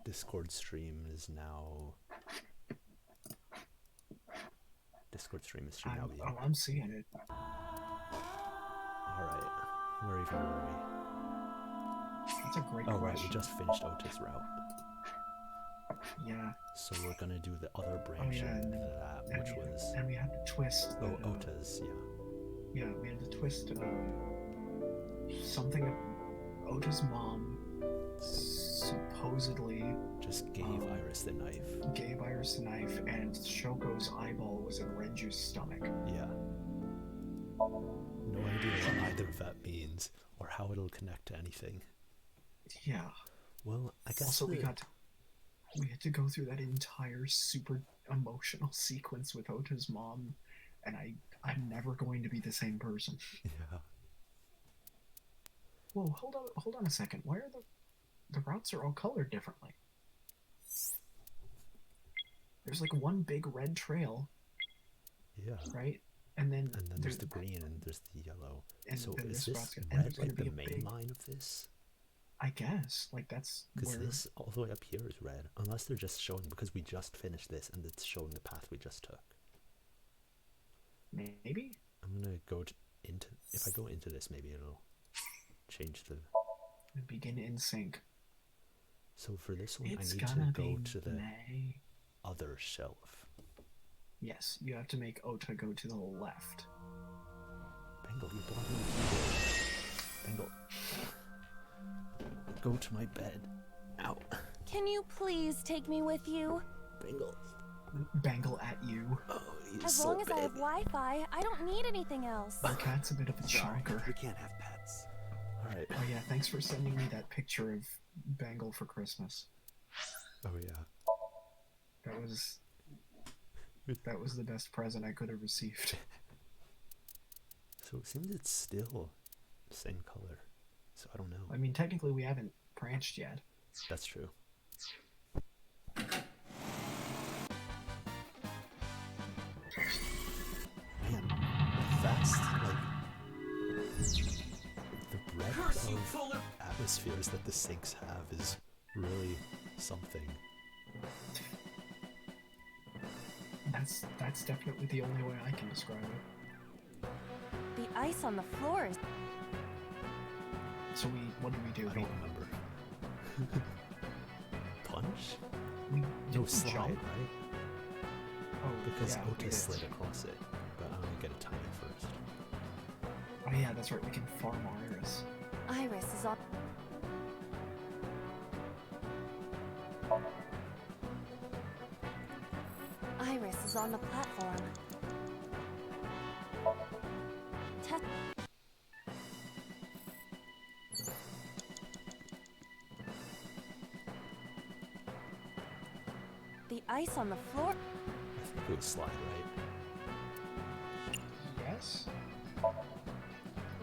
Discord stream is now... Discord stream should now be... Oh, I'm seeing it. Alright, where even were we? That's a great question. Right, we just finished Ota's route. Yeah. So we're gonna do the other branch of that, which was... And we had to twist... Ota's, yeah. Yeah, we had to twist something that Ota's mom supposedly... just gave Iris the knife. Gave Iris the knife, and Shoko's eyeball was in Renju's stomach. Yeah. No idea what either of that means, or how it'll connect to anything. Yeah. Well, I guess also we had to go through that entire super emotional sequence with Ota's mom, and I'm never going to be the same person. Yeah. Whoa, hold on a second. Why are the routes are all colored differently? There's like one big red trail. Yeah. Right? And then there's the green and there's the yellow. And so is this red like the main line of this? I guess. Like that's because this all the way up here is red. Unless they're just showing, because we just finished this and it's showing the path we just took. Maybe? I'm gonna go into... If I go into this, maybe it'll change the... Begin in sync. So for this one, I need to go to the other shelf. Yes, you have to make Ota go to the left. Bengal, you're blocking the keyboard. Bengal. Go to my bed. Ow. Can you please take me with you? Bengal. Bangle at you. Oh, he's as so long as big. I have Wi-Fi, I don't need anything else. Our cat's a bit of a chonker. We can't have pets. Alright. Oh yeah, thanks for sending me that picture of Bangle for Christmas. Oh yeah. That was the best present I could have received. So it seems it's still the same color. So I don't know. I mean, technically we haven't branched yet. That's true. Man, that's like the breadth of atmospheres that the sinks have is really something. That's definitely the only way I can describe it. The ice on the floor is... So what did we do? I don't remember. Punch? No, slide, jump? right? Oh, because yeah, Ota slid across it, but I'm gonna get a timing first. Oh yeah, that's right, we can farm Iris. Iris is on... Iris is on the platform. The ice on the floor... I think it would slide, right? Yes?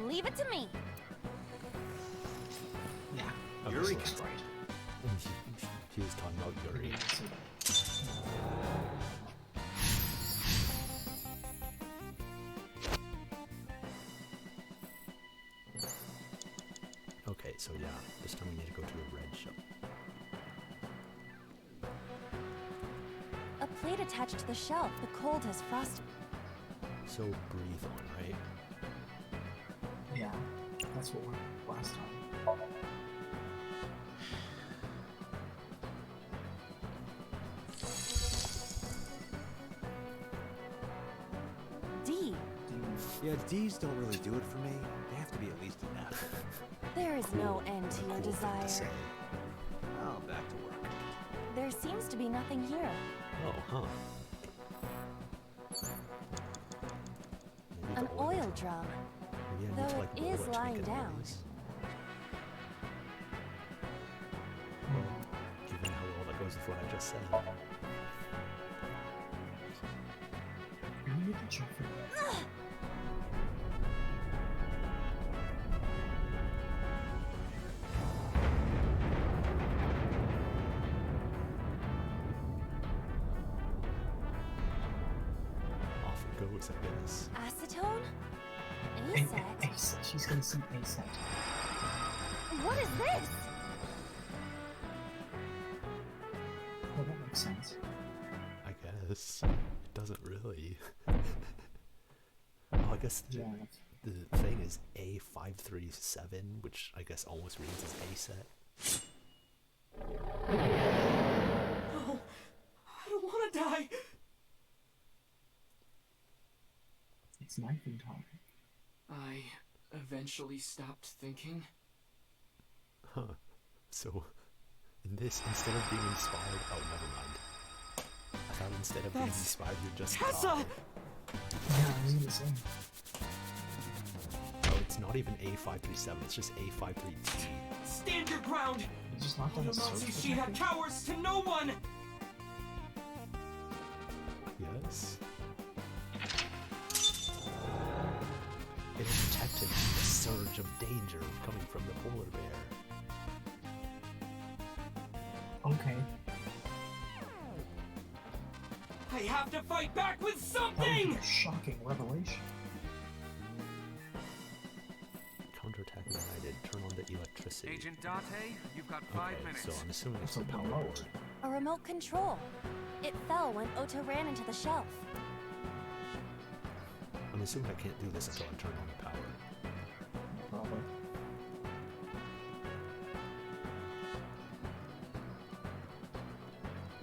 Leave it to me! Yeah, Yuri that's right. He was talking about Yuri. Okay, so yeah, this time we need to go to a red shell. A plate attached to the shelf. The cold has frosted. So breathe on, right? Yeah, that's what we were last time. D. Yeah, D's don't really do it for me. They have to be at least an F. There is no end to your Cool thing to desire. say. Oh, back to work. There seems to be nothing here. Oh, huh. Maybe An the oil drum. Maybe I need Though to, like, it roll is it to lying make a down. noise. Well, given how well that goes with what I just said. We need to check for that. Off it goes, I guess. Acetone? Aset? Aset. She's gonna see Aset. What is this? makes sense. I guess. It doesn't really. Oh, I guess Yeah. the thing is A537, which I guess almost reads as A set. No, I don't want to die. It's knifing time. I eventually stopped thinking. Huh. So, in this, instead of being inspired, oh, never mind. I thought instead of being That's inspired, you just Tessa! die. Yeah, I was gonna say. Oh, it's not even A537, it's just A53T. Stand your ground! You just knocked out a Otomatsu search Shiha detective? cowers to no one! Yes. It detected the surge of danger coming from the polar bear. Okay. I have to fight back with That would be something! a shocking revelation. Counterattack ignited. Turn on the electricity. Agent Date, you've got 5 Okay, minutes. so I'm assuming it's That's the a power remote. board. A remote control. It fell when Ota ran into the shelf. I'm assuming I can't do this until I turn on the power. Probably.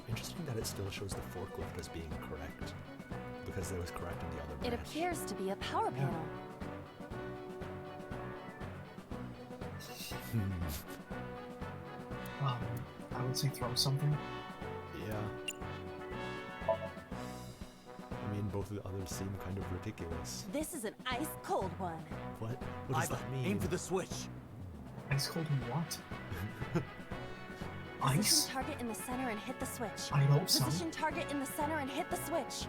Interesting that it still shows the forklift as being correct. Because it was correct in the other It branch. appears to be a power Yeah. panel. I would say throw something. Yeah. I mean, both of the others seem kind of ridiculous. This is an ice cold one. What? What does Iva, that mean? aim for the switch. Ice cold and what? Position Ice? target in the center and hit the switch. I hope so. Position target in the center and hit the switch.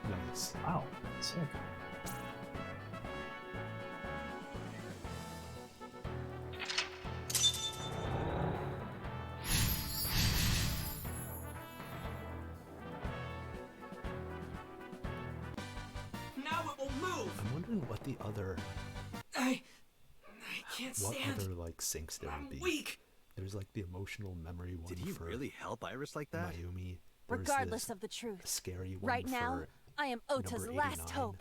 Nice. Wow. Sick. Now it will move! I'm wondering what the other, I can't what stand. other like syncs there would I'm be. weak. There's like the emotional memory one Did he for really help Iris like that? Mayumi. There's Regardless this of the truth. scary one Right now, for I am Ota's number last 89. hope.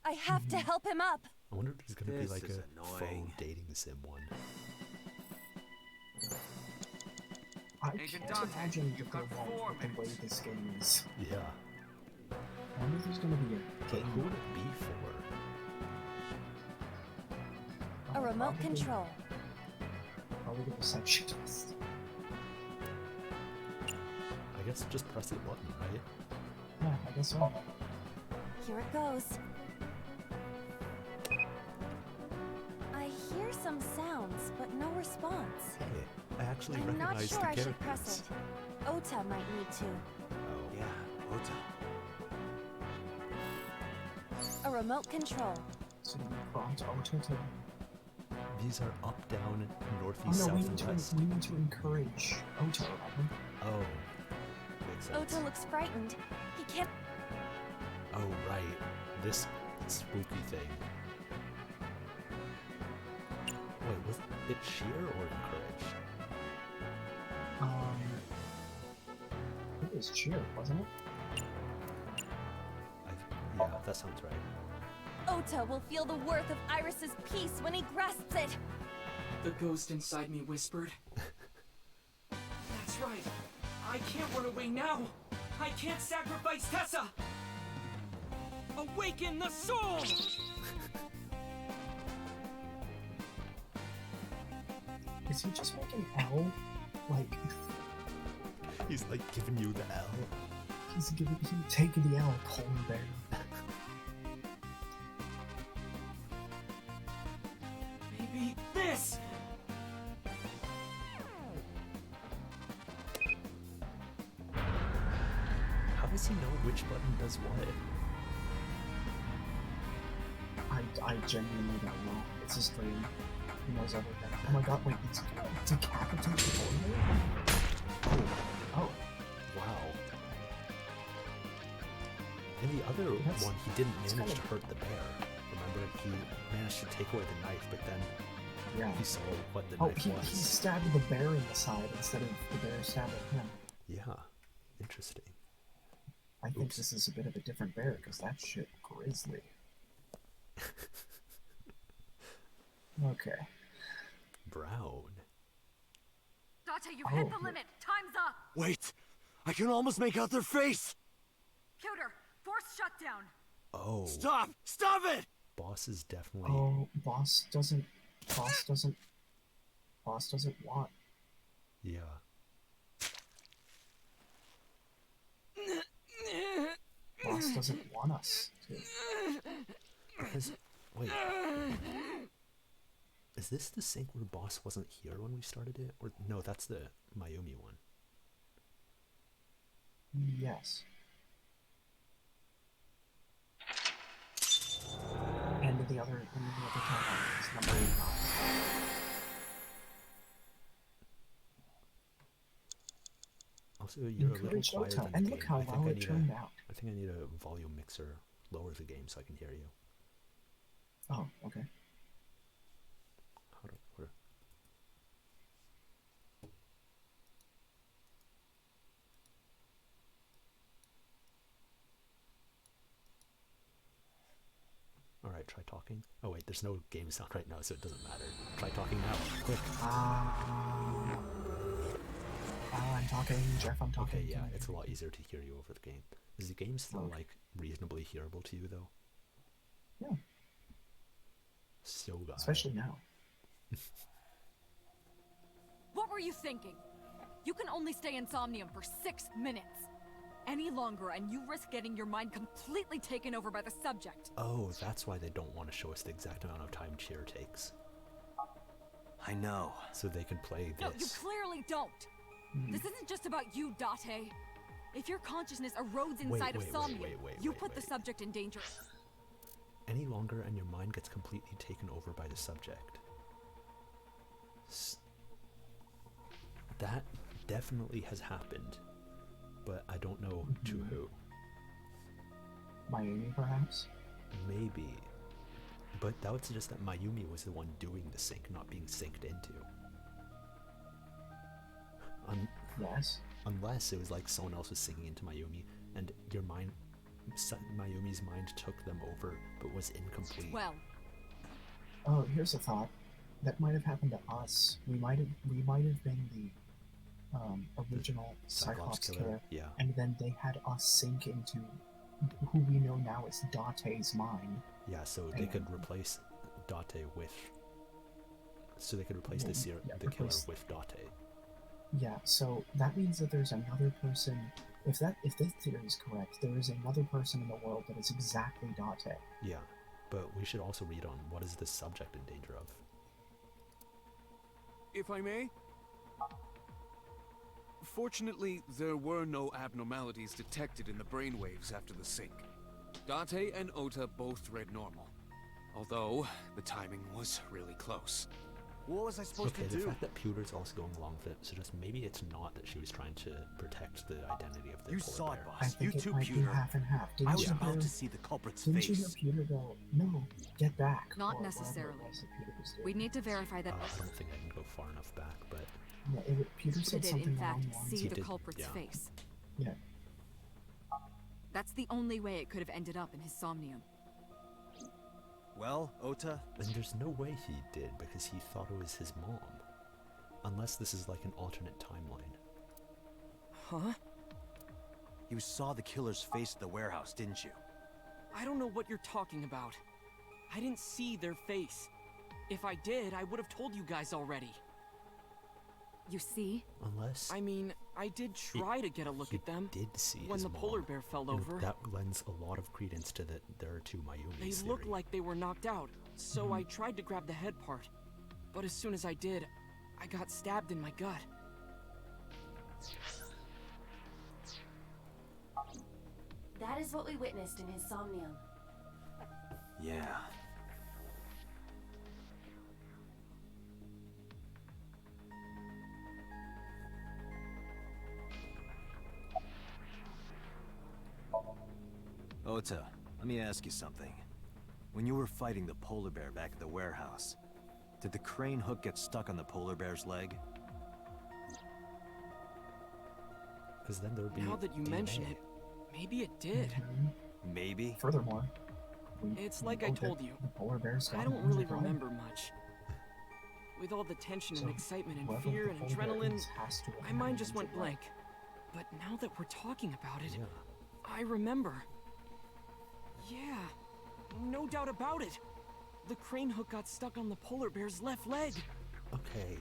I have to help him up. I wonder if there's gonna be This like is a annoying. faux dating sim one. I Agent can't Dante, imagine you've that they got won't 4 with the way minutes. this game is. Yeah. I wonder if there's gonna be a But game. who would it be for? A remote Probably- control. Probably the perception test. I guess just press the button, right? Yeah, I guess so. Here it goes. I hear some sounds, but no response. Hey, I actually I'm not recognize sure the I should characters. press it. Ota might need to. Oh, Yeah, Ota. A remote control. So you prompt Ota to. these are up, down, Oh northeast, no, south, we and need to west. we need to encourage Ota. Remember? Oh, makes sense. Ota looks frightened. He can't. Oh, right. This spooky thing. Wait, was it cheer or encourage? It was cheer, wasn't it? Yeah, that sounds right. Ota will feel the worth of Iris's peace when he grasps it. The ghost inside me whispered. That's right. I can't run away now. I can't sacrifice Tessa. Awaken the soul! Is he just making L? Like He's like giving you the L. he's taking the L, polar bear. Maybe this! How does he know which button does what? I genuinely don't know. It's his dream. He knows everything. Oh my god, wait, it's decapitate the polar bear? Oh. Wow. In the other That's- one, he didn't that's manage to kinda- hurt the bear. Remember, he managed to take away the knife, but then Yeah. He saw what the Oh, knife he was. stabbed the bear in the side instead of the bear stabbing him. Yeah, interesting. I think Oops. this is a bit of a different bear because that shit grisly. Okay. Brown. Date, you've hit the Oh. limit. Time's up. Wait! I can almost make out their face! Pewter, force shutdown. Oh, Stop! Stop it! boss is definitely. Oh, boss doesn't want. Yeah. Boss doesn't want us to. Because, wait. Is this the sink where boss wasn't here when we started it? Or no, that's the Mayumi one. Yes. And the other timeline is number 85. Also, you're a little Encourage quieter Ota, than the and game. look how I think well I it need turned out. I think I need a volume mixer lower the game so I can hear you. Oh, okay. How do, where? Alright, try talking. Oh wait, there's no game sound right now, so it doesn't matter. Try talking now, quick. I'm talking, Jeff, I'm talking. Okay, yeah, it's a lot easier to hear you over the game. Is the game still, like, reasonably hearable to you, though? Yeah. So bad. Especially now. What were you thinking? You can only stay in Somnium for 6 minutes. Any longer, and you risk getting your mind completely taken over by the subject. Oh, that's why they don't want to show us the exact amount of time cheer takes. I know. So they can play No, you this. clearly don't. This isn't just about you, Date. If your consciousness erodes Wait, inside of wait, Somnium, you wait, put the wait. subject in danger. Any longer and your mind gets completely taken over by the subject. That definitely has happened, but I don't know to who. Mayumi, perhaps? Maybe. But that would suggest that Mayumi was the one doing the sync, not being synced into. Yes. Unless it was like someone else was singing into Mayumi, and your mind, Mayumi's mind took them over, but was incomplete. Well, Oh, here's a thought. That might have happened to us. We might have been the original Cyclops killer, yeah. and then they had us sink into who we know now as Date's mind. Yeah, so they could replace Date with. So they could replace the killer with Date. Yeah, so that means that there's another person. If this theory is correct, there is another person in the world that is exactly Date. Yeah, but we should also read on what is this subject in danger of. If I may? Fortunately, there were no abnormalities detected in the brainwaves after the sync. Date and Ota both read normal, although the timing was really close. What was I supposed Okay, to the do? fact that Pewter's also going along with it suggests maybe it's not that she was trying to protect the identity of the You polar saw bear. it, I boss. think You it too, might be Pewter. half and half. I was you about hear- to see the culprit's Didn't you hear face. Pewter go, no, get back? Not or whatever it necessarily. was that Pewter was doing. we need to verify that I don't think I can go far enough back, but Yeah, Pewter said did something in fact along the lines. see He the did, culprit's yeah. face. Yeah. That's the only way it could have ended up in his Somnium. Well, Ota, and there's no way he did because he thought it was his mom. Unless this is like an alternate timeline. Huh? you saw the killer's face at the warehouse, didn't you? I don't know what you're talking about. I didn't see their face. If I did, I would have told you guys already. You see? Unless I mean, I did try to get a look he at them did see when his the mom, polar bear fell and over. that lends a lot of credence to that there are two They Mayumis looked theory. like they were knocked out, so I tried to grab the head part. But as soon as I did, I got stabbed in my gut. That is what we witnessed in his Somnium. Yeah. Ota, let me ask you something. When you were fighting the polar bear back at the warehouse, Did the crane hook get stuck on the polar bear's leg? Because then there would be Now that you DNA. mention it, maybe it did. Maybe. Furthermore, It's we like I know that told you. the polar bear's got I an don't really injured leg. remember much. With all the tension So, and excitement and whoever fear the and polar bear adrenaline, is has to have my had mind an just went injured leg. blank. But now that we're talking about it, Yeah. I remember. Yeah, no doubt about it. The crane hook got stuck on the polar bear's left leg. Okay,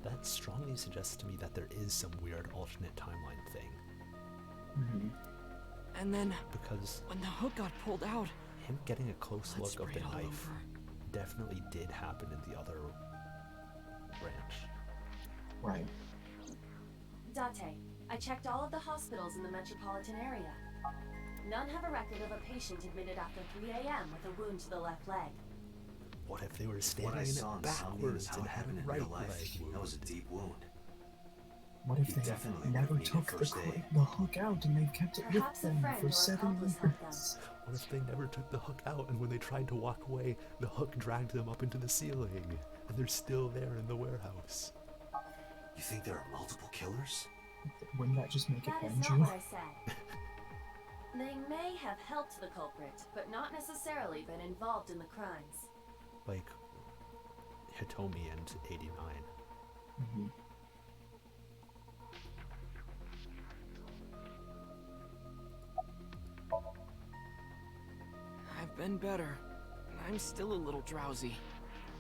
that strongly suggests to me that there is some weird alternate timeline thing. Mhm. And then, Because when the hook got pulled out, him getting a close blood look of the sprayed all knife over. definitely did happen in the other branch. Right. Date, I checked all of the hospitals in the metropolitan area. None have a record of a patient admitted after 3 a.m. with a wound to the left leg. What if they were What standing I in saw it in Somnium backwards is how and it had happened a in right real life. leg wound? That was a deep wound. What if He they definitely never would've took needed the, first aid. the hook out and they've kept it Perhaps with a them friend for or 7 accomplice helped them. years? What if they never took the hook out and when they tried to walk away, the hook dragged them up into the ceiling and they're still there in the warehouse? You think there are multiple killers? Wouldn't that just make it That is end not you? what I said. They may have helped the culprit, but not necessarily been involved in the crimes. Like Hitomi and 89. Mhm. I've been better. I'm still a little drowsy.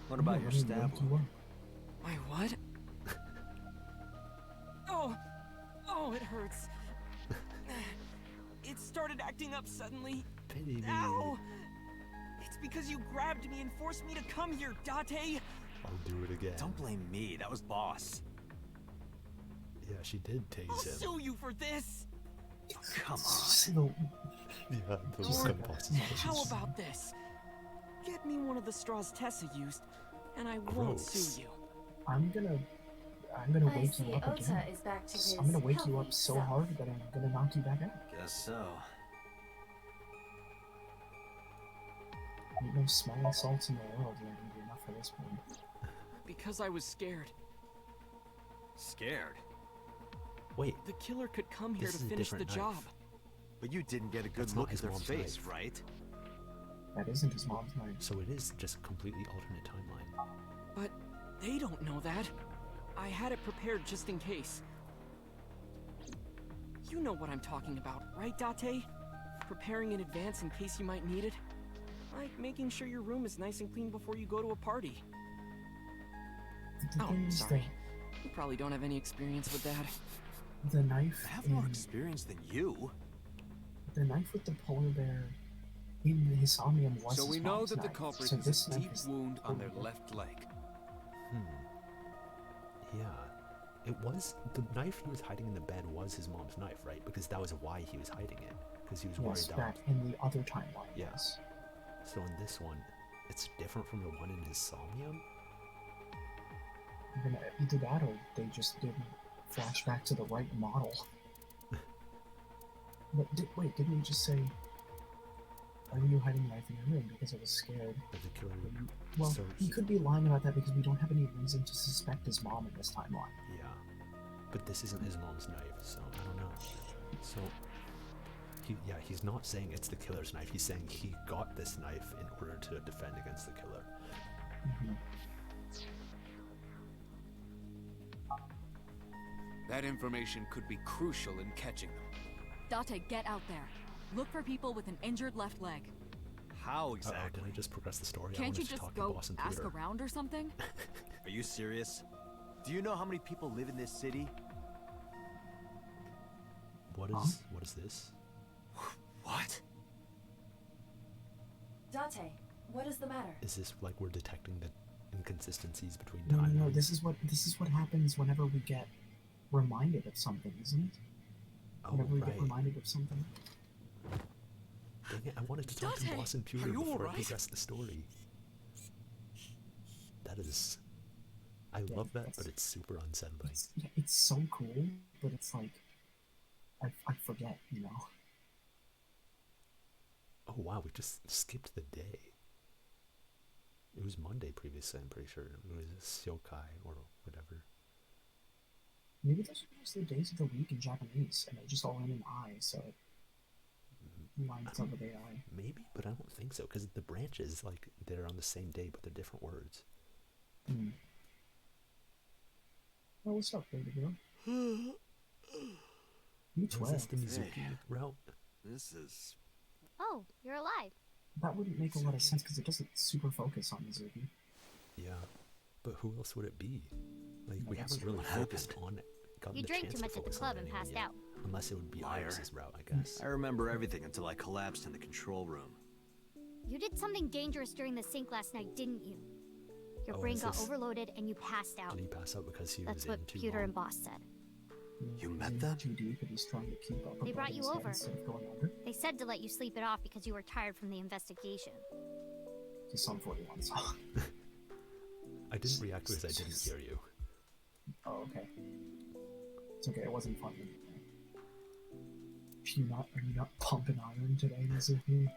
What about Yeah, your let me stab wake you wound? up. My what? Oh, it hurts. It started acting up suddenly. Pity me. Ow! It's because you grabbed me and forced me to come here, Date. I'll do it again. Don't blame me, that was Boss. Yeah, she did I'll tase him. sue you for this. Come on. So, Yeah, those Just gun like a- bosses. How about this? Get me one of the straws Tessa used, and I won't Gross. sue you. I'm gonna I wake see you up Ota again. is back to his I'm gonna wake you healthy up so self. hard that I'm gonna knock you back out. Guess so. Ain't no smelling salts in the world that are gonna be enough for this one. Because I was scared. Scared? Wait, The killer could come here This to is a finish the different job. knife. But you didn't get a good That's not look at his their mom's face, knife. right? That isn't his mom's knife. so it is just a completely alternate timeline. But they don't know that. I had it prepared just in case. You know what I'm talking about, right, Date? Preparing in advance in case you might need it. Like making sure your room is nice and clean before you go to a party. The Oh, thing is sorry. You probably don't have any experience with that. the knife I have more in experience than you. the knife with the polar bear in his Somnium was So his we know mom's that the knife. culprit So has this a knife deep is wound on their polar bear. left leg. Yeah. It was the knife he was hiding in the bed was his mom's knife, right? Because that was why he was hiding it. Because he was worried Yes, that. back in the other timeline. Yeah. Yes. So in this one, it's different from the one in his Somnium. Either that or they just didn't flash back to the right model. But wait, didn't he just say, "Why were you hiding the knife in your room?" Because I was scared. But the killer. Well, So he could be lying about that because we don't have any reason to suspect his mom in this timeline. Yeah. But this isn't his mom's knife, so I don't know. So. He's not saying it's the killer's knife. He's saying he got this knife in order to defend against the killer. Mhm. That information could be crucial in catching them. Date, get out there. Look for people with an injured left leg. How Uh-oh, exactly? did I just progress the story? I Can't wanted you to just talk to go Boss and ask Twitter. around or something? Are you serious? Do you know how many people live in this city? What Huh? is this? What? Date, what is the matter? Is this like we're detecting the inconsistencies between No, timelines? no, no. This is what happens whenever we get reminded of something, isn't it? Oh, Whenever we right. get reminded of something. Dang it, I wanted to talk to Dante, Boss and Pewter are you before I alright? progress the story. That is... I Yeah, love that, it's- but it's super unsettling. It's so cool, but it's like I forget, you know. Oh wow, we just skipped the day. It was Monday previously, I'm pretty sure. It was Syokai or whatever. Maybe those are just the days of the week in Japanese, and they just all end in I, so it lines up with AI. Maybe, but I don't think so, because the branches, like, they're on the same day, but they're different words. Oh, what's up, baby girl? You Is 12. this the Mizuki route? This is... Oh, you're alive. That wouldn't make a lot of sense because it doesn't super focus on Mizuki. Yeah, but who else would it be? Like, we That's haven't really what focused on it. You drank too much at the club and passed out. Unless it would be Liar. Iris's route, I guess. I remember everything until I collapsed in the control room. You did something dangerous during the sink last night, didn't you? Your Oh, brain is got this- overloaded and you passed out. Did he pass out because he That's was what in too Pewter long? and Boss said. You He's met in them? too deep and he's trying to keep up. They brought you above his head over. Instead of going under They said to let you sleep it off because you were tired from the investigation. to Sum 41 song. I didn't react because I didn't hear you. Oh, okay. It's okay, it wasn't funny. Are you not pumping iron today, Mizuki?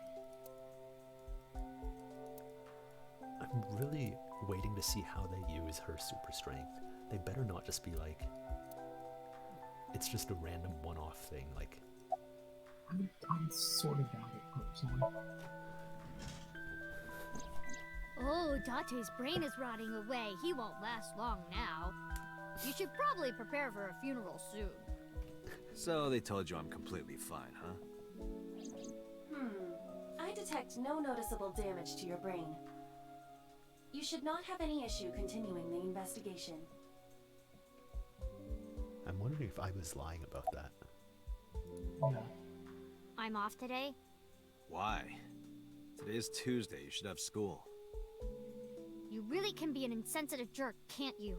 I'm really waiting to see how they use her super strength. They better not just be like, it's just a random one-off thing, like, I'm sort of doubt it, personally. Oh, Date's brain is rotting away. He won't last long now. You should probably prepare for a funeral soon. So they told you I'm completely fine, huh? I detect no noticeable damage to your brain. You should not have any issue continuing the investigation. I'm wondering if I was lying about that. Yeah. I'm off today. Why? Today's Tuesday, you should have school. You really can be an insensitive jerk, can't you?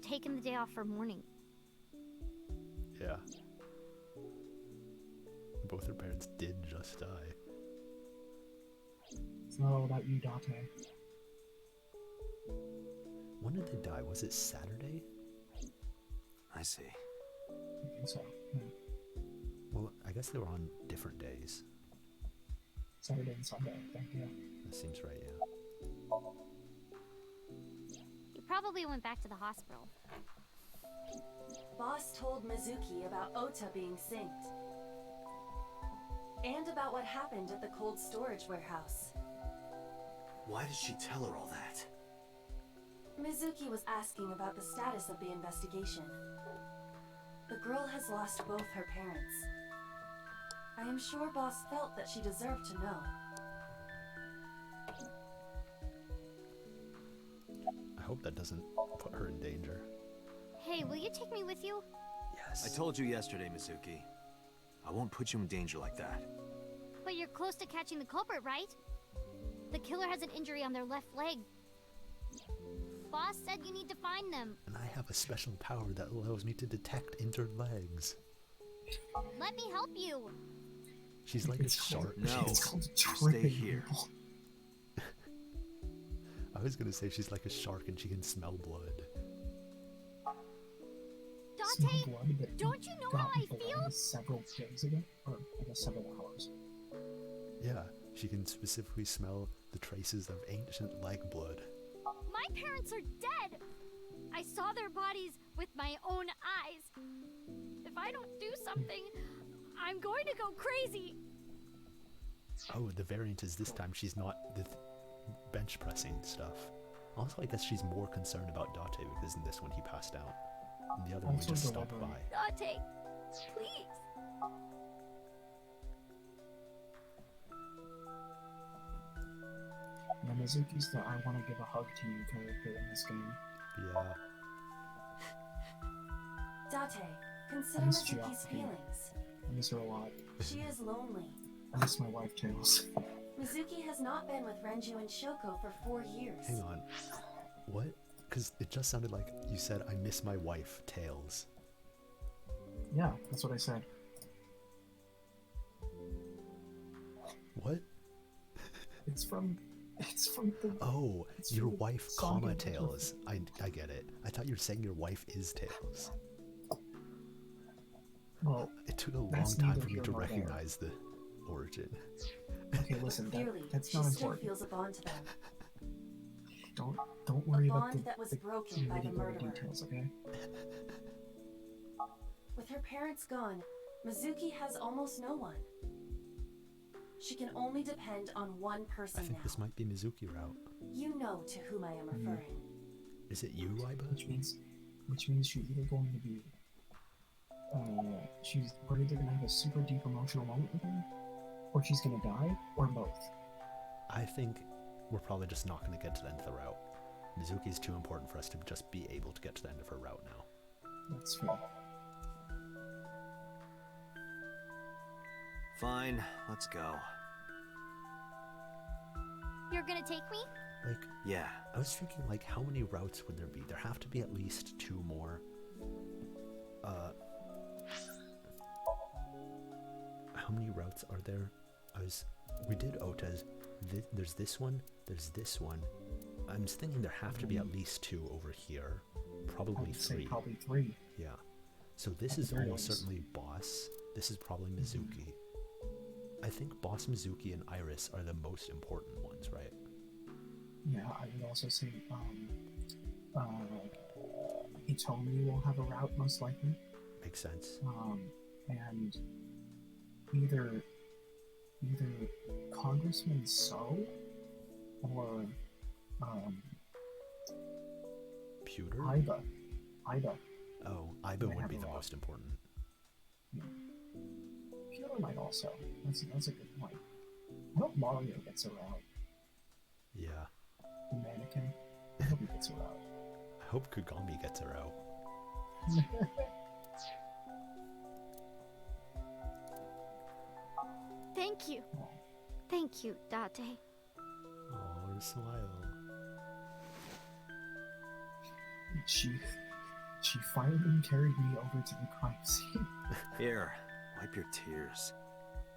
Taking the day off for mourning. Yeah. Both her parents did just die. It's not all about you, Date. When did they die? Was it Saturday? I see. I think so. Yeah. Well, I guess they were on different days. Saturday and Sunday, I think, yeah. That seems right, yeah. You probably went back to the hospital. Boss told Mizuki about Ota being synced. And about what happened at the cold storage warehouse. Why did she tell her all that? Mizuki was asking about the status of the investigation. The girl has lost both her parents. I am sure Boss felt that she deserved to know. I hope that doesn't put her in danger. Hey, will you take me with you? Yes. I told you yesterday, Mizuki. I won't put you in danger like that. But you're close to catching the culprit, right? The killer has an injury on their left leg. Boss said you need to find them. And I have a special power that allows me to detect injured legs. Let me help you. She's like a shark. No. It's called stay tripping here. people. I was gonna say she's like a shark and she can smell blood. Smell Date, blood that don't you know got how I blood feel? several days ago, or I guess several hours. Yeah, she can specifically smell the traces of ancient leg blood. My parents are dead. I saw their bodies with my own eyes. If I don't do something, I'm going to go crazy. Oh, the variant is this time she's not the bench pressing stuff. Also, I guess she's more concerned about Date because in this one he passed out. And the other one Also just the stopped liver. by. Date, please. Yeah, Mizuki's the I want to give a hug to you character in this game. Yeah. Date, consider missed you, Mizuki's Alfie. feelings. I miss her a lot. She is lonely. I miss my wife, Tails. Mizuki has not been with Renju and Shoko for 4 years. Hang on. What? Because it just sounded like you said, I miss my wife, Tails. Yeah, that's what I said. What? It's from the. Oh, It's your from wife, Somnium. comma, Tails. I get it. I thought you were saying your wife is Tails. Well, It took a long That's time neither for me here to nor there. recognize the origin. okay, listen, Clearly, that's she not still important. feels a bond to them. Don't worry about bond that was the broken by the nitty-gritty murderer. details, okay? With her parents gone, Mizuki has almost no one. She can only depend on one I person think now. this might be Mizuki route. You know to whom I am referring. Is it you, Iba? Which means she's either going to be we're either gonna have a super deep emotional moment with her, or she's gonna die, or both. I think we're probably just not going to get to the end of the route. Mizuki's too important for us to just be able to get to the end of her route now. That's fair. Fine, let's go. You're gonna take me? Like, Yeah. I was thinking, like, how many routes would there be? There have to be at least 2 more. How many routes are there? We did Ota's. There's this one. There's this one. I'm just thinking there have to be at least 2 over here. I Probably would say 3. probably 3. Yeah. So this is Very almost nice. certainly Boss. This is probably Mizuki. I think Boss, Mizuki, and Iris are the most important ones, right? Yeah, I would also say Hitomi will have a route most likely. Makes sense. And either Congressman So or Pewter? Iba. Oh, Iba Might would have be a the lot. most important. Pewter might also. That's a good point. I hope Mario gets a route. Yeah. The mannequin. I hope he gets a route. I hope Kagami gets her out. Thank you. Thank you, Date. Oh, her smile. She fireman carried me over to the crime scene. Here, wipe your tears.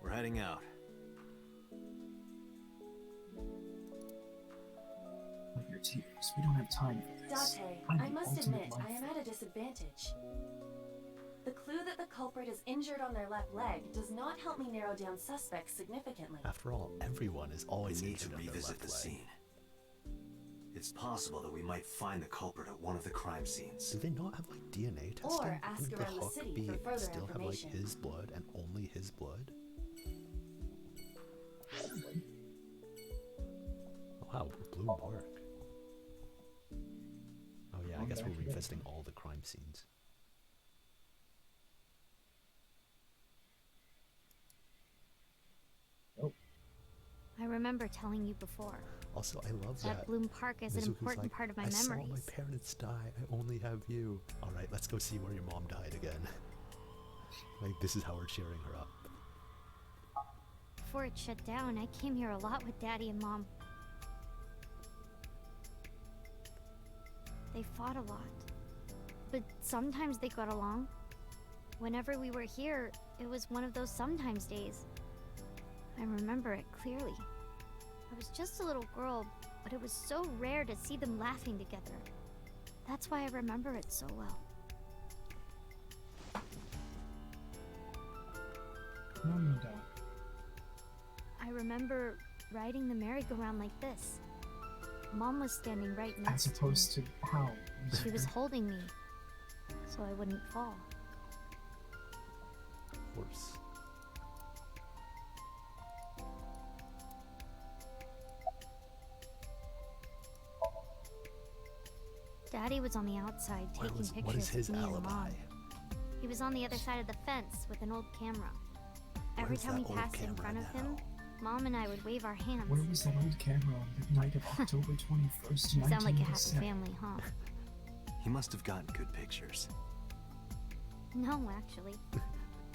We're heading out. Wipe your tears. We don't have time for this. Date, I'm I the must ultimate admit, I am life- at a disadvantage. The clue that the culprit is injured on their left leg does not help me narrow down suspects significantly. After all, everyone is We always need to injured on their revisit left the leg. scene. It's possible that we might find the culprit at one of the crime scenes. Do they not have like DNA testing? Or ask Wouldn't around the Hook city for further still have like information. his blood and only his blood? Oh, wow, Bloom Park. Oh yeah, I guess we're revisiting all the crime scenes. I remember telling you before Also, I love that that. Bloom Park is an Mizuki's important like, part of my I saw memories. my parents die. I only have you. All right, let's go see where your mom died again. Like, this is how we're cheering her up. Before it shut down, I came here a lot with Daddy and Mom. They fought a lot, but sometimes they got along. Whenever we were here, it was one of those sometimes days. I remember it clearly. I was just a little girl, but it was so rare to see them laughing together. That's why I remember it so well. I remember riding the merry-go-round like this. Mom was standing right next As opposed to how? to me. She was holding me, so I wouldn't fall. Of course. Daddy was on the outside taking What pictures is his of me and alibi? Mom. He was on the other side of the fence with an old camera. Every Where's time we that old passed in camera front of now? him, Mom and I would wave our hands. Where was that old camera on the night of October 21st, You sound like a happy 1987? family, huh? He must have gotten good pictures. No, actually.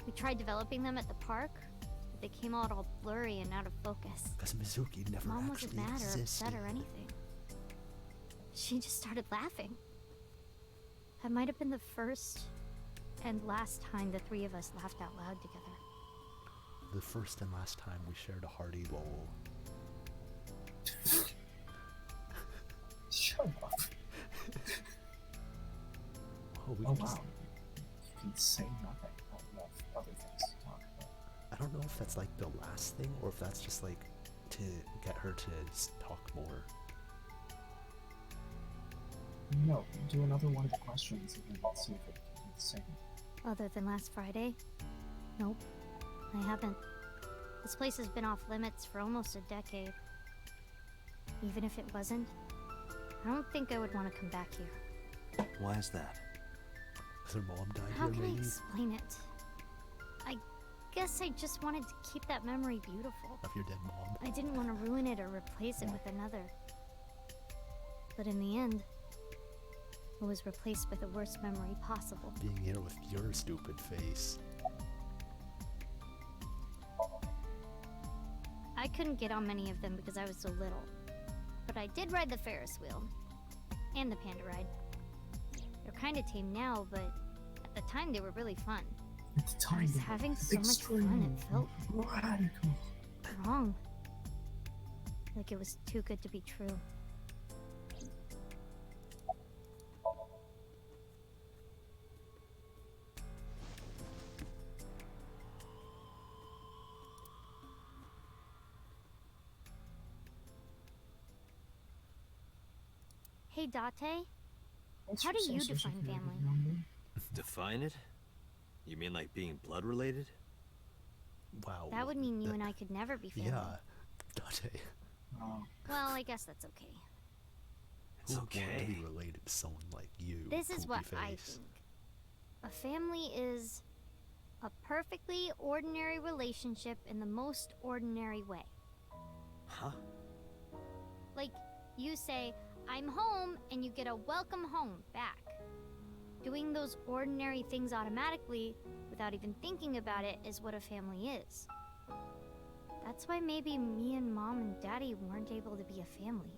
We tried developing them at the park, but they came out all blurry and out of focus. Because Mizuki never Mom wasn't actually mad or existed. upset or anything. She just started laughing. That might have been the first and last time the three of us laughed out loud together. The first and last time we shared a hearty lol. Shut up. Oh, we Oh can just, wow. You can say nothing. I have other things to talk about. I don't know if that's like the last thing or if that's just like to get her to talk more. No, do another one of the questions and then let's see if it can be the same. Other than last Friday? Nope. I haven't. This place has been off limits for almost a decade. Even if it wasn't, I don't think I would want to come back here. Why is that? Her mom died How here, can I maybe? explain it? I guess I just wanted to keep that memory beautiful. Of your dead mom. I didn't want to ruin it or replace it with another. But in the end, it was replaced with the worst memory possible. Being here with your stupid face. I couldn't get on many of them because I was so little. But I did ride the Ferris wheel. And the panda ride. They're kind of tame now, but at the time they were really fun. At the time, I was they were having so much fun, it felt radical. wrong. Like it was too good to be true. Hey, Date. What's How your do you social define security family? number? Define it? You mean like being blood related? Wow. That would mean you and I could never be family. Yeah. Date. Oh, Well, I guess that's okay. It's Who would want to okay. be related to someone like you? This is what poopy I face? think. A family is a perfectly ordinary relationship in the most ordinary way. Huh? Like, you say, I'm home, and you get a welcome home back. Doing those ordinary things automatically, without even thinking about it, is what a family is. That's why maybe me and Mom and Daddy weren't able to be a family.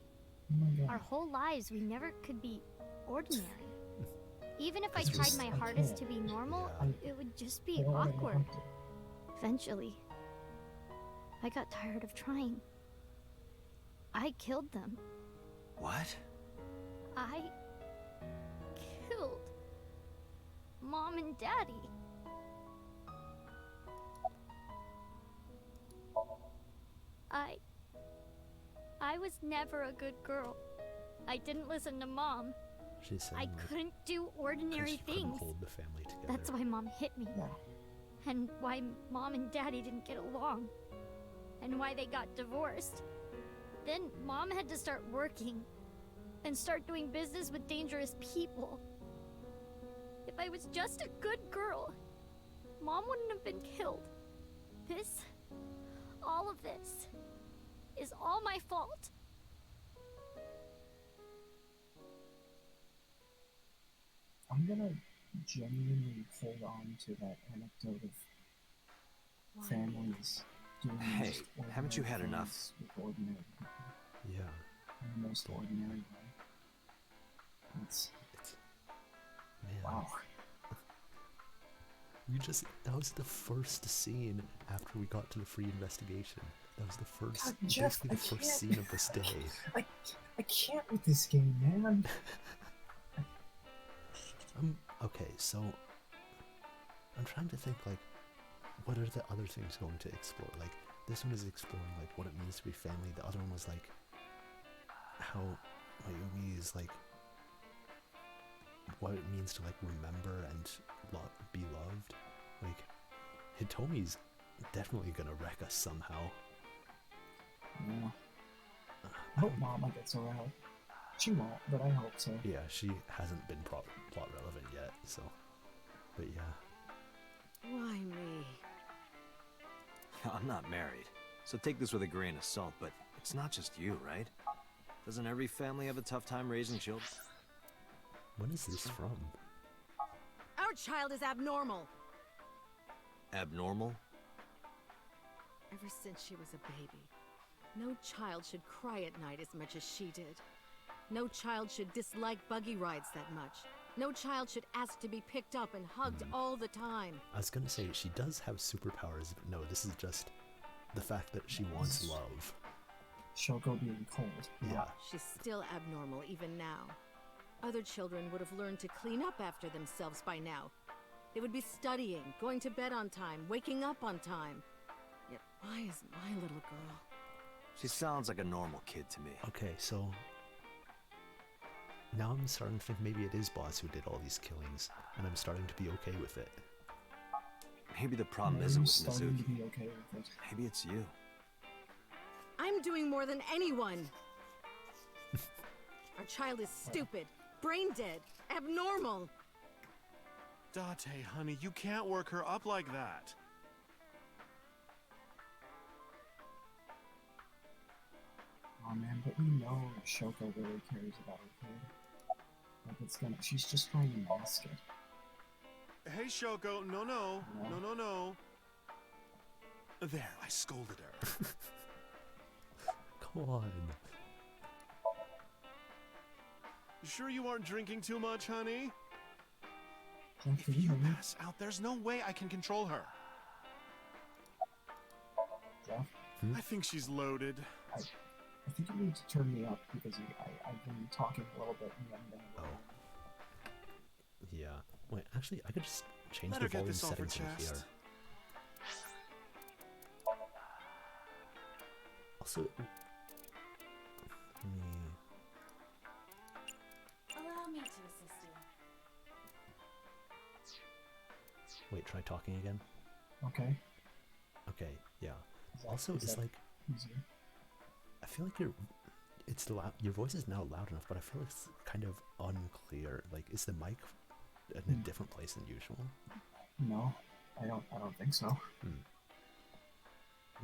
oh my god. Our whole lives, we never could be ordinary. Even if I It's tried just- my I hardest can't. to be normal, Yeah. it would just I be don't wanna awkward. have to- Eventually, I got tired of trying. I killed them. What? I killed Mom and Daddy. I was never a good girl. I didn't listen to Mom. She's saying I like, couldn't do 'cause ordinary she couldn't things. hold the family together. That's why Mom hit me. Yeah. And why Mom and Daddy didn't get along. And why they got divorced. Then Mom had to start working. And start doing business with dangerous people. If I was just a good girl, Mom wouldn't have been killed. All of this, is all my fault. I'm gonna genuinely hold on to that anecdote of families doing the Hey, most haven't you had ordinary enough? things with ordinary people Yeah. in the most ordinary way. It's It's, man. wow. That was the first scene after we got to the free investigation. That was the first, God, Jeff, basically the I first can't- scene of this day. I can't with this game, man. Okay, so I'm trying to think like, what are the other things going to explore? Like this one is exploring like what it means to be family. The other one was like how Mayumi is like what it means to like remember and be loved. Like Hitomi's definitely gonna wreck us somehow. Yeah. I hope Mama gets around. She won't, but I hope so. Yeah, she hasn't been plot relevant yet, so. But yeah. Why me? I'm not married, so take this with a grain of salt, but it's not just you, right? Doesn't every family have a tough time raising children? When is this from? Our child is abnormal. Abnormal? Ever since she was a baby, no child should cry at night as much as she did. No child should dislike buggy rides that much. No child should ask to be picked up and hugged all the time. I was gonna say she does have superpowers, but no, this is just the fact that she wants love. Shoko being cold. Yeah. She's still abnormal even now. Other children would have learned to clean up after themselves by now. They would be studying, going to bed on time, waking up on time. Yet why is my little girl? She sounds like a normal kid to me. Okay, so now I'm starting to think maybe it is Boss who did all these killings, and I'm starting to be okay with it. Maybe the problem Yeah, isn't I'm with starting to Mizuki. be okay with it. Maybe it's you. I'm doing more than anyone. Our child is stupid, brain dead, abnormal. Date, honey, you can't work her up like that. Oh man, but we know Shoko really cares about her kid. Like it's gonna, she's just trying to mask it. Hey, Shoko, no. No. There, I scolded her. Come on. You sure you aren't drinking too much, honey? Jeff, If you pass out, there's no way I can control her. Jeff, I think she's loaded. I think you need to turn me up because I've been talking a little bit and you haven't been able to. Yeah. Wait, actually, I could just change Let the her get volume this off her settings in here. chest. Also, Allow me to assist you. wait, try talking again. Okay. Okay, yeah. Is that- Also, is it's that like, easier? I feel like it's loud. Your voice is now loud enough, but I feel it's kind of unclear. Like, is the mic in a different place than usual? No, I don't think so.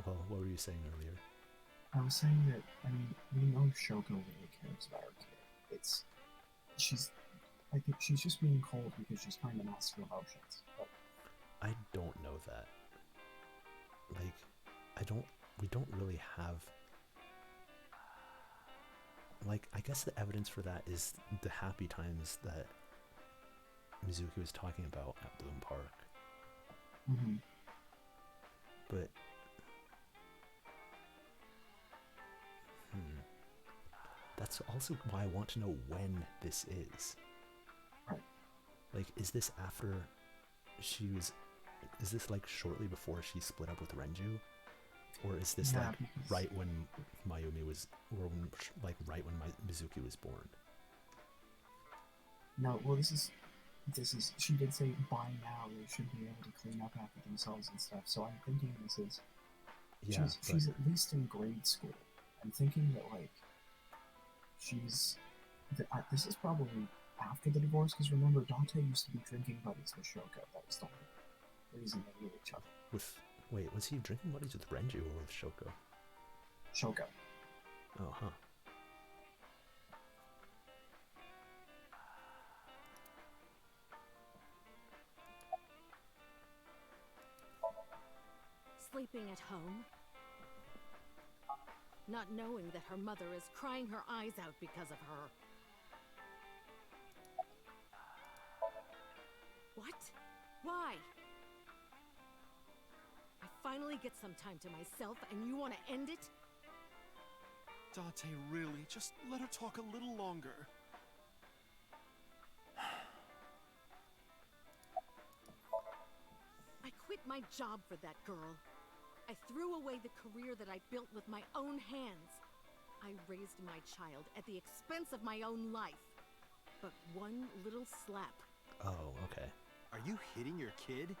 Well, what were you saying earlier? I was saying that, I mean, we know Shoko really cares about her kid. I think she's just being cold because she's trying to mask her emotions. But I don't know that. Like, we don't really have, like, I guess the evidence for that is the happy times that Mizuki was talking about at Bloom Park. mm-hmm. But, that's also why I want to know when this is. Right. Like, is this after is this like shortly before she split up with Renju? Or is this Yeah, like because- right when Mayumi was, or like right when Mizuki was born? No, well, this is. She did say by now they should be able to clean up after themselves and stuff. So I'm thinking this is. Yeah, She's at least in grade school. I'm thinking that like. This is probably after the divorce because remember Dante used to be drinking buddies with Shoko. That was the whole reason they knew each other. Wait, was he drinking buddies with Renju or with Shoko? Shoko. Oh, huh. Sleeping at home? Not knowing that her mother is crying her eyes out because of her. What? Why? I finally get some time to myself and you want to end it? Date, really, just let her talk a little longer. I quit my job for that girl. I threw away the career that I built with my own hands. I raised my child at the expense of my own life. But one little slap. Oh, okay. Are you hitting your kid?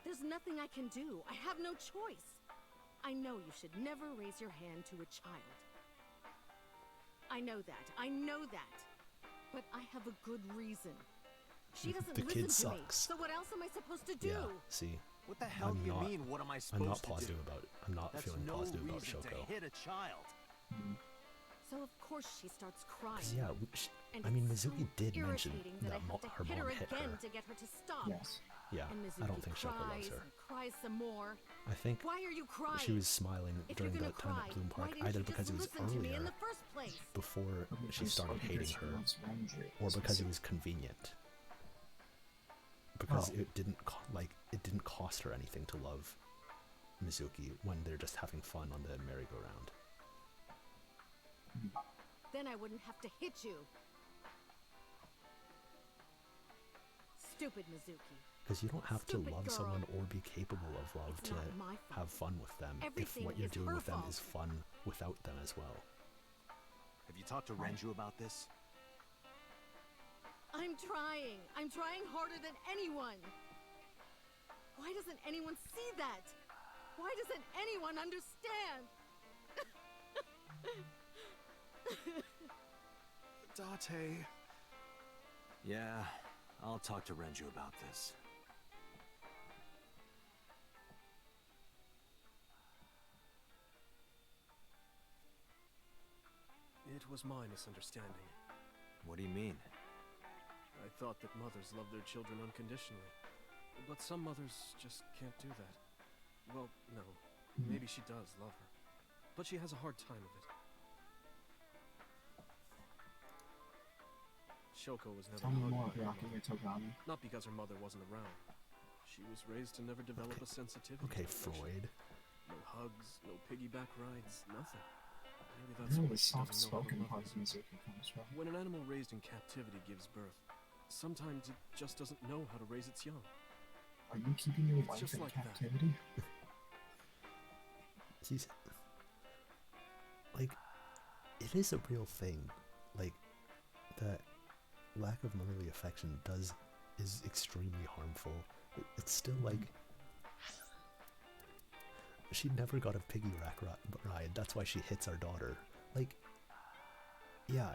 There's nothing I can do. I have no choice. I know you should never raise your hand to a child. I know that. I know that. But I have a good reason. She doesn't The kid listen to me. sucks. So what else am I supposed to do? Yeah, see, What the hell I'm do you not- mean? What am I I'm supposed not to positive do? about it. I'm not That's feeling no positive about reason Shoko. to hit a child. So of course she starts crying. 'Cause, yeah, And I mean, it's so Mizuki did mention irritating that I that have to her hit mom her hit again her. to get her to stop. Yes. Yeah, And Mizuki I don't think Shoko loves cries her. and cries some more. I think Why are you crying? she was smiling If during you're that gonna time cry, at Bloom why Park, didn't either you because just it was listen to me in earlier, the first place? before she Because- started because hating she her, loves Renju, or because it was specific- convenient. Because Oh. it didn't it didn't cost her anything to love Mizuki when they're just having fun on the merry-go-round. Then I wouldn't have to hit you. Stupid Mizuki. Because you don't have to Stupid love girl. someone or be capable of love It's to not my fault. have fun with them Everything if what you're is doing her with them fault. is fun without them as well. Have you talked to Renju about this? I'm trying. I'm trying harder than anyone. Why doesn't anyone see that? Why doesn't anyone understand? Date. Yeah, I'll talk to Renju about this. It was my misunderstanding. What do you mean? I thought that mothers love their children unconditionally. But some mothers just can't do that. Well, no. Maybe she does love her. But she has a hard time of it. Shoko was never Tell me hugged more, by her Byakuya mother. Togami. Not because her mother wasn't around. She was raised to never develop a sensitivity. Okay, to affection. Freud. No hugs, no piggyback rides, nothing. Maybe I that's know why the she doesn't know how to soft-spoken love part of Mizuki. Mizuki comes from. When an animal raised in captivity gives birth, sometimes it just doesn't know how to raise its young. Are you keeping your It's wife just in like that. captivity? He's like, it is a real thing. Like, that lack of motherly affection is extremely harmful. It's still like, she never got a piggy rack ride. That's why she hits our daughter. Like, yeah,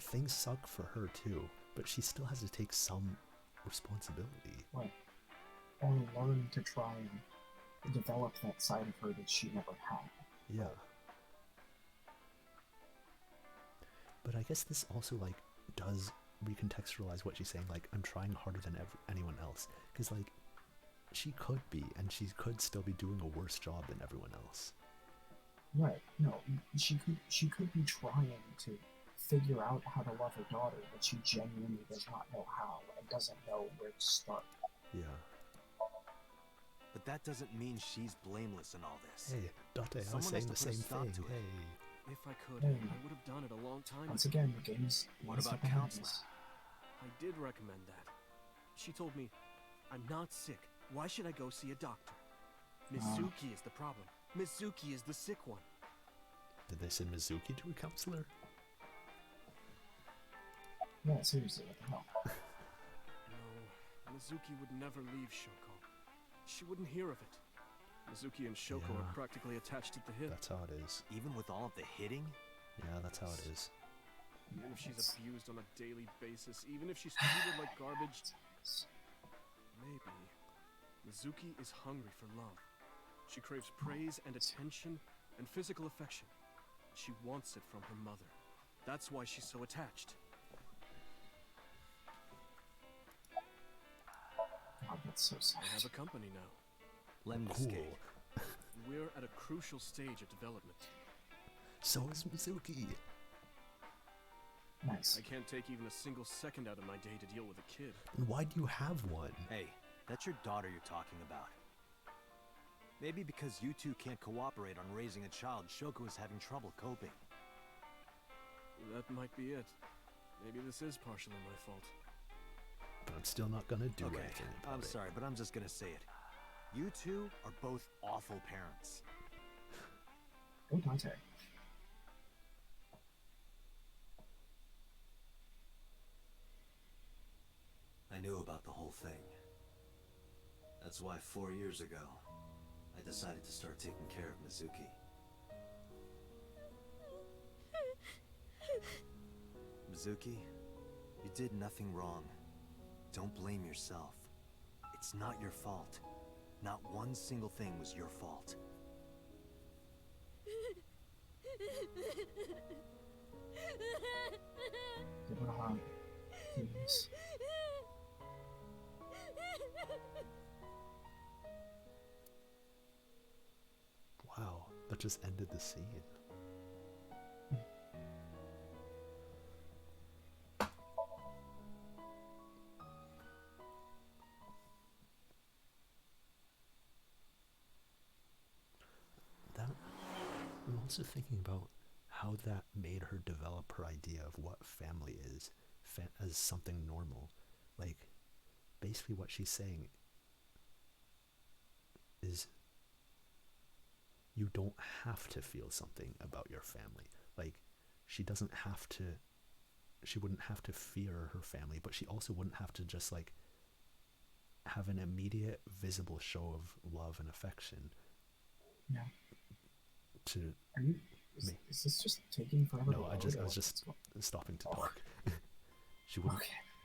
things suck for her too, but she still has to take some responsibility. Right. Or learn to try and develop that side of her that she never had. Yeah. But I guess this also, like, does recontextualize what she's saying. Like, I'm trying harder than anyone else. Because, like, she could be, and she could still be doing a worse job than everyone else. Right. No, she could be trying to figure out how to love her daughter, but she genuinely does not know how and doesn't know where to start. Yeah. But that doesn't mean she's blameless in all this. Hey, Date, I was Someone saying has the to put a same stop thing. to it. Hey. If I could, Hey. I would have done it a long time Once ago. again, the game's What about behind counseling? this. I did recommend that. She told me, I'm not sick. Why should I go see a doctor? Mizuki is the problem. Mizuki is the sick one. Did they send Mizuki to a counselor? Yeah, seriously, what the hell? No, Mizuki would never leave Shoko. She wouldn't hear of it. Mizuki and Shoko Yeah. are practically attached at the hip. That's how it is. Even with all of the hitting? Yeah, that's how it is. Even if she's abused on a daily basis, even if she's treated like garbage, maybe Mizuki is hungry for love. She craves praise and attention and physical affection. She wants it from her mother. That's why she's so attached. God, that's so sad. I have a company now. Lemniscate. Cool. We're at a crucial stage of development. So is Mizuki. Nice. I can't take even a single second out of my day to deal with a kid. Then why do you have one? Hey, that's your daughter you're talking about. Maybe because you two can't cooperate on raising a child, Shoko is having trouble coping. That might be it. Maybe this is partially my fault. But I'm still not gonna do Okay, anything about I'm it. sorry, but I'm just gonna say it. You two are both awful parents. Go Dante. I knew about the whole thing. That's why 4 years ago, I decided to start taking care of Mizuki. Mizuki, you did nothing wrong. Don't blame yourself. It's not your fault. Not one single thing was your fault. Give it a hug. Please. Wow, that just ended the scene. That, I'm also thinking about how that made her develop her idea of what family is as something normal. Like, basically what she's saying is you don't have to feel something about your family. Like, she doesn't have to, she wouldn't have to fear her family, but she also wouldn't have to just like have an immediate visible show of love and affection. Yeah. To Are you? Is this just taking forever? No, I was just stopping to talk. She wouldn't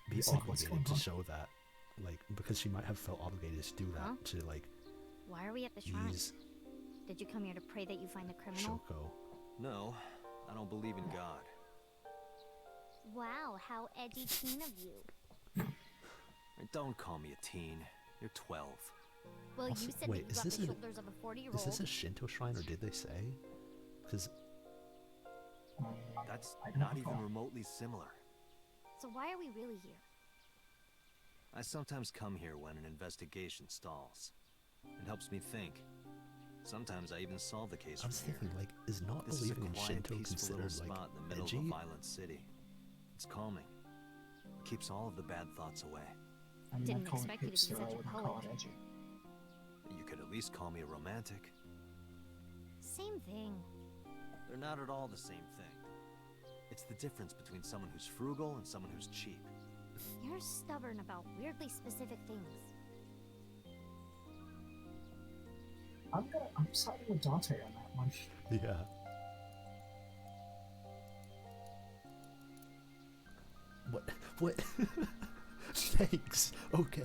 be It's like, what's obligated going to on? show that, like, because she might have felt obligated to do that Huh? to like Why are we at the shrine? ease Did you come here to pray that you find the criminal? Shoko. No, I don't believe in God. Wow, how edgy teen of you. And don't call me a teen. You're 12. Well, Also, you said wait, that is you got this the a- shoulders of a 40-year-old. Is this a Shinto shrine, or did they say? Because That's I don't not even recall. remotely similar. So why are we really here? I sometimes come here when an investigation stalls. It helps me think. Sometimes I even solve the case I from was here. thinking, like, is not This is a believing in quiet, Shinto peaceful little considered like spot in the middle edgy? of a violent city. It's calming. It keeps all of the bad thoughts away. I mean, Didn't I call it expect you to be hipster. such I a wouldn't call poet. it edgy. You could at least call me a romantic. Same thing. They're not at all the same thing. It's the difference between someone who's frugal and someone who's cheap. You're stubborn about weirdly specific things. I'm siding with Dante on that one. Yeah. What? Thanks. Okay.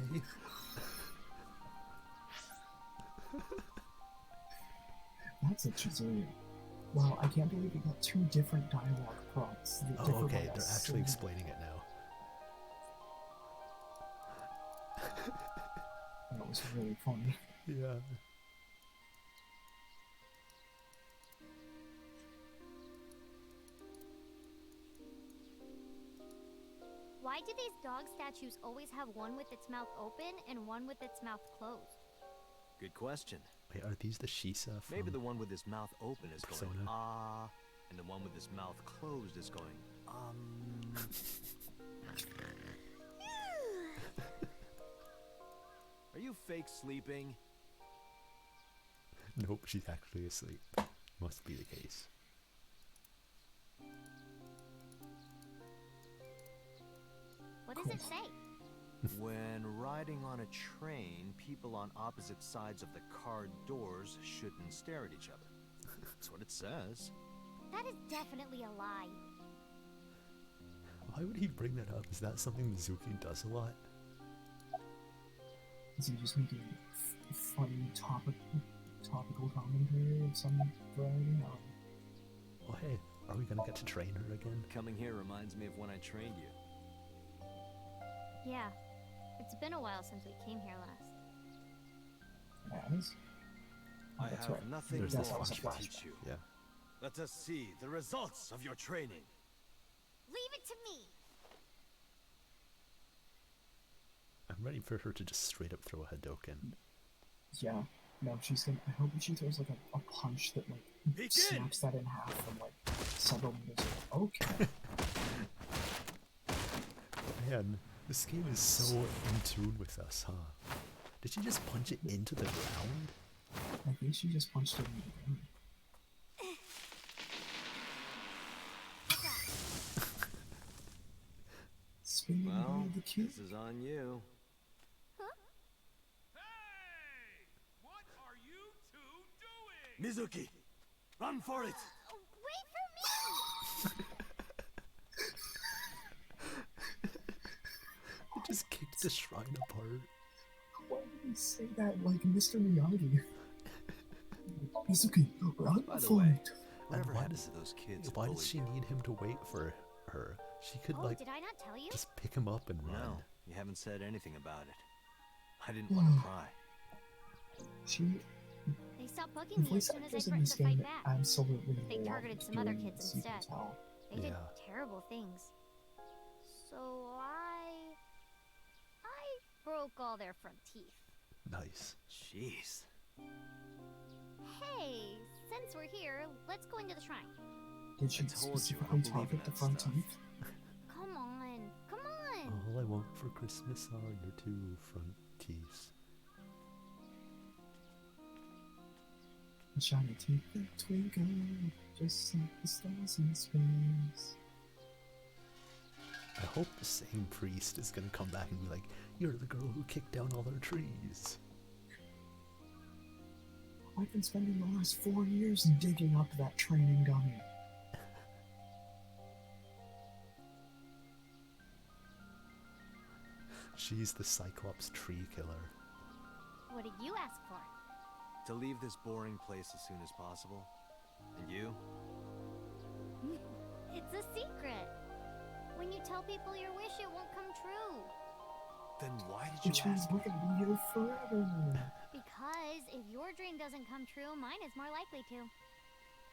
That's interesting. Wow, I can't believe we got two different dialogue prompts. Oh, Different okay. ones. They're actually explaining it now. That was really funny. Yeah. Why do these dog statues always have one with its mouth open and one with its mouth closed? Good question. Wait, are these the Shisa from? Maybe the one with his mouth open is going, Persona? ah, and the one with his mouth closed is going, Are you fake sleeping? Nope, she's actually asleep. Must be the case. What does it say? When riding on a train, people on opposite sides of the car doors shouldn't stare at each other. That's what it says. That is definitely a lie. Why would he bring that up? Is that something Mizuki does a lot? Is he just making funny topical commentary of some variety? Oh hey, are we gonna get to train her again? Coming here reminds me of when I trained you. Yeah. It's been a while since we came here last. Yes. I That's have right. nothing There's more this to flashback. teach you. Yeah. Let us see the results of your training. Leave it to me! I'm ready for her to just straight up throw a Hadoken. Yeah. No, she's gonna. I hope she throws like a punch that like Begin! snaps that in half from like several meters away. Okay. Man, this game is so in tune with us, huh? Did she just punch it into the ground? I think she just punched it in the ground. Spinning Well, around the cube. this is on you. What are you two doing? Mizuki, run for it! Wait for me! It just kicked the shrine apart. Why did he say that like Mr. Miyagi? Mizuki, run By the for way, it. whatever why happened does- to those kids? Why who does she bullied need him to wait for her? She could Oh, like did I not tell you? just pick him up and you? run. No, you haven't said anything about it. I didn't want to pry. She, They stopped the bugging me as voice soon as I actors in threatened this to fight game back. absolutely They loved targeted some other doing kids this, you can instead. tell. They did Yeah. terrible things. So I broke all their front teeth. Nice. Jeez. Hey, since we're here, let's go into the shrine. Did she I told you, I don't specifically believe in target the that front stuff. teeth? Come on, come on! All I want for Christmas are your two front teeth. A shiny twinkle, twinkle, just like the stars in space. I hope the same priest is gonna come back and be like, "You're the girl who kicked down all our trees." I've been spending the last 4 years digging up that training dummy. She's the Cyclops tree killer. What did you ask for? To leave this boring place as soon as possible. And you? It's a secret. When you tell people your wish, it won't come true. Then why did you Which means ask we're me? gonna be here forever. Because if your dream doesn't come true, mine is more likely to.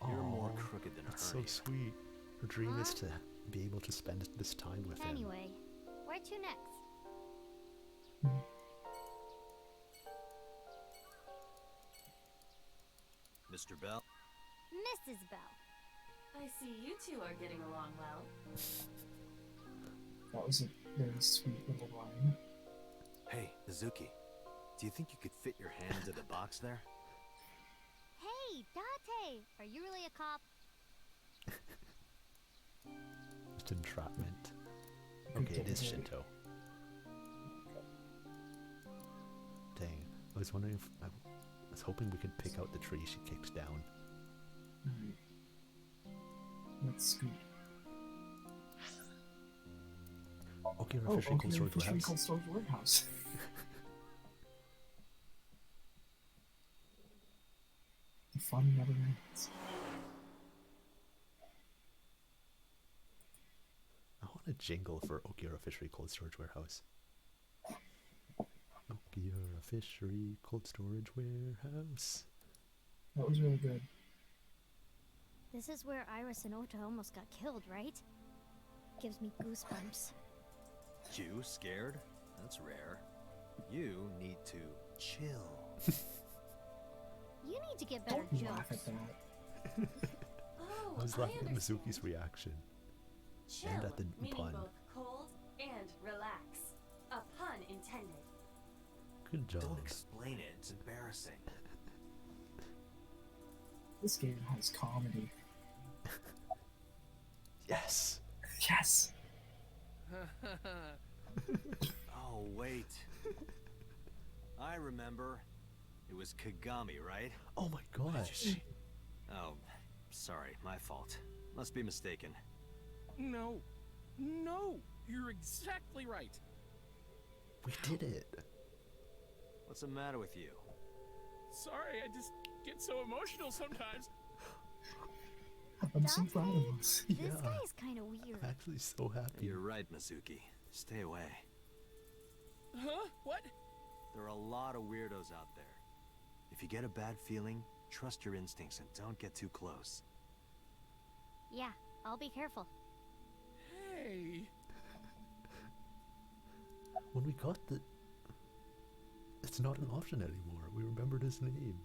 You're more Aw, crooked than that's her. so sweet. Her dream is Huh? to be able to spend this time with him. Anyway, where to next? Mr. Bell? Mrs. Bell. I see you two are getting along well. That was a very sweet little line. Hey, Mizuki. Do you think you could fit your hand into the box there? Hey, Date! Are you really a cop? It's entrapment. Good Okay, it is double Shinto. Dang, I was wondering if I was hoping we could pick out the tree she kicked down. Alright. Let's scoot. Okay, Oh, our fishing cold storage Fishery warehouse. Cold Storage Warehouse. The fun never ends. I want a jingle for Okiura Fishery Cold Storage Warehouse. Okiura Fishery Cold Storage Warehouse. That was really good. This is where Iris and Ota almost got killed, right? Gives me goosebumps. You scared? That's rare. You need to chill. You need to get better Don't laugh jokes. at that. Oh, I was laughing at understand. Mizuki's reaction. Chill, and at the meaning pun. both cold and relax. A pun intended. Good job. Don't explain it. It's embarrassing. This game has comedy. Yes! Yes! Oh, wait. I remember. It was Kagami, right? Oh my gosh! Oh, sorry. My fault. Must be mistaken. No. No. You're exactly right. We did it! What's the matter with you? Sorry, I just get so emotional sometimes. I'm so proud of us. This Yeah. guy is kind of weird. I'm actually so happy. You're right, Mizuki. Stay away. Huh? What? There are a lot of weirdos out there. If you get a bad feeling, trust your instincts and don't get too close. Yeah, I'll be careful. Hey. When we got the... It's not an option anymore. We remembered his name.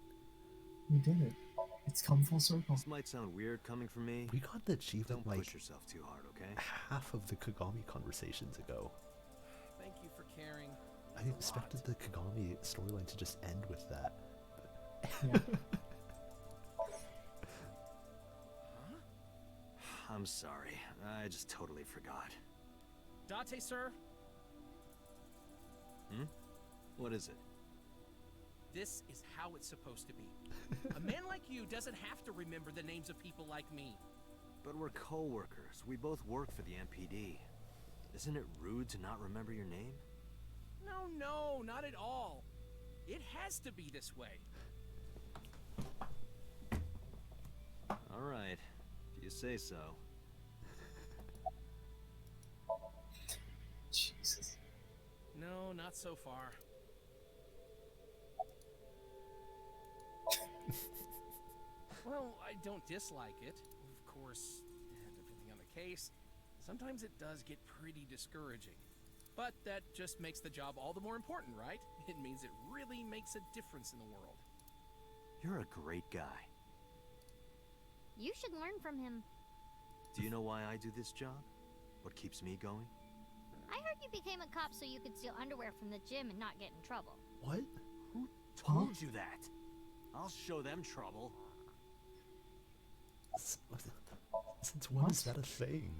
We did it. It's come full circle. This might sound weird coming from me. We got the achievement Don't like push yourself too hard, okay? half of the Kagami conversations ago. Thank you for caring. I expected the Kagami storyline to just end with that. Yeah. I'm sorry. I just totally forgot. Date, sir, What is it? this is how it's supposed to be. A man like you doesn't have to remember the names of people like me. But we're co-workers. We both work for the MPD. Isn't it rude to not remember your name? No, not at all. It has to be this way. All right. If you say so. Jesus. No, not so far. Well, I don't dislike it. Of course, depending on the case, sometimes it does get pretty discouraging. But that just makes the job all the more important, right? It means it really makes a difference in the world. You're a great guy. You should learn from him. Do you know why I do this job? What keeps me going? I heard you became a cop so you could steal underwear from the gym and not get in trouble. What? Who told you that? I'll show them trouble. Since when is that a thing?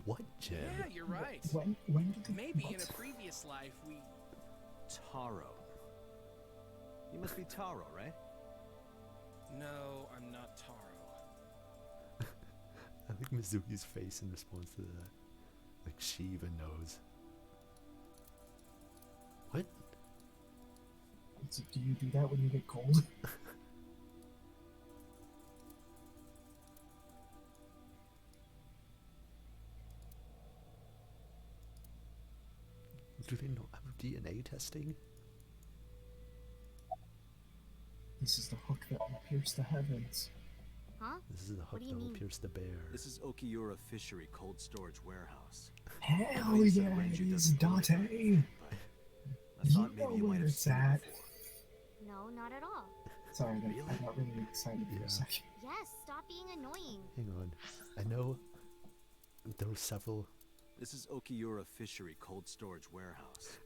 What, Jim? Yeah, you're right. When did they Maybe in what? a previous life we. Taro. You must be Taro, right? No, I'm not Taro. I think Mizuki's face in response to that. Like, she even knows. What? Do you do that when you get cold? Do they not have DNA testing? This is the hook that will pierce the heavens. Huh? This is the hook do you that will mean? pierce the bear. This is Okiura Fishery Cold Storage Warehouse. Hell know you said yeah, it Ranger is doesn't believe Date! anything, but I You thought know maybe you where might have it's seen at. it before. No, not at all. Sorry, Really? I got really excited for Yeah. a second. Yes, stop being annoying. Hang on. I know there were several. This is Okiura Fishery Cold Storage Warehouse.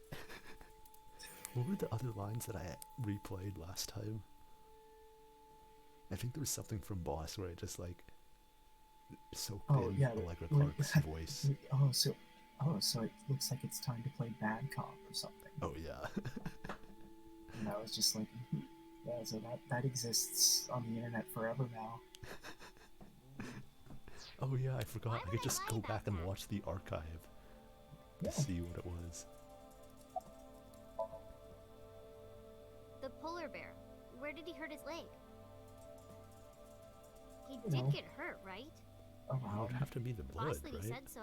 What were the other lines that I replayed last time? I think there was something from Boss where I just like soaked Oh in yeah, Allegra wait, Clark's voice. so it looks like it's time to play bad cop or something. Oh yeah. And I was just like, yeah, so that exists on the internet forever now. Oh yeah, I forgot. Why I would could I just lie go about back and that? watch the archive Yeah. to see what it was. The polar bear. Where did he hurt his leg? He You did know. get hurt, right? It would have to be the blood, Boss Lady right? said so.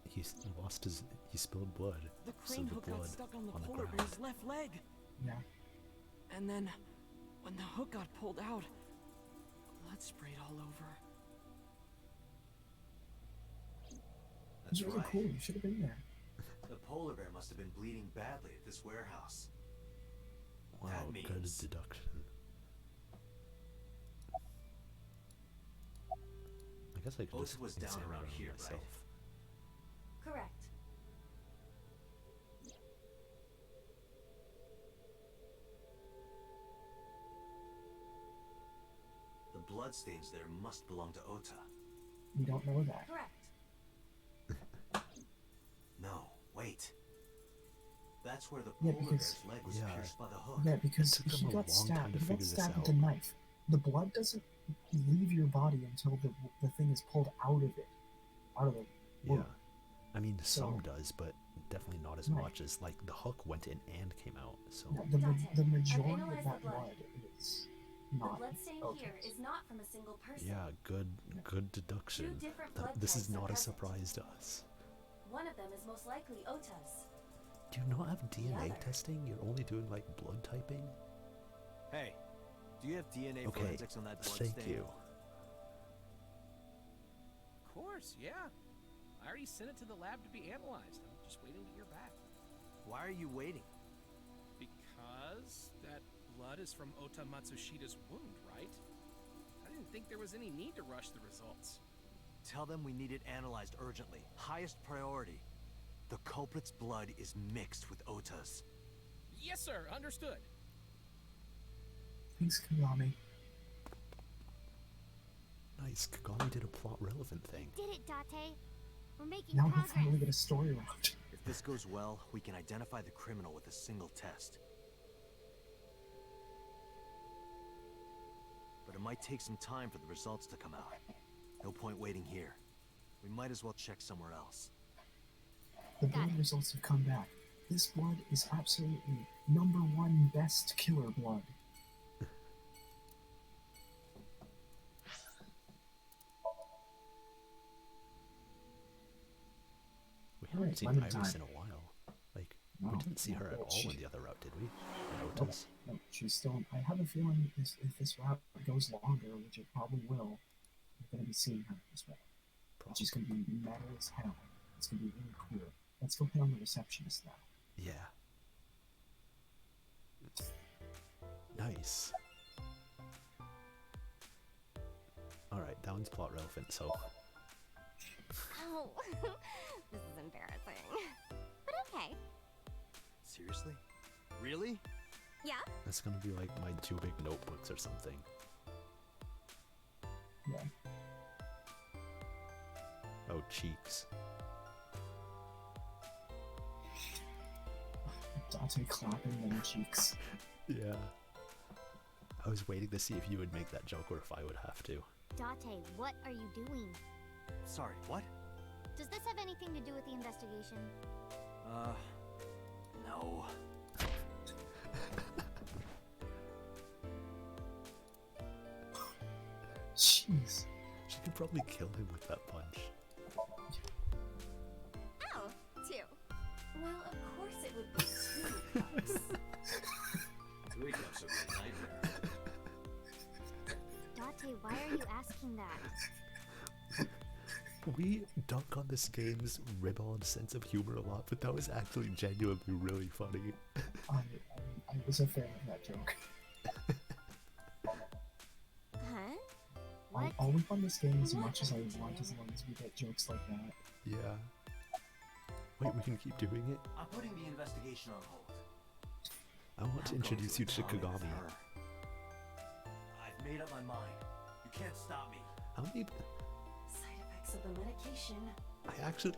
Because he spilled blood. The So crane the hook blood got stuck on the on the polar ground. bear's left leg. Yeah. And then, when the hook got pulled out, blood sprayed all over. That's It's really right. cool. You should have been there. The polar bear must have been bleeding badly at this warehouse. Wow, That good means- deduction. I guess I could just Oates was down examine around it on here, right? myself. Correct. The bloodstains there must belong to Ota. We don't know that. Correct. No, wait. That's where the Yeah, polar because- bear's leg was Yeah. pierced by the hook. Yeah, because It took he them a got long time stabbed. to He got figure this stabbed with out. a knife. The blood doesn't leave your body until the thing is pulled out of it, out of the Yeah. wound. I mean, some So- does, but definitely not as Right. much as like the hook went in and came out. So Yeah, Dante, the I've majority of analyzed that the blood. blood is The not bloodstain Ota's. here is not from a single person. yeah, good deduction. different Th- blood This is types are not a present. surprise to us. One of them is most likely Ota's. Do you not have DNA other. testing? You're only doing like blood typing? Hey, do you have DNA Okay, forensics on that bloodstain? thank you. Of course, yeah. I already sent it to the lab to be analyzed. I'm just waiting to hear back. Why are you waiting? Because that blood is from Ota Matsushida's wound, right? I didn't think there was any need to rush the results. Tell them we need it analyzed urgently. Highest priority. The culprit's blood is mixed with Ota's. Yes, sir. Understood. Thanks, Kagami. Nice, Kagami did a plot relevant thing. Did it, Date? We're making Now we'll progress. finally get a story route. If this goes well, we can identify the criminal with a single test. But it might take some time for the results to come out. No point waiting here. We might as well check somewhere else. The Got blood it. results have come back. This blood is absolutely #1 best killer blood. We haven't Alright, seen lemon Iris time. in a while. Like, No, we didn't see not her at yet. all in the other route, did we? In Nope. Ota's? No, she's still. I have a feeling if this route goes longer, which it probably will, we're going to be seeing her as well. Which is going to be metal as hell. It's going to be really cool. Let's go hit on the receptionist now. Yeah. Nice. Alright, that one's plot relevant, so Oh, this is embarrassing. But okay. Seriously? Really? Yeah? that's gonna be like my 2 big notebooks or something. Yeah. Oh, cheeks. Dante clapping their cheeks. Yeah. I was waiting to see if you would make that joke or if I would have to. Date, what are you doing? Sorry, what? Does this have anything to do with the investigation? No. Jeez. She could probably kill him with that punch. Oh, 2. Well, of course it would be 2 cups. 3 cups would be a nightmare. Date, why are you asking that? We dunk on this game's rib-on sense of humor a lot, but that was actually genuinely really funny. I was a fan of that joke. Huh? I'll whip on this game as much as I want, as long as we get jokes like that. Yeah. Wait, we can keep doing it? I'm putting the investigation on hold. I want to introduce you to Kagami. I've made up my mind. You can't stop me. How many... Side effects of the medication. I actually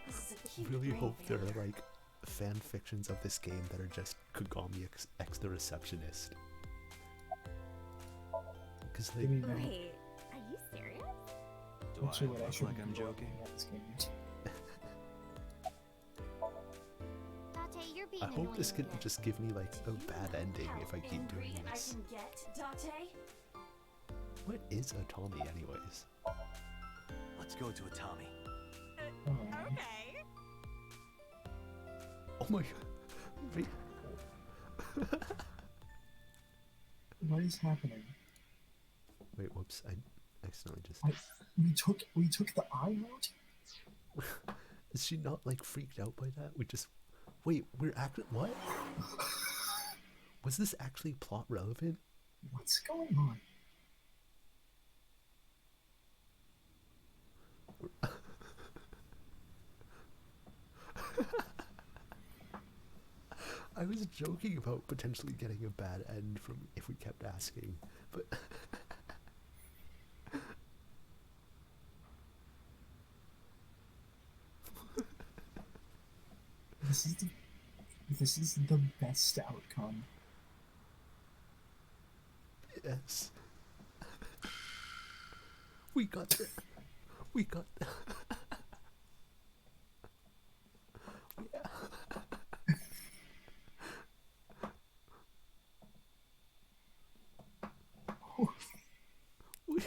This is a cute really brain hope there vader. are, like, fan fictions of this game that are just Kagami X the receptionist. Because, like... Give me that. Wait, are you serious? Do Actually, I what I look should like be I'm doing joking? at this game. Date, you're being I hope annoying this can again. just give me, like, a Do you bad know ending how if I keep doing angry this. I can get, Date? What is a Tommy, anyways? Let's go to a Tommy. Alright. Okay. Oh my god. Wait. What is happening? Wait, whoops. I accidentally just... We took the eye out? Is she not, like, freaked out by that? We just... Wait, we're actually... What? Was this actually plot relevant? What's going on? I was joking about potentially getting a bad end from if we kept asking, but... This is the best outcome. Yes. We got the... We got the... Yeah. We...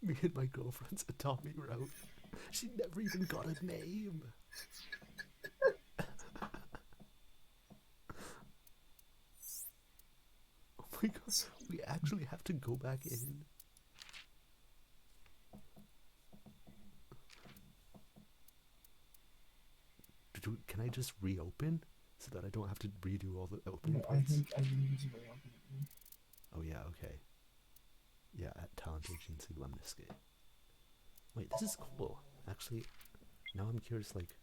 Me and my girlfriend's Tommy route. She never even got a name. Oh my god, we actually have to go back in. Can I just reopen so that I don't have to redo all the opening I parts? think I need to reopen it. Oh yeah, okay. Yeah, at Talent Agency Lemniscate. Wait, this is cool. Actually, now I'm curious, like...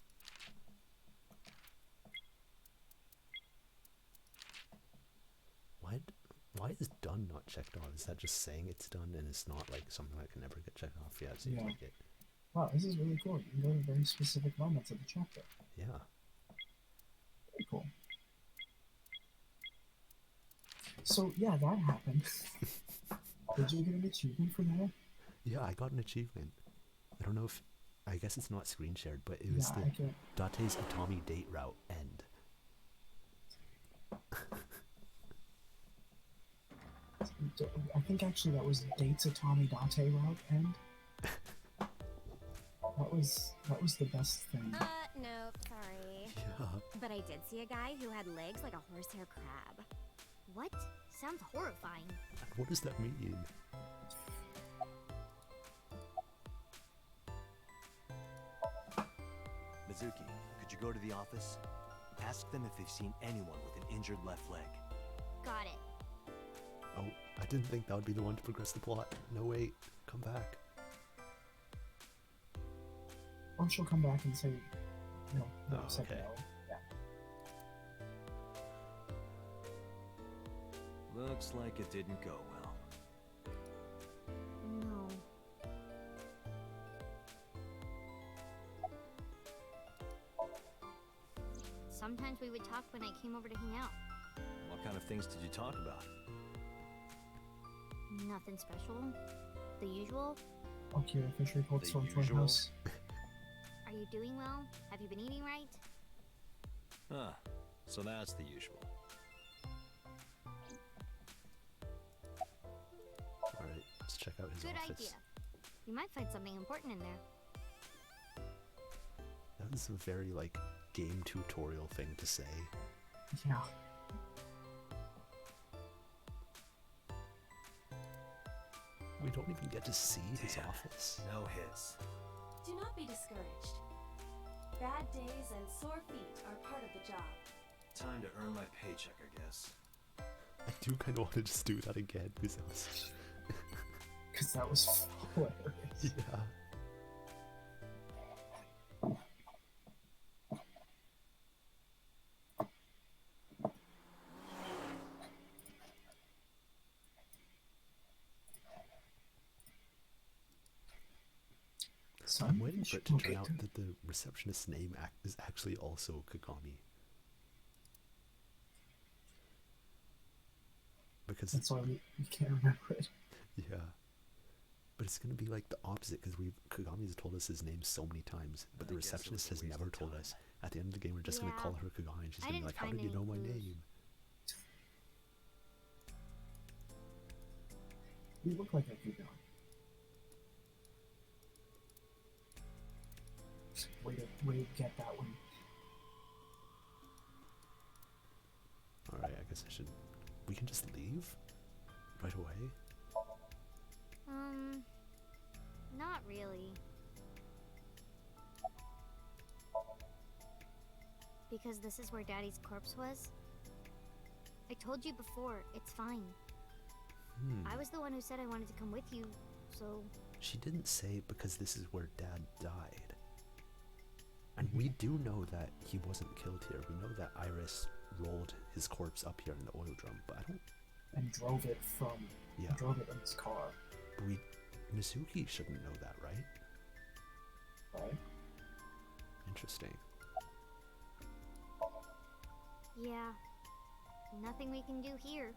Why is done not checked off? Is that just saying it's done and it's not, like, something that can never get checked off? Yeah, it seems Yeah. like it. Wow, this is really cool. You can go to very specific moments of the chapter. Yeah. Very cool. So, yeah, that happened. Did you get an achievement for that? Yeah, I got an achievement. I don't know if... I guess it's not screen shared, but it was Yeah, I get... Date's Atomi date route end. I think actually that was Dates Atami Date route end. That was the best thing. No, sorry. Yeah. But I did see a guy who had legs like a horsehair crab. What? Sounds horrifying. What does that mean? Mizuki, could you go to the office? Ask them if they've seen anyone with an injured left leg. Got it. Oh, I didn't think that would be the one to progress the plot. No, wait. Come back. Or she'll come back and say, no, Oh, said okay. no. Yeah. Looks like it didn't go well. No. Sometimes we would talk when I came over to hang out. What kind of things did you talk about? Nothing special. The usual. Okay, officially called The Stormfront usual? House. Are you doing well? Have you been eating right? Ah, so that's the usual. Alright, let's check out his Good office. idea. You might find something important in there. That was a very, like, game tutorial thing to say. Yeah. We don't even get to see his Damn. office. No hits. Do not be discouraged. Bad days and sore feet are part of the job. Time to earn my paycheck, I guess. I do kind of want to just do that again because that was... Because that was hilarious. yeah. I'm waiting for it to turn out that the receptionist's name is actually also Kagami. Because that's why we can't remember it. Yeah. But it's gonna be like the opposite because Kagami's told us his name so many times, but the receptionist has never told us. At the end of the game, we're just gonna call her Kagami, and she's gonna be like, "How did you know my name?" You look like a Kagami. Way to get that one. Alright, I guess I should... We can just leave? Right away? Not really. Because this is where Daddy's corpse was. I told you before, it's fine. I was the one who said I wanted to come with you, so... She didn't say because this is where Dad died. And we do know that he wasn't killed here. We know that Iris rolled his corpse up here in the oil drum, but I don't... And drove it from... Yeah. Drove it in his car. But Mizuki shouldn't know that, right? Right? Interesting. Yeah. Nothing we can do here.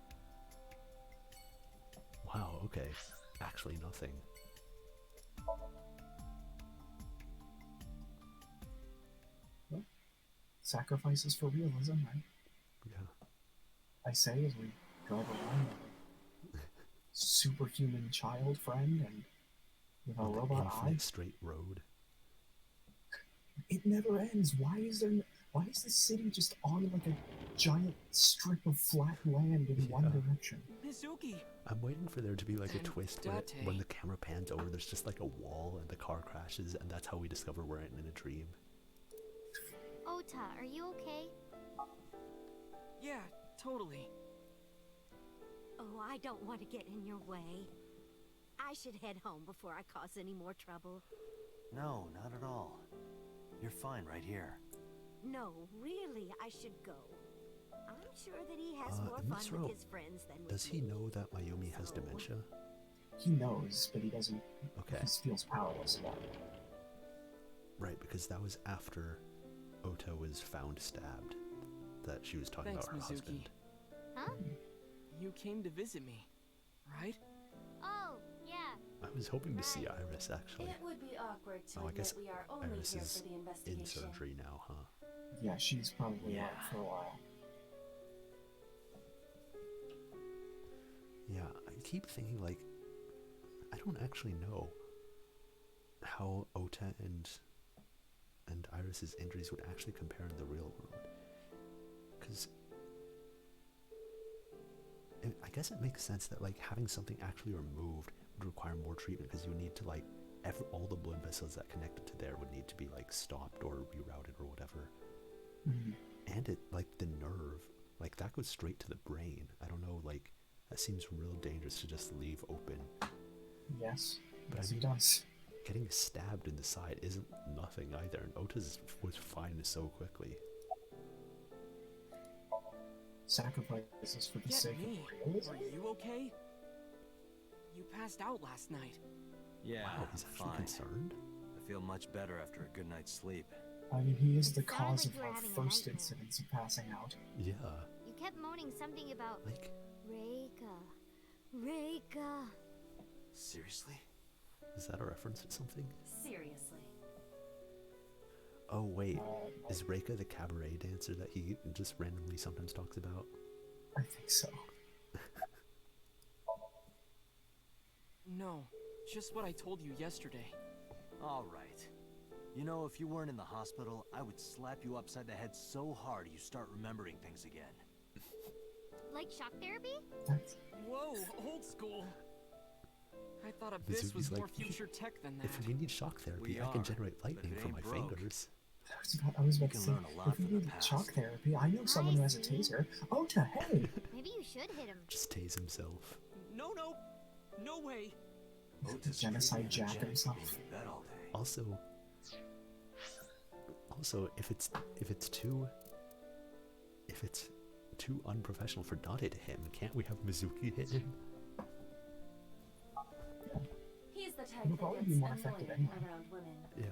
Wow, okay. Actually nothing. Well, sacrifices for realism, right? Yeah. I say as we drive around with a superhuman child friend and with a On the robot eye. infinite straight road. It never ends. Why is the city just on like a giant strip of flat land in one direction? Mizuki! I'm waiting for there to be like a twist where Date. when the camera pans over, there's just like a wall and the car crashes, and that's how we discover we're in a dream. Ota, are you okay? Yeah, totally. Oh, I don't want to get in your way. I should head home before I cause any more trouble. No, not at all. You're fine right here. No, really, I should go. I'm sure that he has more Miss fun Ro, with his friends than with does he know that Mayumi has dementia? He knows, but he doesn't. Okay. He feels powerless about it. Right, because that was after Ota was found stabbed. That she was talking Thanks, about her Mizuki. husband. Huh? You came to visit me, right? Oh, yeah. I was hoping to see Iris actually. It would be awkward to Oh, I admit guess we are only Iris here is for the in investigation. surgery now, huh? Yeah, she's probably out for a while. Yeah, I keep thinking like, I don't actually know how Ota and Iris's injuries would actually compare in the real world. Because I guess it makes sense that like having something actually removed would require more treatment because you would need to like all the blood vessels that connected to there would need to be like stopped or rerouted or whatever. And it like the nerve, like that goes straight to the brain. I don't know, like that seems real dangerous to just leave open. Yes, But yes, I he mean, does. getting stabbed in the side isn't nothing either, and Ota's was fine so quickly. sacrifices for the Get sake me. of realism. Are you okay? You passed out last night. Yeah, Wow, he's actually fine. concerned? I feel much better after a good night's sleep. I mean, he is It the sounded cause like of you were our having a first nightmare. incidents of passing out. Yeah. You kept moaning something about Like, Reika. Reika. Seriously? is that a reference to something? Seriously. Oh, wait. Uh, Is Reika the cabaret dancer that he just randomly sometimes talks about? I think so. No, just what I told you yesterday. All right. You know, if you weren't in the hospital, I would slap you upside the head so hard you start remembering things again. Like shock therapy? That's, Whoa, old school. I thought Abyss Mizuki's was more like, future tech than that. If we need shock therapy, We I can are, generate but lightning it from my ain't broke. fingers. I was about You to can say, learn a lot if you from the need past. shock therapy, I know someone who has a taser. Ota, hey! Maybe you should hit him. Just tase himself. No, no way. Otis Genocide treating Jack energetic himself. being in bed all day. Also, if it's too unprofessional for Date to hit him, can't we have Mizuki hit him? He's the type It'll that probably gets be more effective annoying anyway. around women. Yeah.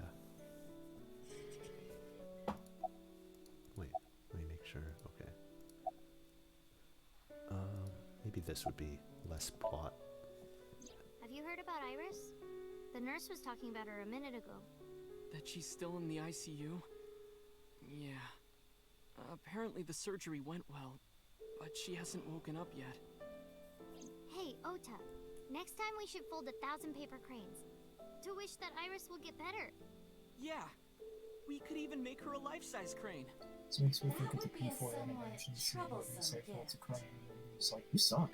Wait, let me make sure. Okay. Maybe this would be less plot. Have you heard about Iris? The nurse was talking about her a minute ago. That she's still in the ICU? Yeah. Apparently the surgery went well, but she hasn't woken up yet. Hey, Ota. Next time we should fold 1,000 paper cranes. To wish that Iris will get better. Yeah. We could even make her a life-size crane. This makes me think That of the would be a P4 somewhat animation scene where troublesome you say gift. folds a crane, and he's like, you suck.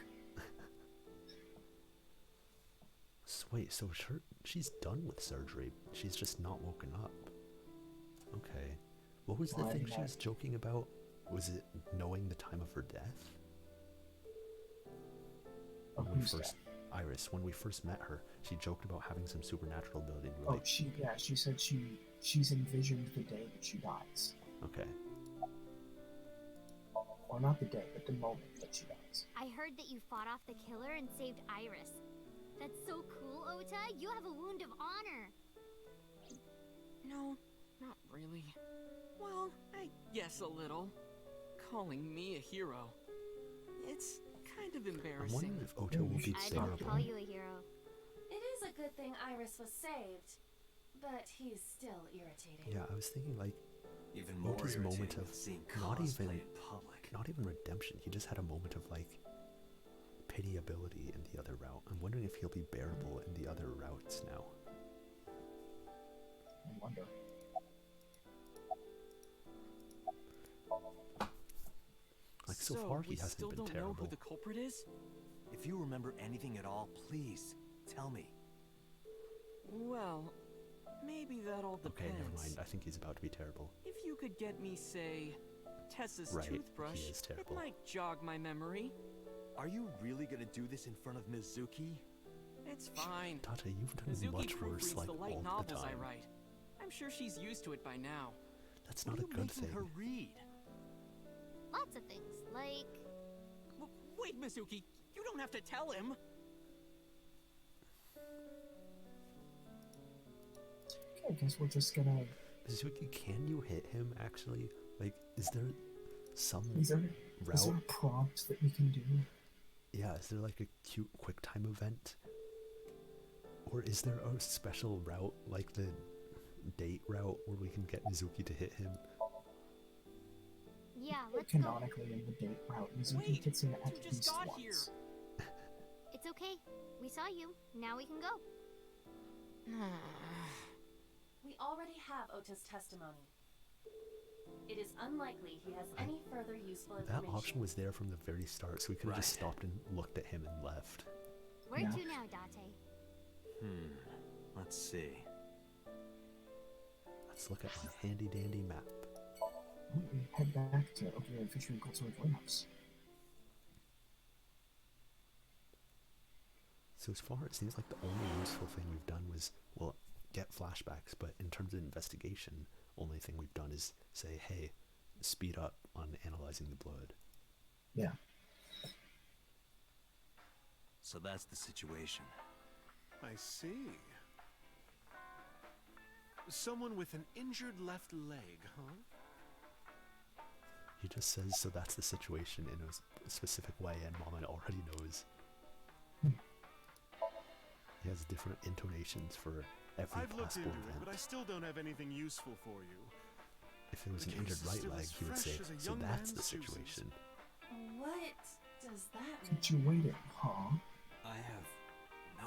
Wait, so she's done with surgery. She's just not woken up. Okay. What was the Why thing not? she was joking about? Was it knowing the time of her death? Oh, When we who's first, Iris, when we first met her, she joked about having some supernatural ability. We were Oh, like, she said she's envisioned the day that she dies. okay. Or not the day, but the moment that she dies. I heard that you fought off the killer and saved Iris. That's so cool, Ota. You have a wound of honor. No, not really. Well, I guess a little. Calling me a hero. It's kind of I'm embarrassing. wondering if Ota will be I bearable. didn't call you a hero. It is a good thing Iris was saved, but he's still irritating. Yeah, I was thinking like Even more Ota's moment irritating of than seeing not cosplay even in public. not even redemption. He just had a moment of like pitiability in the other route. I'm wondering if he'll be bearable in the other routes now. I wonder. Like so far he we hasn't still been don't know terrible. who the culprit is? If you remember anything at all, please tell me. Well, maybe that all Okay, depends. never mind. I think he's about to be terrible. If you could get me, say, Tessa's Right, he toothbrush, is it terrible. might jog my memory. Are you really gonna do this in front of Mizuki? It's fine. Tata, you've done Mizuki much worse proofreads like the light all the novels I time. write. I'm sure she's used to it by now. That's What not are a you good making thing. her read? Lots of things, like... Wait, Mizuki, you don't have to tell him. Okay, I guess we're just gonna. Mizuki, can you hit him actually? Like, is there some Is there route? a prompt that we can do? Yeah, is there like a cute quick time event? Or is there a special route like the date route where we can get Mizuki to hit him? Yeah, let's go. Canonically in the date route, Mizuki Wait, hits him you at just least got once. here. It's okay. We saw you. Now we can go. We already have Ota's testimony. It is unlikely he has any further useful That information. option was there from the very start, so we could have just Right. stopped and looked at him and left. Where Yeah. to now, Date? Let's see. Let's look at my handy dandy map. We head back to Okinawa Fishery and Cultural Lighthouse. So as far it seems like the only useful thing we've done was, well, get flashbacks, but in terms of investigation, only thing we've done is say, hey, speed up on analyzing the blood. Yeah. So that's the situation. I see. Someone with an injured left leg, huh? He just says, so that's the situation in a specific way, and Mama already knows. He has different intonations for every I've looked possible into it, event. but I still don't have anything useful for you. If it was The an injured case is right still leg, as he would say, fresh as a so young that's the man's juices." situation. What does that mean? Situated, huh? I have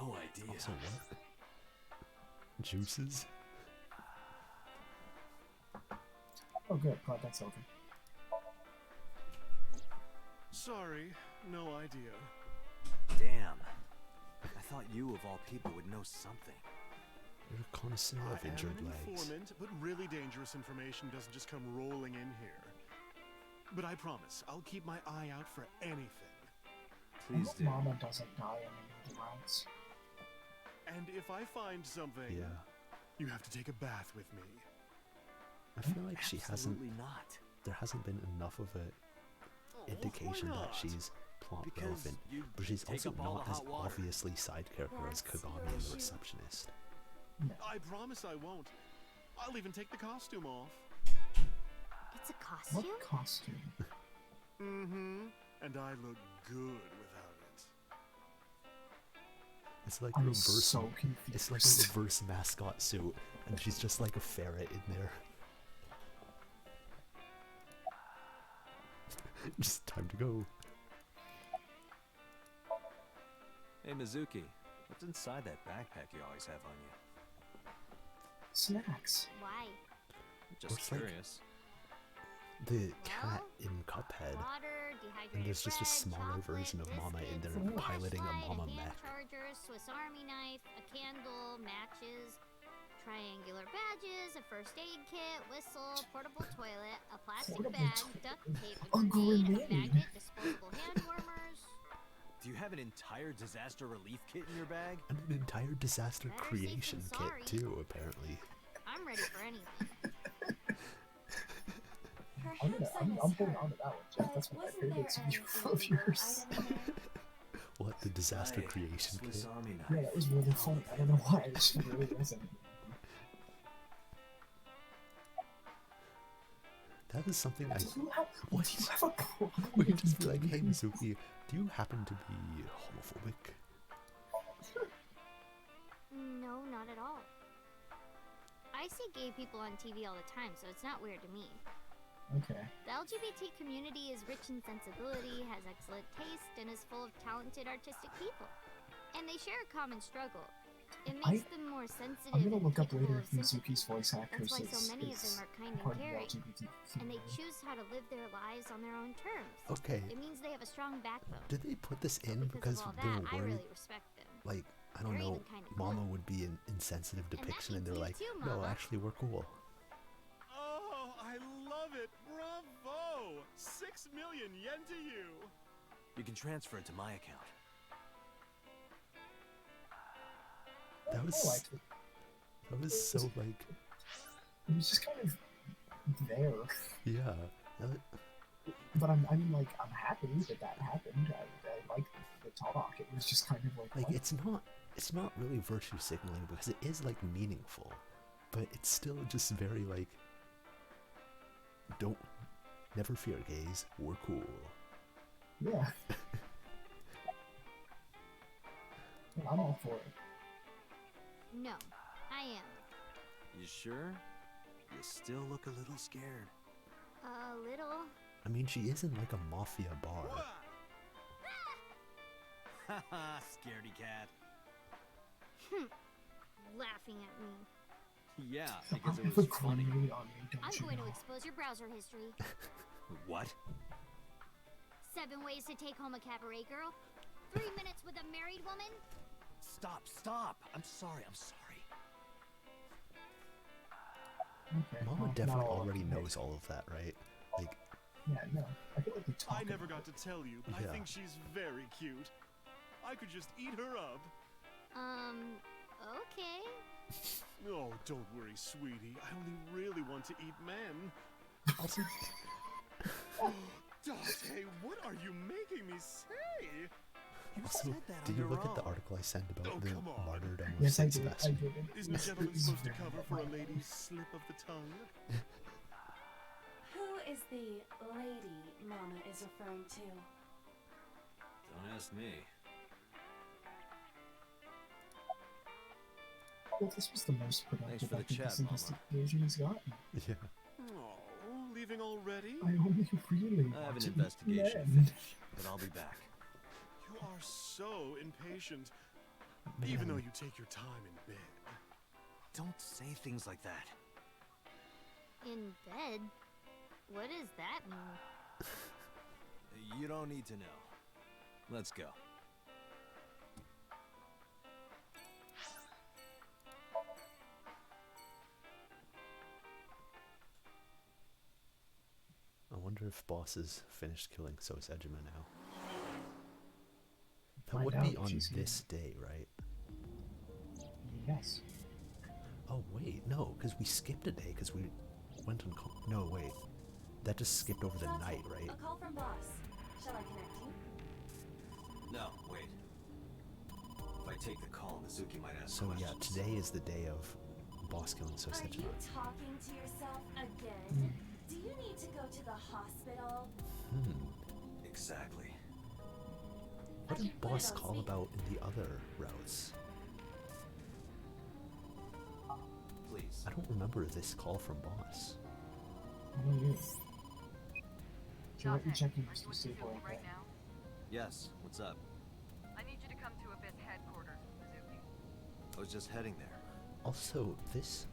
no idea. Also, what? Juices? Oh, good. Glad that's over. Sorry, no idea. Damn. I thought you, of all people, would know something. You're a connoisseur I of injured am an legs. informant, but really dangerous information doesn't just come rolling in here. But I promise, I'll keep my eye out for anything. I Please hope do. Mama doesn't die in any of the rounds. And if I find something, Yeah. you have to take a bath with me. I feel like she hasn't, Absolutely not. there hasn't been enough of a indication why that not? she's plot Because relevant, you but she's take also up all not the as hot water. obviously side character as That's Kagami your and the issue. receptionist. No. I promise I won't. I'll even take the costume off. It's a costume? What costume? Mm-hmm. And I look good without it. It's like I'm reverse. so confused. It's like a reverse mascot suit, and she's just like a ferret in there. Just time to go. Hey, Mizuki. What's inside that backpack you always have on you? Snacks. Why? Just Looks like- curious. The cat in Cuphead, Water, dehydrated and there's just a bread, smaller chocolate, version of Mama in there biscuits, piloting a flashlight, Mama hand mech. charger, Swiss Army knife, a candle, matches, triangular badges, a first aid kit, whistle, portable toilet, a plastic Portable bag, toilet. duct tape, A a grenade, a grenade. magnet, disposable hand warmers. Do you have an entire disaster relief kit in your bag? And an entire disaster Better safe creation than kit sorry. too, apparently. I'm ready for anything. Perhaps I I'm misheard, holding on to that one, Jeff. but That's one of my wasn't favorite there review an of illegal yours. item in there? What, the disaster Right, creation Swiss kit? Army knife. Yeah, that was really funny. I don't know why. It just really resonated. That is something I... Do you have a problem? We could with just be like, hey this? Mizuki, do you happen to be homophobic? No, not at all. I see gay people on TV all the time, so it's not weird to me. Okay. The LGBT community is rich in sensibility, has excellent taste, and is full of talented artistic people. And they share a common struggle. It makes them more sensitive I'm gonna and look up capable later of if sympathy. Mizuki's voice actress That's why so many of is them are kind and part of the caring, LGBT and they community. choose how to live their lives on their own terms. Okay, It means they have a strong backbone. did they put this in Because because of all they that, were I worried, really respect them. like, I don't They're know, even kinda Mama cool. would be an insensitive that depiction, and means they're you like, too, no, Mama." actually, we're cool. Oh, I love it! Bravo! 6 million yen to you! You can transfer it to my account. That I was, liked it. that was so, like, It was just kind of there. yeah. But I'm happy that that happened. I like the talk. It was just kind of like what? It's not really virtue signaling because it is, like, meaningful, but it's still just very, like, never fear, gays, we're cool. Yeah. Yeah, I'm all for it. No, I am. You sure? You still look a little scared. A little. I mean, she is in, like, a mafia bar. Haha, scaredy cat. Laughing at me. Yeah, I because it have was a funny. grenade on me, don't I'm you going know? to expose your browser history. What? 7 ways to take home a cabaret girl. 3 minutes with a married woman. Stop, stop! I'm sorry. Okay, Mama well, definitely not all of already them. knows all of that, right? Like, Yeah, no. I feel like we talk I never about got to tell you, but Yeah. I think she's very cute. I could just eat her up. Okay. Oh, don't worry, sweetie. I only really want to eat men. also, Dante, what are you making me say? You Also, said that did on you your look at the own. article I sent about Oh, the come on. martyrdom of Yes, I Saint did. Sebastian? Isn't a gentleman supposed to cover for a lady's slip of the tongue? Who is the lady Mama is referring to? Don't ask me. Well, this was the most Thanks productive for the I think chat, this Mama. investigation has gotten. Yeah. Oh, leaving already? I only really I have want an to investigation to end. finish, but I'll be back. You are so impatient. Man. Even though you take your time in bed. Don't say things like that. In bed? What does that mean? You don't need to know. Let's go. I wonder if Boss has finished killing Sosejima now. That Find would out be if on she's here. this day, right? Yes. Oh wait, no, because we skipped a day because we went on. No, wait, that just skipped over the Dante, night, right? A call from boss. Shall I connect you? No, wait. If I take the call, Mizuki might ask So yeah, questions. today is the day of Boss killing Are Sosejima. you talking to yourself again? Do you need to go to the hospital? Exactly. What I did can put Boss it on call speaker. about in the other routes? Please. I don't remember this call from Boss. I don't know. Should I be Dante, checking are this you to with see if we're Mizuki okay? right now? Yes, what's up? I need you to come to Abyss headquarters with Mizuki. I was just heading there. Also, this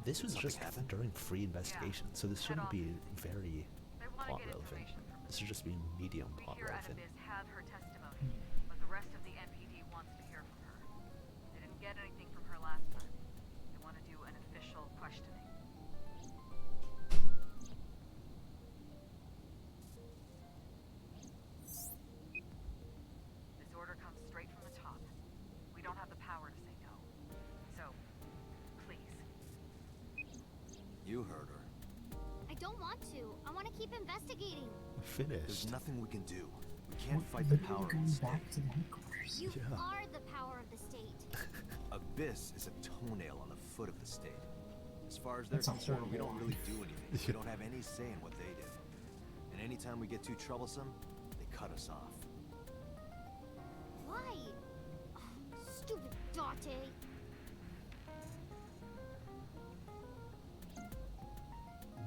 was Something just happened? during free investigation, so this Head shouldn't be office. very They want plot to get relevant. information from This should just be medium We plot here at relevant. Abyss have her testimony, but the rest of the NPD wants to hear from her. They didn't get anything from her last time. They want to do an official questioning. This order comes straight from the top. We don't have the power to say no. So, please. You heard her. I don't want to. I want to keep investigating. Finished. There's nothing we can do. We can't We're fight the literally power of going the state. back to the headquarters. You Yeah. are the power of the state. Abyss is a toenail on the foot of the state. As far as they're That's a concerned, we horrible don't really do anything. Yeah. We don't have any say in what they do. And anytime we get too troublesome, they cut us off. Why? Oh, stupid Dante.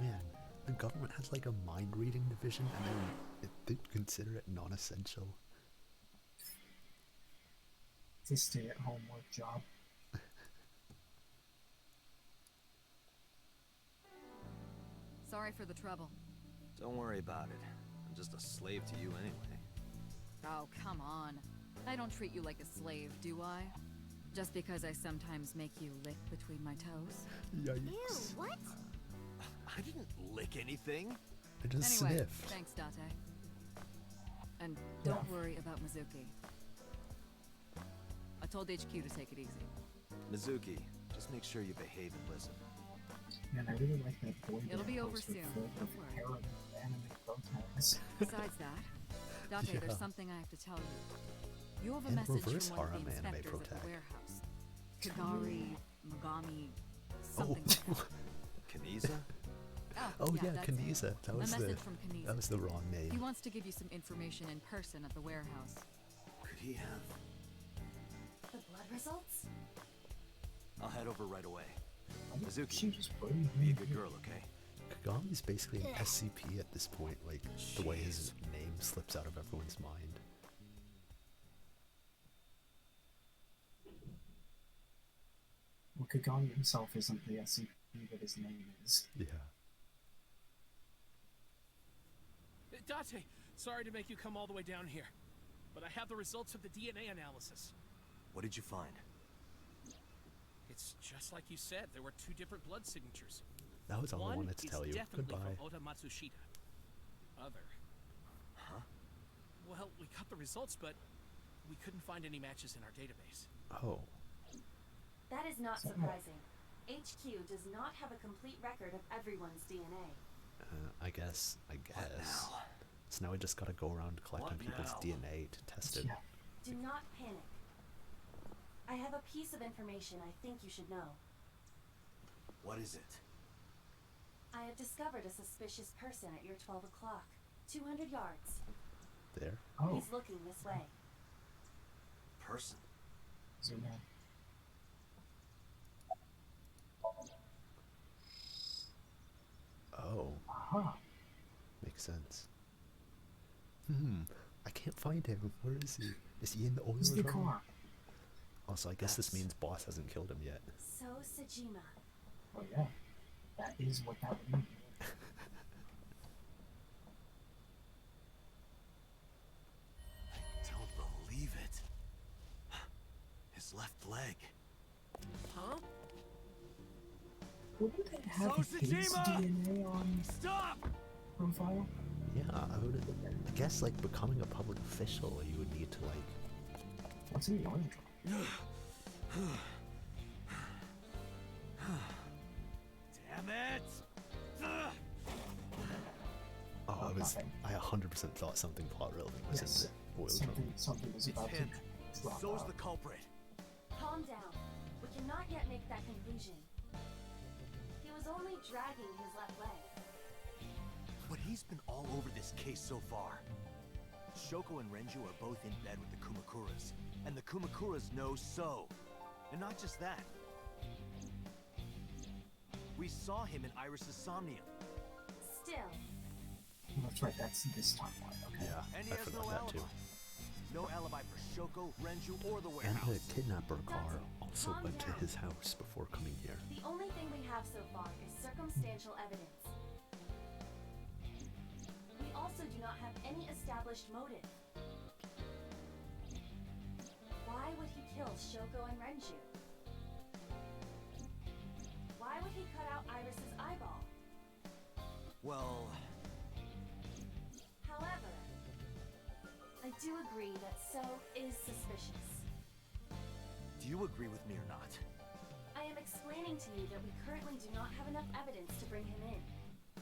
Man, the government has like a mind reading division and then they consider it non-essential. It's a stay-at-home work job. Sorry for the trouble. Don't worry about it. I'm just a slave to you anyway. Oh, come on. I don't treat you like a slave, do I? Just because I sometimes make you lick between my toes? Yikes. Ew, what? I didn't lick anything. I just Anyway, sniffed. thanks, Date. And Yeah. don't worry about Mizuki. I told HQ to take it easy. Mizuki, just make sure you behave and listen. Man, I really like that boy It'll band be over poster soon, filled don't with worry. heroin and anime protons. Besides that, Date, Yeah. there's something I have to tell you. You have a And message reverse from one of harem the anime inspectors at protag. the warehouse. Kagari, Mogami, Oh, something like that. Kaniza? oh yeah, that's it. Kaniza. That A was the message from Kaniza. that was the wrong name. He wants to give you some information in person at the warehouse. Could he have? The blood results? I'll head over right away. She Mizuki, just bring be a him good here. girl, okay? Kagami's basically an SCP at this point, like the way his name slips out of everyone's mind. Well, Kagami himself isn't the SCP that his name is. Yeah. Date, sorry to make you come all the way down here, but I have the results of the DNA analysis. What did you find? It's just like you said, there were two different blood signatures. That was all I One wanted to is tell you. definitely Goodbye. from Oda Matsushita. Other. Huh? Well, we got the results, but we couldn't find any matches in our database. Oh. That is not surprising. HQ does not have a complete record of everyone's DNA. I guess. What now? So now I just gotta go around collecting people's DNA to test it. Yeah. Do not panic. I have a piece of information I think you should know. What is it? I have discovered a suspicious person at your 12 o'clock. 200 yards. There. Oh. He's looking this way. Person? Zoom in. Oh. Aha. Makes sense. I can't find him. Where is he? Is he in the oil He's the drum? car. Also, I guess this means boss hasn't killed him yet. So Sajima. Oh yeah. That is what that would mean. I don't believe it. His left leg. Huh? Wouldn't they have his DNA on profile? Yeah, I guess like becoming a public official, you would need to like. What's in the oil drum? Damn it! Oh, I 100% thought something plot relevant was Yes. in the oil drum. Something was about him. to drop So's out. the culprit. Calm down. We cannot yet make that conclusion. He was only dragging his left leg. But he's been all over this case so far. Shoko and Renju are both in bed with the Kumakuras, and the Kumakuras know So. And not just that. We saw him in Iris's Somnium. Still, That's right, that's this timeline, okay. Yeah, And he I has forgot no that alibi. too. No alibi for Shoko, Renju, or the And warehouse. the kidnapper car also calm went to down. his house before coming here. the only thing we have so far is circumstantial evidence. We also do not have any established motive. Why would he kill Shoko and Renju? Why would he cut out Iris's eyeball? Well, However, I do agree that So is suspicious. do you agree with me or not? I am explaining to you that we currently do not have enough evidence to bring him in.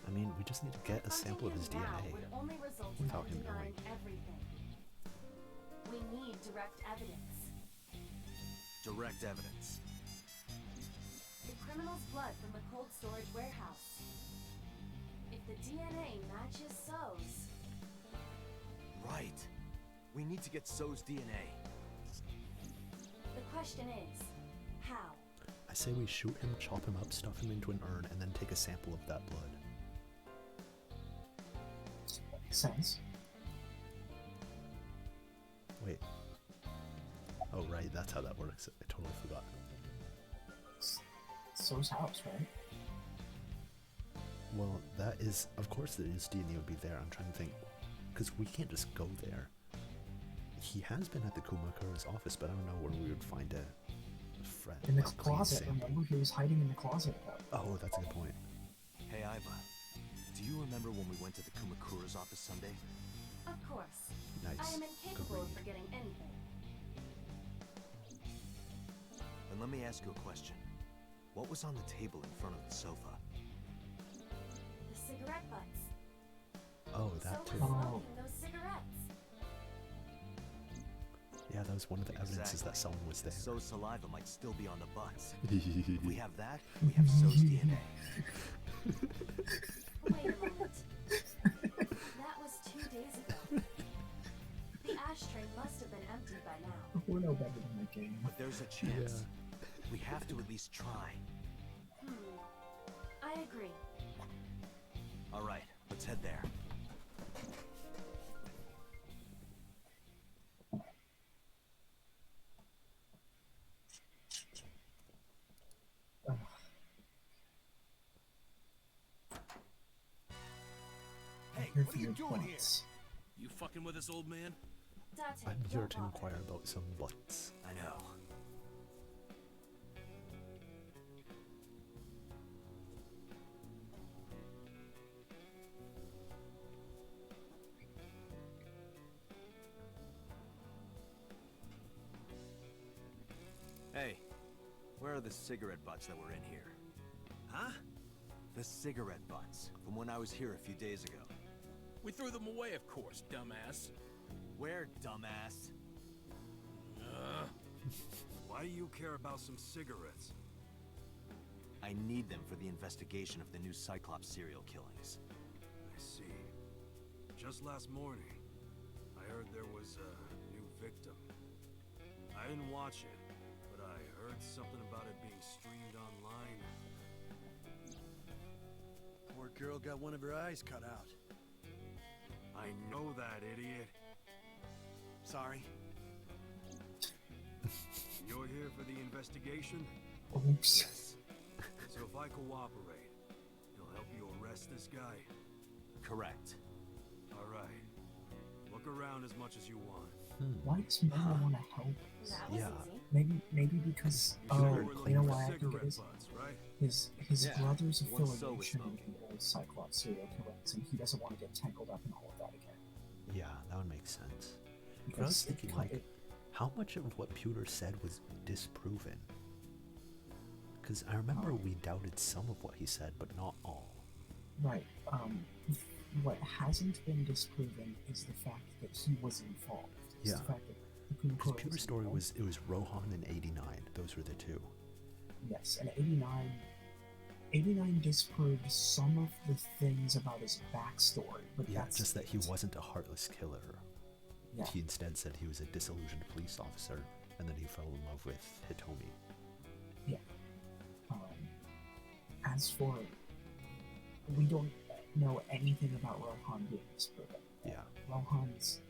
I mean, we just need to get a sample of his Confronting him DNA. now would only result in without him him denying knowing. everything. We need direct evidence. Direct evidence. The criminal's blood from the cold storage warehouse. If the DNA matches So's, Right. We need to get So's DNA. the question is, how? I say we shoot him, chop him up, stuff him into an urn, and then take a sample of that blood. That makes sense. Wait. Oh, right, that's how that works. I totally forgot. So's house, right? Well, that is, of course, his DNA would be there. I'm trying to think, because we can't just go there. He has been at the Kumakura's office, but I don't know where we would find a friend. In the like, clean closet, sample. remember? He was hiding in the closet. Oh, that's a good point. Hey, Iva. Do you remember when we went to the Kumakura's office Sunday? Of course. Nice. I am Good incapable of read. forgetting anything. Then let me ask you a question. What was on the table in front of the sofa? The cigarette butts. Oh, So that was too. smoking those cigarettes. Yeah, that was one of the evidences that someone was there. So's saliva might still be on the butts. If If we have that, we have So's DNA. Wait a moment. That was 2 days ago. The ashtray must have been emptied by now. We're no better than the game. But there's a chance. We have to at least try. I agree. All right, let's head there. Hey, Here what for are you your doing here? points. You fucking with us, old man? Date, I'm here don't to bother. inquire about some butts. I know. Hey, where are the cigarette butts that were in here? Huh? The cigarette butts from when I was here a few days ago. We threw them away, of course, dumbass. Where, dumbass? Why do you care about some cigarettes? I need them for the investigation of the new Cyclops serial killings. I see. Just last morning, I heard there was a new victim. I didn't watch it, but I heard something about it being streamed online. Poor girl got one of her eyes cut out. I know that, idiot. Sorry. You're here for the investigation? Oops. Yes. So if I cooperate, you'll help you arrest this guy? Correct. All right. Look around as much as you want. Why does Mona want to help? That was Yeah. easy. Maybe because You said oh, were you looking know for why I think it cigarette is? butts, right? His Yeah, brother's the one So was affiliation with smoking. the old Cyclops serial killings, and he doesn't want to get tangled up in all of that again. Yeah, that would make sense. But I Because was thinking, it, like, it, how much of what Pewter said was disproven? Because I remember we doubted some of what he said, but not all. right. What hasn't been disproven is the fact that he was involved. It's Yeah. the fact that the Because Kumakura Pewter's story was, it was Rohan and 89. Those were the two. Yes, and 89 disproved some of the things about his backstory, but Yeah, that's just that he it. wasn't a heartless killer. Yeah. He instead said he was a disillusioned police officer, and then he fell in love with Hitomi. Yeah. As for, we don't know anything about Rohan being disproven. Yeah. Rohan's,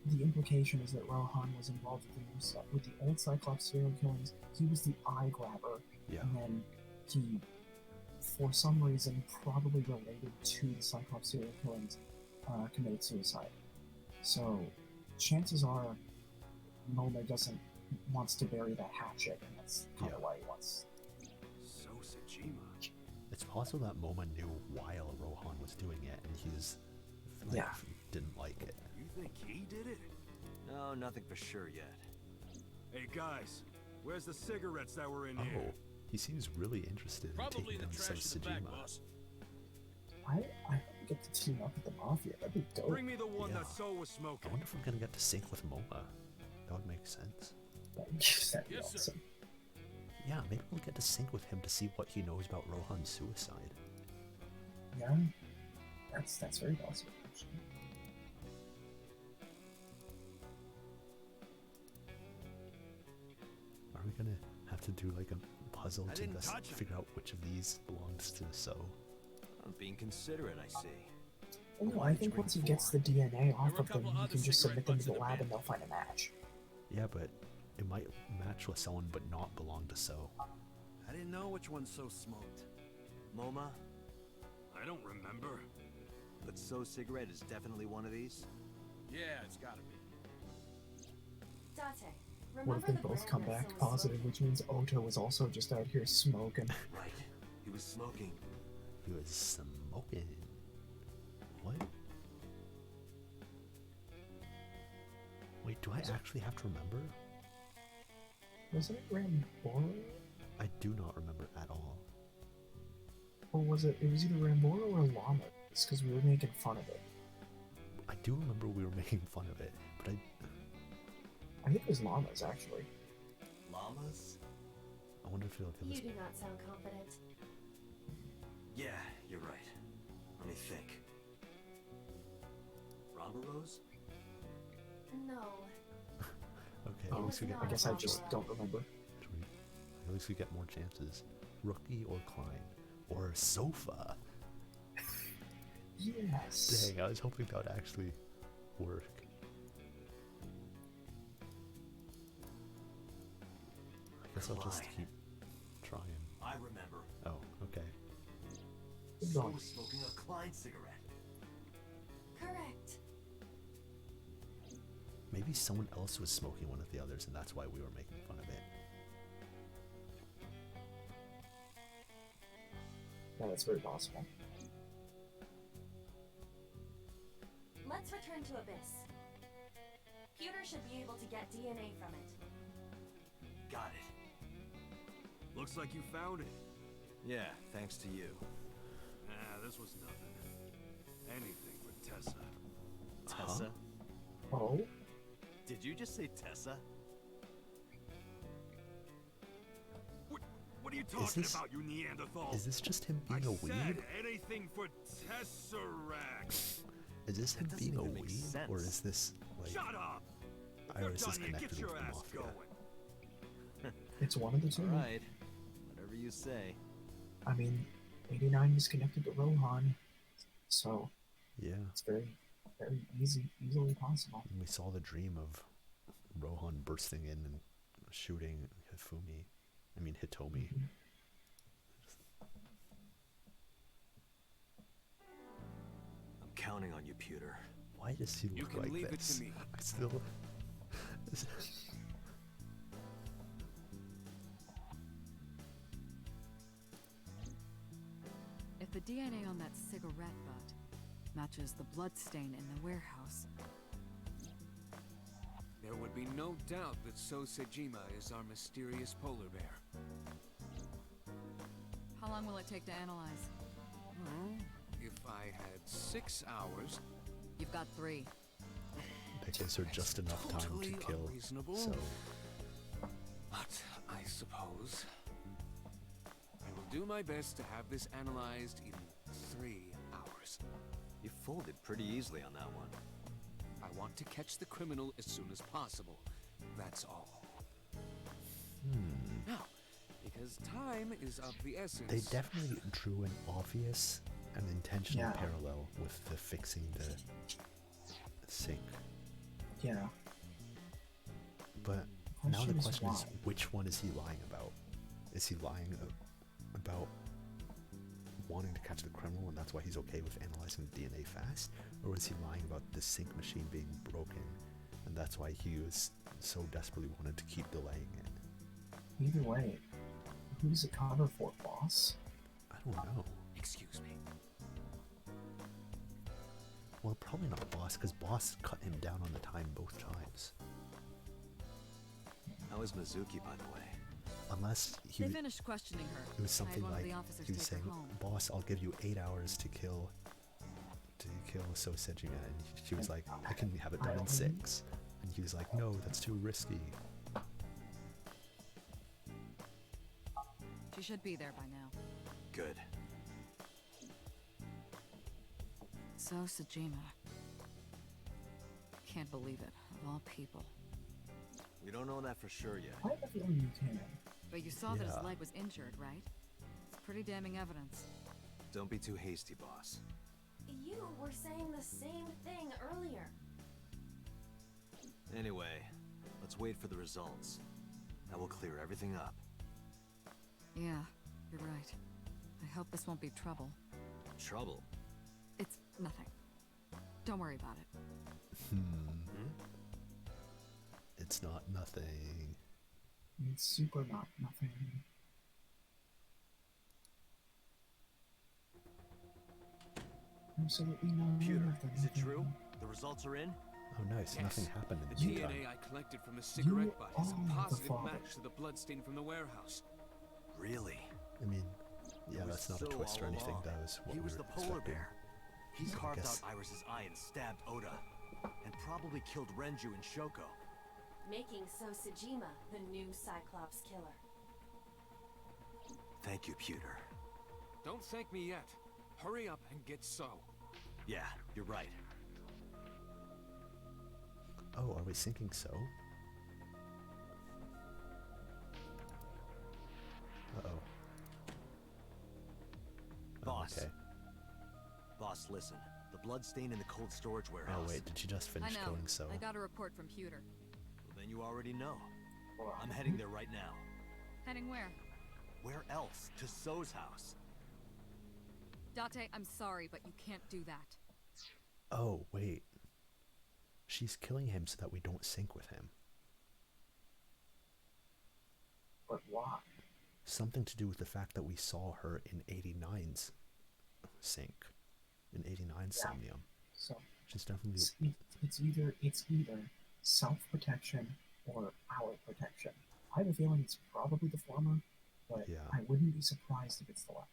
the implication is that Rohan was involved with the old Cyclops serial killings. He was the eye grabber, Yeah. and then he, for some reason, probably related to the Cyclops serial killings, committed suicide. So, chances are, Mona wants to bury that hatchet, and that's kind of why he wants. So Sejima. It's possible that Moma knew while Rohan was doing it, and he's like, didn't like it. You think he did it? No, nothing for sure yet. Hey guys, where's the cigarettes that were in here? Oh, he seems really interested in Probably taking the down trash in the back, Sejima. boss. I hope we get to team up with the Mafia. That'd be dope. Bring me the one Yeah. that So was I smoking. wonder if we're gonna get to sync with Moma. That would make sense. That'd be Yes, sir. awesome. Yeah, maybe we'll get to sync with him to see what he knows about Rohan's suicide. Yeah, that's very possible, actually. Are we gonna have to do like a puzzle I to didn't touch him. figure out which of these belongs to So? I'm being considerate, I see. Oh, no, Why I did you think bring once he gets the four? DNA off were a of them, couple you other can just cigarette submit them to butts in the the lab bin. and they'll find a match. Yeah, but it might match with someone but not belong to So. I didn't know which one So smoked. MoMA, I don't remember. but So cigarette is definitely one of these? Yeah, it's gotta be. Date, What remember if they the both brand come that back So was positive, which means Oto was also just out here smoking? Right. He was smoking. He was smoking. What? Wait, do I actually have to remember? Wasn't it Ramboro? I do not remember at all. Or was it? It was either Ramboro or Llamas, because we were making fun of it. I do remember we were making fun of it, but I think it was Llamas, actually. Llamas? I wonder if it'll give us. You do not sound confident. Yeah, you're right. Let me think. Rambaros? No. Okay, Oh, at least we get I more guess I chances. just don't remember. At least we get more chances. Rookie or Klein. Or Sofa. Yes. Dang, I was hoping that would actually work. I guess I'll just Klein. keep trying. I remember. Oh, okay. So was smoking a Klein cigarette. Correct. Maybe someone else was smoking one of the others and that's why we were making fun of it. Yeah, that's very possible. Let's return to Abyss. Pewter should be able to get DNA from it. Got it. Looks like you found it. Yeah, thanks to you. Nah, this was nothing. Anything for Tessa. Huh? Tessa? Oh? Did you just say Tessa? What are you talking about, you Neanderthal? Is this just him being a said weeb? anything for Tesseract. Is this him That being a doesn't even make weeb, sense. or is this like Shut up! Iris You're is done here. connected Get your with the ass mafia? going. It's one of the two. Alright. Whatever you say. I mean, 89 is connected to Rohan, so Yeah. it's very easily possible. And we saw the dream of Rohan bursting in and shooting Hitomi. I'm counting on you, Pewter. Why does he You look can like leave this? it to me. I still. If the DNA on that cigarette butt matches the bloodstain in the warehouse, There would be no doubt that So Sejima is our mysterious polar bear. how long will it take to analyze? Well, if I had 6 hours... You've got 3. That gives her just enough time to Totally kill. unreasonable. So But I suppose I will do my best to have this analyzed in 3 hours. You folded pretty easily on that one. I want to catch the criminal as soon as possible. That's all. Now, because time is of the essence... they definitely drew an obvious and intentional Yeah. parallel with the fixing the sink. Yeah. But now the Question is question is, why? which one is he lying about? Is he lying about wanting to catch the criminal and that's why he's okay with analyzing the DNA fast? Or is he lying about the sink machine being broken and that's why he was so desperately wanted to keep delaying it? Either way, who does it cover for, boss? I don't know. Excuse me. Well, probably not Boss, because Boss cut him down on the time both times. How is Mizuki, by the way? Unless he They finished questioning her. it was I had something one of like the officers he was take her saying, home. "Boss, I'll give you 8 hours to kill So Sejima," and she was like, "I can have it done in 6." And he was like, "No, that's too risky." She should be there by now. Good. So Sejima. Can't believe it. Of all people. We don't know that for sure yet. I have a feeling you can. But you saw that his Yeah. leg was injured, right? It's pretty damning evidence. Don't be too hasty, boss. You were saying the same thing earlier. Anyway, let's wait for the results. That will clear everything up. Yeah, you're right. I hope this won't be trouble. Trouble? It's nothing. Don't worry about it. It's not nothing. It's super not nothing. Absolutely no. Pewter, nothing, is it nothing. true? The results are in? Oh, nice. Yes. Nothing happened in The the meantime. DNA I collected from the cigarette butt is are a the positive father. match to the bloodstain from the warehouse. Really? I mean, yeah, It was that's not a so twist or all anything. along. That was what He we was were the polar expecting. bear. He So I carved guess- out Iris's eye and stabbed Oda. And probably killed Renju and Shoko. Making So Sejima the new Cyclops killer. Thank you, Pewter. Don't thank me yet. Hurry up and get So. Yeah, you're right. Oh, are we sinking So? Uh-oh. Boss. Okay. Boss, listen. The blood stain in the cold storage warehouse. Oh, wait, did you just I finish know. killing So? I got a report from Pewter. Well, then you already know. I'm heading there right now. Heading where? Where else? To So's house. Date, I'm sorry, but you can't do that. Oh, wait. She's killing him so that we don't sync with him. But why? Something to do with the fact that we saw her in 89's sync. In 89's Yeah. Somnium. So She's definitely... it's either self-protection or our protection. I have a feeling it's probably the former, but Yeah. I wouldn't be surprised if it's the latter.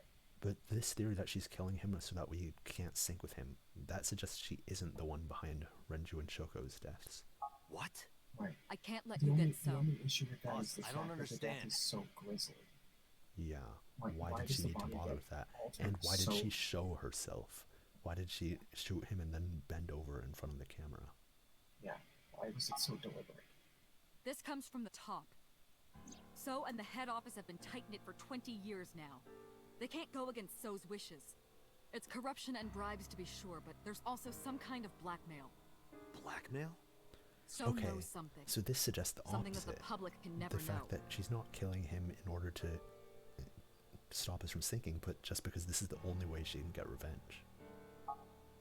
But this theory that she's killing him so that we can't sync with him, that suggests she isn't the one behind Renju and Shoko's deaths. What? Right. I can't let The you only, get so. the only issue with that Boss, is the I don't fact that the death understand. is so grisly. Yeah. Like, Why did does she the need to body bother get with that? altered And why did so- she show herself? Why did she shoot him and then bend over in front of the camera? Yeah. Why was it so deliberate? This comes from the top. So and the head office have been tight-knit for 20 years now. They can't go against So's wishes. It's corruption and bribes to be sure, but there's also some kind of blackmail. Blackmail? So Okay, knows something. so this suggests the Something opposite. that the public can never The fact know. that she's not killing him in order to stop us from sinking, but just because this is the only way she can get revenge.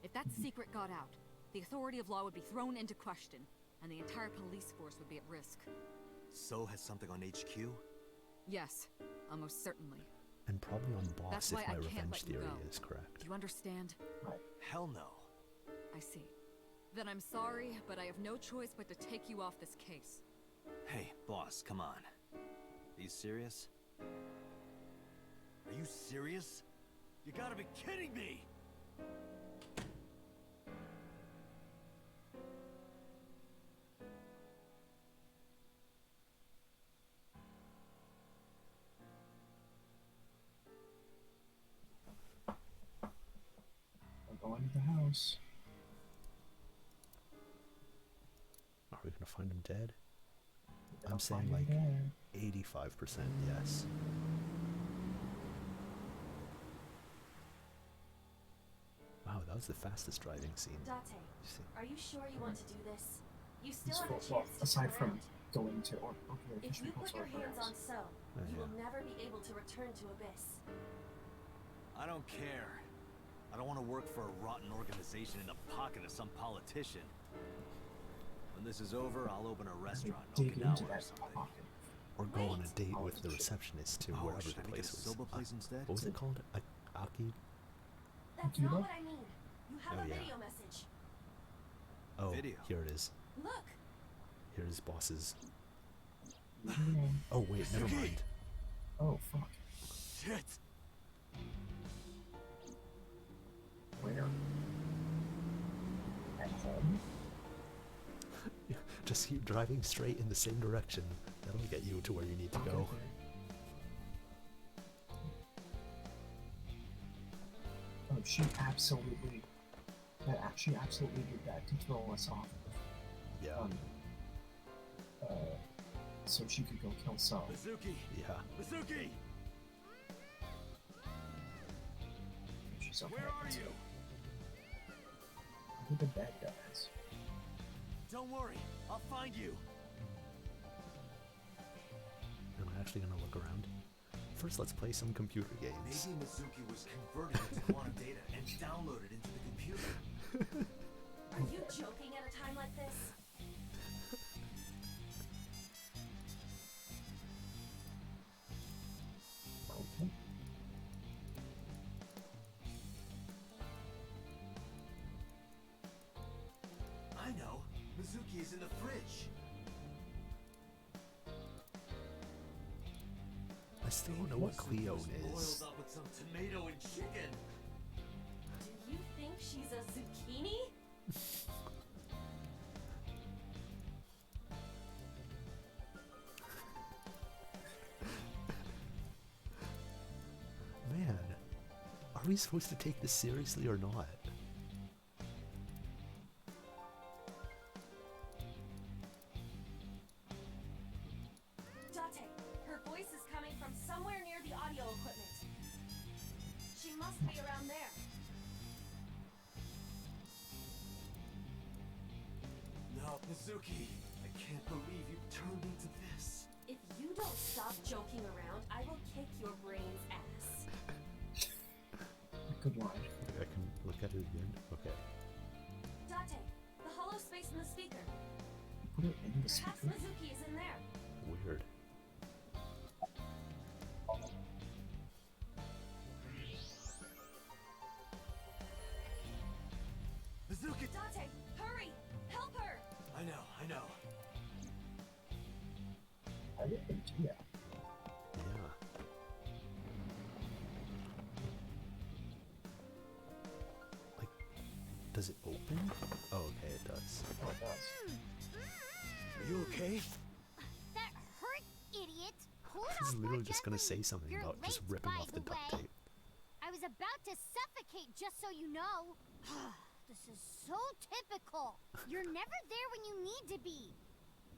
If that secret got out, the authority of law would be thrown into question, and the entire police force would be at risk. So has something on HQ? Yes, almost certainly. And probably on Boss That's if why my I can't revenge let you theory go. is correct. Do you understand? Hell no. I see. Then I'm sorry, but I have no choice but to take you off this case. Hey, boss, come on. Are you serious? Are you serious? You gotta be kidding me! We're going to the house. Are we gonna find him dead? We're I'm gonna saying find like him dead. 85% yes. Wow, that was the fastest driving scene. Date, See. are you sure you want to do this? You still It's have a for- chance well, to aside turn from around. going to or If you put your hands on So, you yeah. will never be able to return to Abyss. I don't care. I don't want to work for a rotten organization in the pocket of some politician. When this is over, I'll open a restaurant in dig into Okinawa or that something. pocket. Or go on a Wait. date with the receptionist to Oh, wherever should the I make it place a was. soba place instead? What was it called? Aki? That's Cuba? not what I mean. You have Oh, a yeah. video message. Oh, Video. here it is. Look, Here's Boss's. Yeah. Oh wait, never mind. Oh, fuck. Shit! Where? At home? Just keep driving straight in the same direction. That'll get you to where you need to go. Okay. Oh, she absolutely did that to throw us off. Yeah. So she could go kill So. Mizuki! Yeah. Mizuki! She's okay. Where are you? Look at the bad guys. Don't worry, I'll find you. Am I actually gonna look around? First, let's play some computer games. Maybe Mizuki was converted into quantum data and downloaded into the computer. are you joking at a time like this? Okay. I know. Mizuki is in the fridge. I still don't know what Cleone Boiled is. up with some tomato and chicken. Do you think she's a zucchini? Man, are we supposed to take this seriously or not? Date, her voice is coming from somewhere near the audio equipment. She must be around there. No, Mizuki, I can't believe you turned into this. If you don't stop joking around, I will kick your brains ass. Good line. I can look at it again. Okay. Date, the hollow space in the speaker. Put it in the Perhaps speaker. Mizuki is in there. Weird. Mizuki! Date, hurry! Help her! I know. I didn't do that. Yeah. Does it open? Oh, okay, it does. Oh, it does. Are you okay? That hurt, idiot! Pull it He's off more literally just gonna gently. say something You're about just late, ripping by off the the duct way. tape. I was about to suffocate, just so you know. This is so typical. You're never there when you need to be.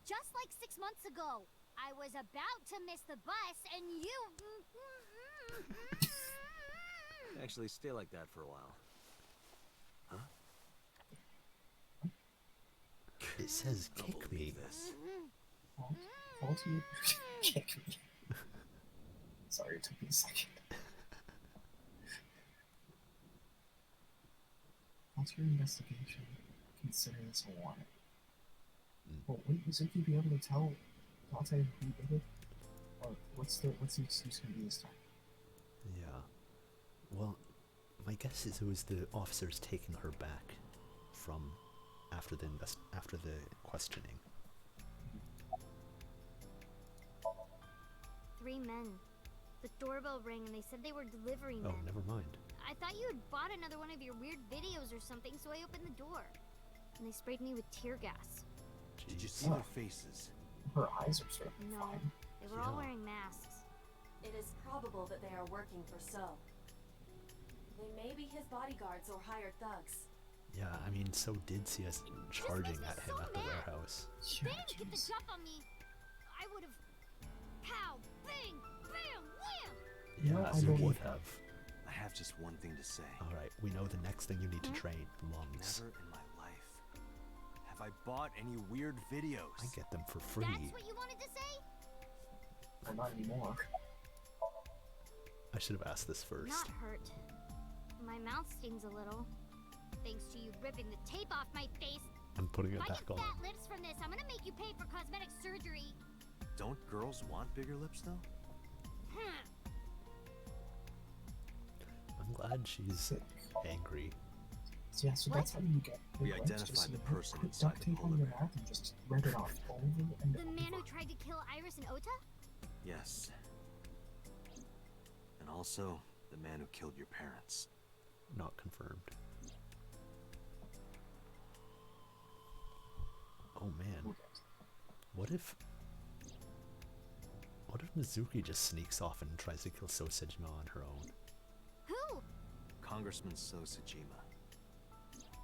Just like 6 months ago, I was about to miss the bus, and you... Actually, stay like that for a while. Huh? It says I don't kick believe me. this. Fall to you. Kick me. Sorry, it took me a second. What's your investigation? Consider this a warning. Well, wait, was Icky be able to tell Dante who did it? Or what's the excuse gonna be this time? Yeah. Well, my guess is it was the officers taking her back from after the questioning. 3 men. The doorbell rang and they said they were delivery men. Oh, never mind. I thought you had bought another one of your weird videos or something, so I opened the door. And they sprayed me with tear gas. Did you see their faces? Her eyes are sort of No, fine. they were all wearing masks. It is probable that they are working for So. They may be his bodyguards or hired thugs. Yeah, I mean, so did see us charging at him at the warehouse. They didn't get the jump on me. I would have... Pow! Bang! Bam! Wham! Yeah, I you believe would that. have. I have just one thing to say. Alright, we know the next thing you need to train, lungs. Never in my life have I bought any weird videos. I get them for free. That's what you wanted to say? Well, not anymore. I should have asked this first. Not hurt. My mouth stings a little. Thanks to you ripping the tape off my face. I'm putting it If I back get on. fat lips from this, I'm gonna make you pay for cosmetic surgery. Don't girls want bigger lips, though? I'm glad she's angry. So yeah, so that's how you get We big lips, identified just, the you know, person put inside duct the tape on your mouth and just rip it off over and The over. man who tried to kill Iris and Ota? Yes. And also, the man who killed your parents. Not confirmed. Oh man. What if Mizuki just sneaks off and tries to kill Sosejima on her own? Who? Congressman Sosejima.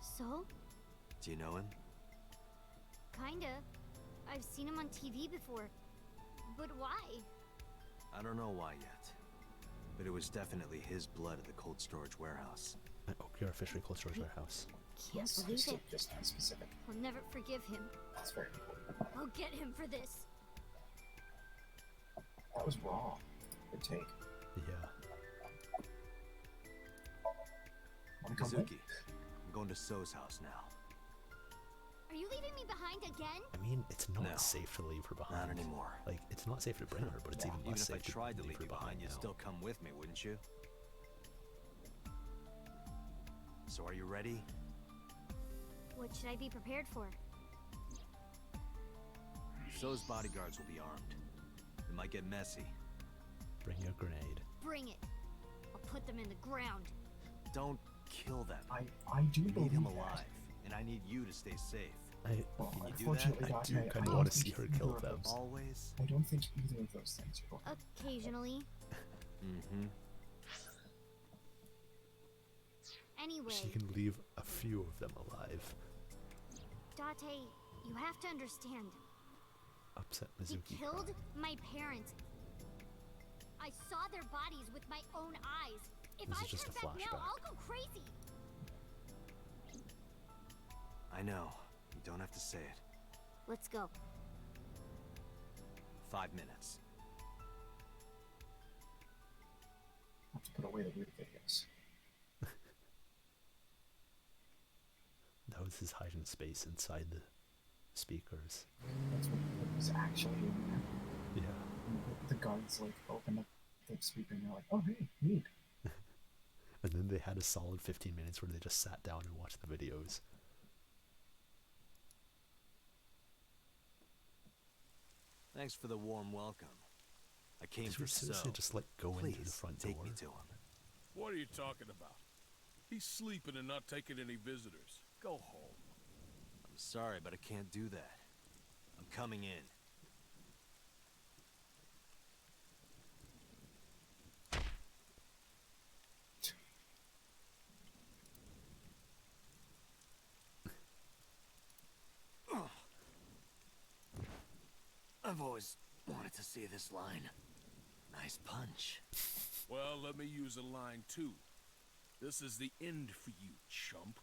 So? Do you know him? Kinda. I've seen him on TV before. But why? I don't know why yet. But it was definitely his blood at the cold storage warehouse. At Okiura Fishery Cold Storage Warehouse. Can't believe it. Just that specific. I'll never forgive him. That's very important. I'll get him for this. That was raw. Good take. Yeah. Wanna come Mizuki, I'm going to So's house now. Are you leaving me behind again? I mean, it's not No. safe to leave her behind. Not anymore. Like, it's not safe to bring her, but it's even Even less if I safe tried to leave leave her you behind, you'd now. still come with me, wouldn't you? So are you ready? What should I be prepared for? So's bodyguards will be armed. It might get messy. Bring a grenade. Bring it. I'll put them in the ground. Don't kill them. I do We need believe him that. alive, and I need you to stay safe. Well, Can you do that? unfortunately, I do Dante, kinda don't wanna think see her either kill of them. those- Always? I don't think either of those things are going. Occasionally. Mm-hmm. Anyway, She can leave a few of them alive. Date, you have to understand. Upset He Mizuki. killed crying. my parents. I saw their bodies with my own eyes. If This I is just turn a back now, flashback. I'll go crazy. I know. You don't have to say it. Let's go. 5 minutes. I have to put away the weird videos. That was his hiding space inside the speakers. That's what was actually in there. Yeah. And the guards like open up the speaker and they're like, "Oh hey, neat." And then they had a solid 15 minutes where they just sat down and watched the videos. Thanks for the warm welcome. I came Did for we seriously So. just like go into the Please, front take door? me to him. What are you talking about? He's sleeping and not taking any visitors. Go home. I'm sorry, but I can't do that. I'm coming in. I've always wanted to see this line. Nice punch. Well, let me use a line too. This is the end for you, chump.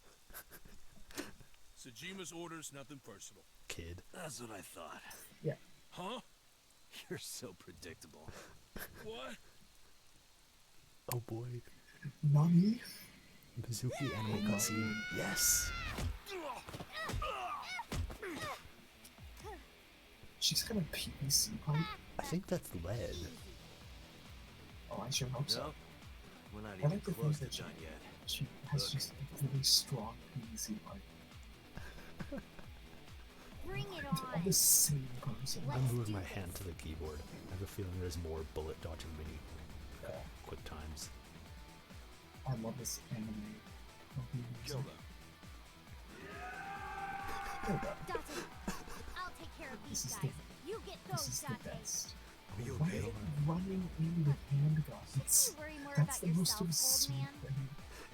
Sejima's orders, nothing personal. Kid. That's what I thought. Yeah. Huh? You're so predictable. What? Oh boy. Nani? Mizuki anime cutscene. Yes! She's got a PVC pipe. I think that's lead. Oh, I sure hope so. No, we're not I even like to close think to that done yet. she has just a really strong PVC pipe. Bring it They're all on. the same person. I'm moving my hand to the keyboard. I have a feeling there's more bullet dodging mini quick times. I love this anime. Kill them. Date, I'll take care of these This is guys. You get This those, is the Date. best. Are you Why okay? are they running in with handguns? You worry more That's about the most yourself, old absurd man.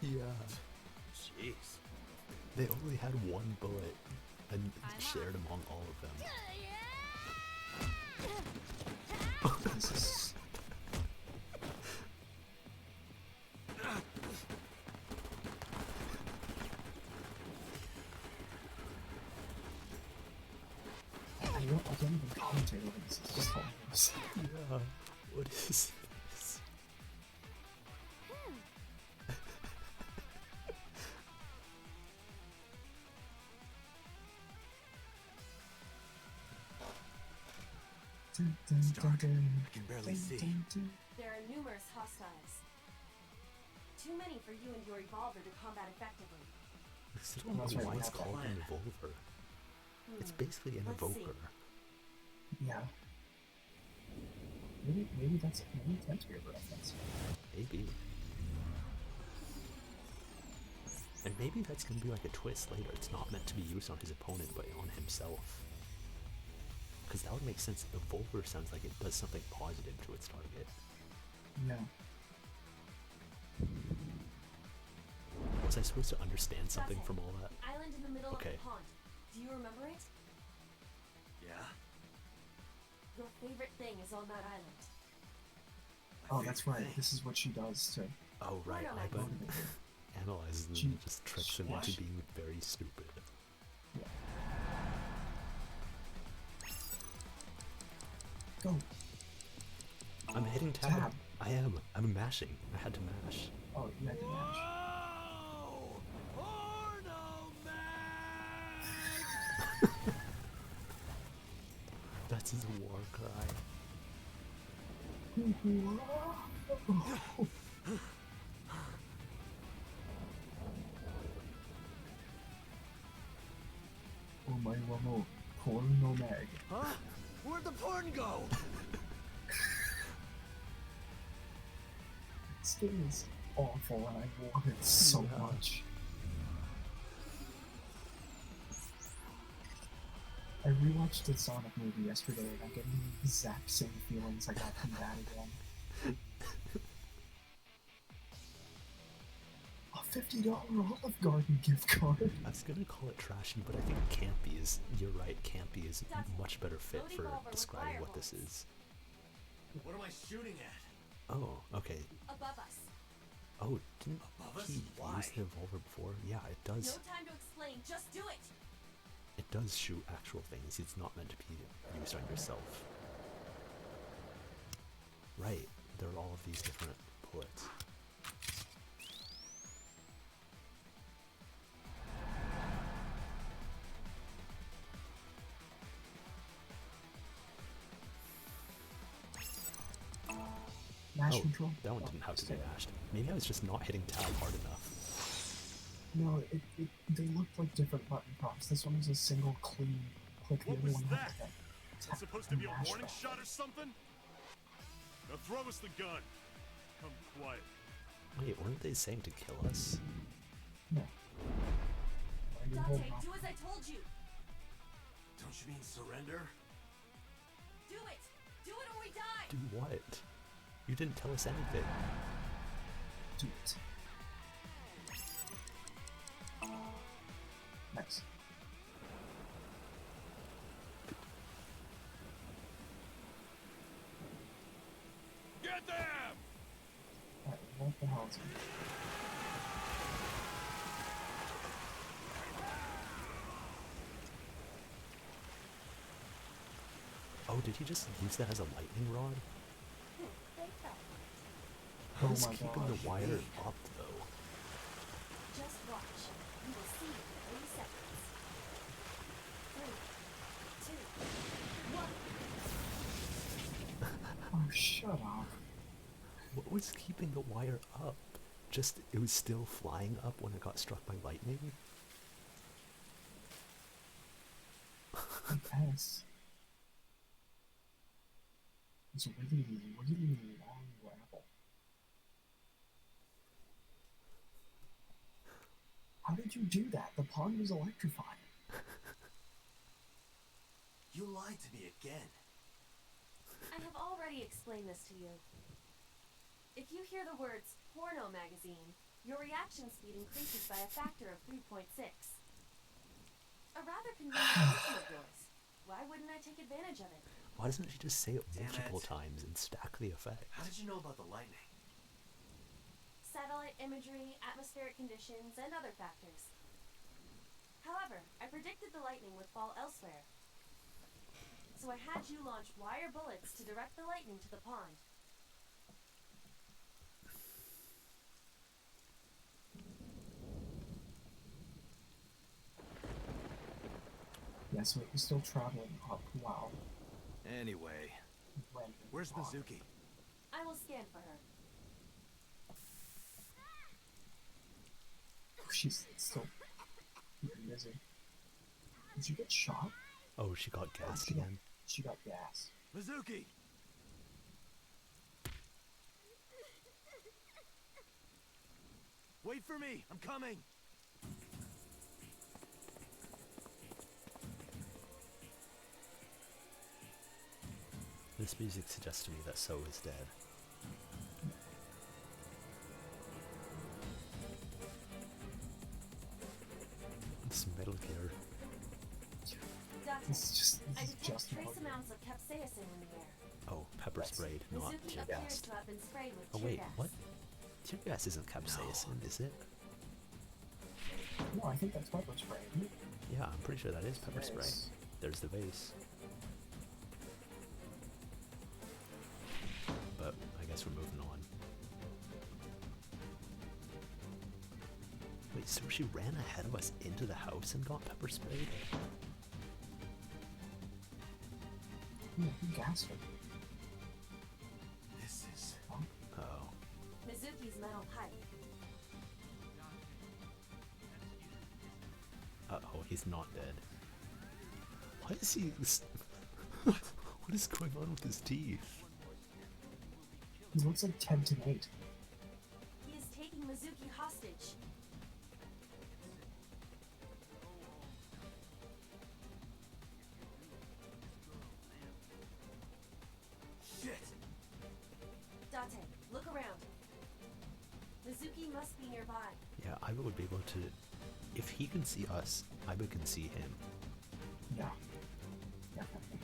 thing. Yeah. Jeez. They only had one bullet and shared among all of them. This is... I can't even commentate over this, it's just hilarious. Yeah. What is this? It's dark. I can barely see. There are numerous hostiles. Too many for you and your evolver to combat effectively. I still don't know why it's called an evolver. It's basically an Let's see. evoker. Yeah. Maybe that's meant to be a reference. Maybe. And maybe that's gonna be like a twist later. It's not meant to be used on his opponent, but on himself. Because that would make sense. Evolver sounds like it does something positive to its target. Yeah. Was I supposed to understand something from all that? Island in the middle Okay. of the pond. Do you remember it? Yeah? Your favorite thing is on that island. Oh, that's right. This is what she does to... Oh, right. What am I Aiba analyzes them She- and just tricks them into being very stupid. Go. I'm hitting tab. Tab. I am. I'm mashing. I had to mash. Oh, you had to match. That's his war cry. Oh my wamo, porno mag. Huh? Where'd the porn go? This game is awful and I want it so Yeah. much. I rewatched the Sonic movie yesterday and I'm getting the exact same feelings I got from that again. A $50 Olive Garden gift card. I was gonna call it trashy, but I think campy is. You're right. Campy is a much better fit for describing what this is. What am I shooting at? Oh, okay. Above us. Oh, didn't Above us? he Why? use the evolver before? Yeah, it does. No time to explain. Just do it. It does shoot actual things. It's not meant to be used on yourself. Right. There are all of these different bullets. Mash control? That one didn't have to be mashed. Maybe I was just not hitting tab hard enough. No, they looked like different button prompts. This one was a single clean click. The What other was one that? had like That's supposed to be a mash warning button. shot or something? Now throw us the gun. Come quiet. Wait, weren't they saying to kill us? No. you're holding Dante, off. do as I told you. Don't you mean surrender? Do it. Do it or we die. Do what? You didn't tell us anything. Do it. Nice. Get them! Alright, what the hell is it? Oh, did he just use that as a lightning rod? Oh How is my keeping gosh. the wire up, though? Just watch. You will see in 30 seconds. 3, 2, 1. Oh, shut up. What was keeping the wire up? Just, it was still flying up when it got struck by lightning? I guess. It's a really, really long grapple. How did you do that? The pond was electrifying. You lied to me again. I have already explained this to you. If you hear the words porno magazine, your reaction speed increases by a factor of 3.6. A rather convenient function of yours. Why wouldn't I take advantage of it? Why doesn't she just say it multiple times and stack the effect? How did you know about the lightning? Satellite imagery, atmospheric conditions, and other factors. However, I predicted the lightning would fall elsewhere. So I had you launch wire bullets to direct the lightning to the pond. Yeah, so it was still traveling up while Anyway, it went in where's the pond. Mizuki? I will scan for her. She's still keeping busy. Did she get shot? Oh, she got gassed she got- again. She got gas. Mizuki! Wait for me! I'm coming! This music suggests to me that So is dead. It's Metal Gear. Dante, This I is detect just trace Metal Gear. amounts of capsaicin in the air. Oh, pepper sprayed, not Mizuki tear appears gassed. to have been sprayed with Oh tear wait, gas. what? Tear gas isn't capsaicin, is it? No, I think that's pepper spray, isn't it? Yeah, I'm pretty sure that is pepper spray. Yes. There's the vase. But I guess we're moving on. Wait, so she ran ahead of us into the house and got pepper sprayed? Yeah, who gassed her? This is... Oh. Mizuki's metal pipe. Uh-oh, he's not dead. Why is he... What is going on with his teeth? He looks like Ted-8. He is taking Mizuki hostage. Shit! Dante, look around. Mizuki must be nearby. Yeah, Aiba would be able to... If he can see us, Aiba can see him. Yeah. Definitely.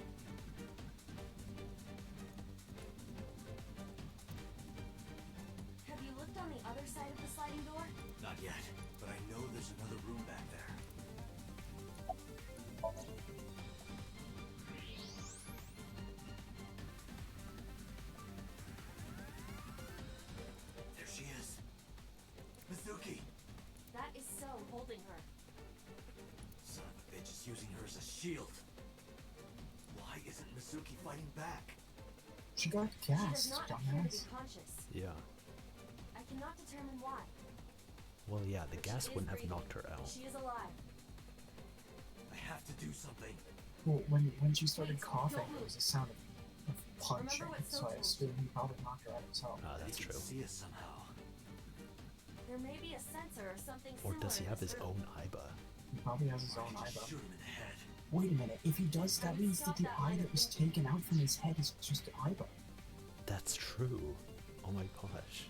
Have you looked on the other side of the sliding door? Not yet, but I know there's another room back there. There she is. Mizuki! That is So holding her. Son of a bitch is using her as a shield. Why isn't Mizuki fighting back? She got She does gassed, not appear to be dumbass. conscious. Yeah. I cannot determine why. Well, yeah, the But gas she is wouldn't have breathing. knocked her out. She is alive. I have to do something. Well, when she started Wait, coughing, don't there move. was a sound of punching, Remember what so So I told assume he probably knocked her out himself. Ah, that's He can true. see us somehow. There may be a sensor or something Or similar does he in have this his room. own Aiba? He probably has his own eye, though. Shoot him in the head. Wait a minute. If he does, that means that the eye that was taken out from his head is just an eyeball. That's true. Oh my gosh.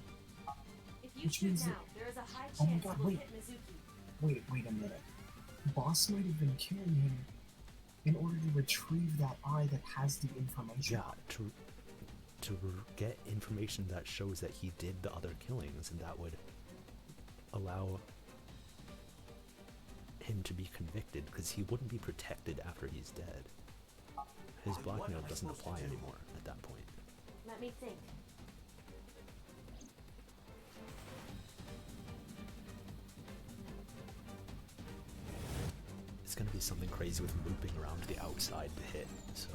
If you Which shoot means now, that- there is a high Oh my chance god, we'll wait. hit Mizuki. Wait a minute. Boss might have been killing him in order to retrieve that eye that has the information. Yeah, to get information that shows that he did the other killings, and that would allow him to be convicted, because he wouldn't be protected after he's dead. His blackmail doesn't apply anymore at that point. Let me think. It's gonna be something crazy with looping around the outside to hit, so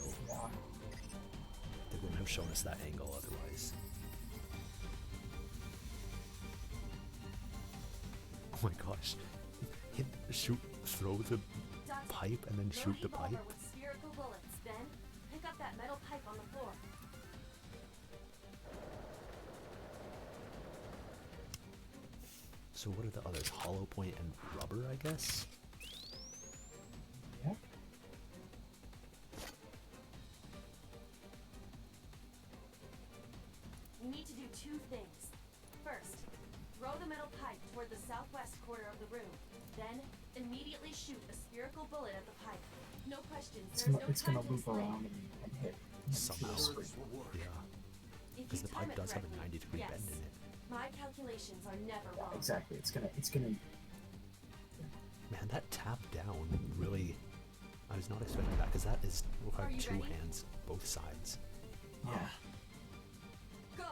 they wouldn't have shown us that angle otherwise. Oh my gosh. Throw the pipe and then shoot the pipe? With spherical bullets, then pick up that metal pipe on the floor. So what are the others? Hollow point and rubber, I guess? Yeah. You need to do two things. First, throw the metal pipe toward the southwest corner of the room. Then, immediately shoot a spherical bullet at the pipe. No questions. It's gonna loop around and hit. Somehow. Yeah. Because the pipe does have a 90-degree yes. bend in it. My calculations are never wrong. Exactly. It's gonna. Man, that tap down really. I was not expecting that, because that is required two hands, both sides. Yeah. Go.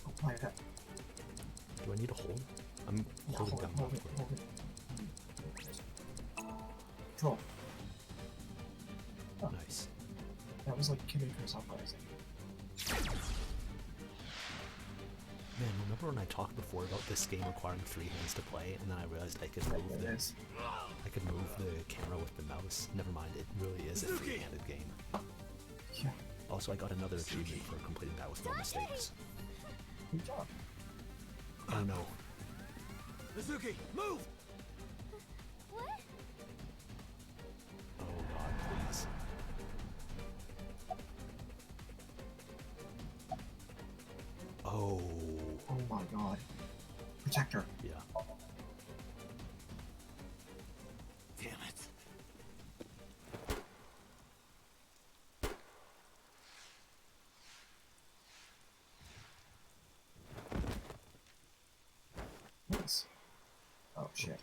Apply that. Do I need to hold? I'm holding down. Hold it. Control. Oh. Nice. That was like killing yourself, I think. Man, remember when I talked before about this game requiring 3 hands to play, and then I realized I could move the camera with the mouse? Never mind, it really is a 3-handed game. Yeah. Also, I got another achievement for completing that with no mistakes. Good job. Oh no. Mizuki, move! What? Oh god, please. Oh. Oh my god. Protector. Yeah. Damn it. Nice. Oh shit.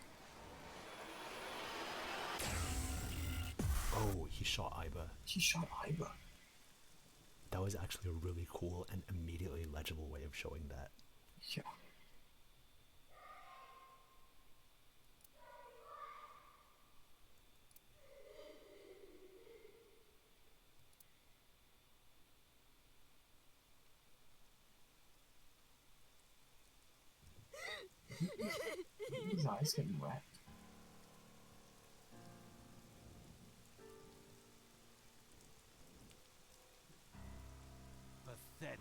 Oh, he shot Iba. He shot Iba. That was actually a really cool and immediately legible way of showing that. Yeah. His eyes getting wet. Pathetic.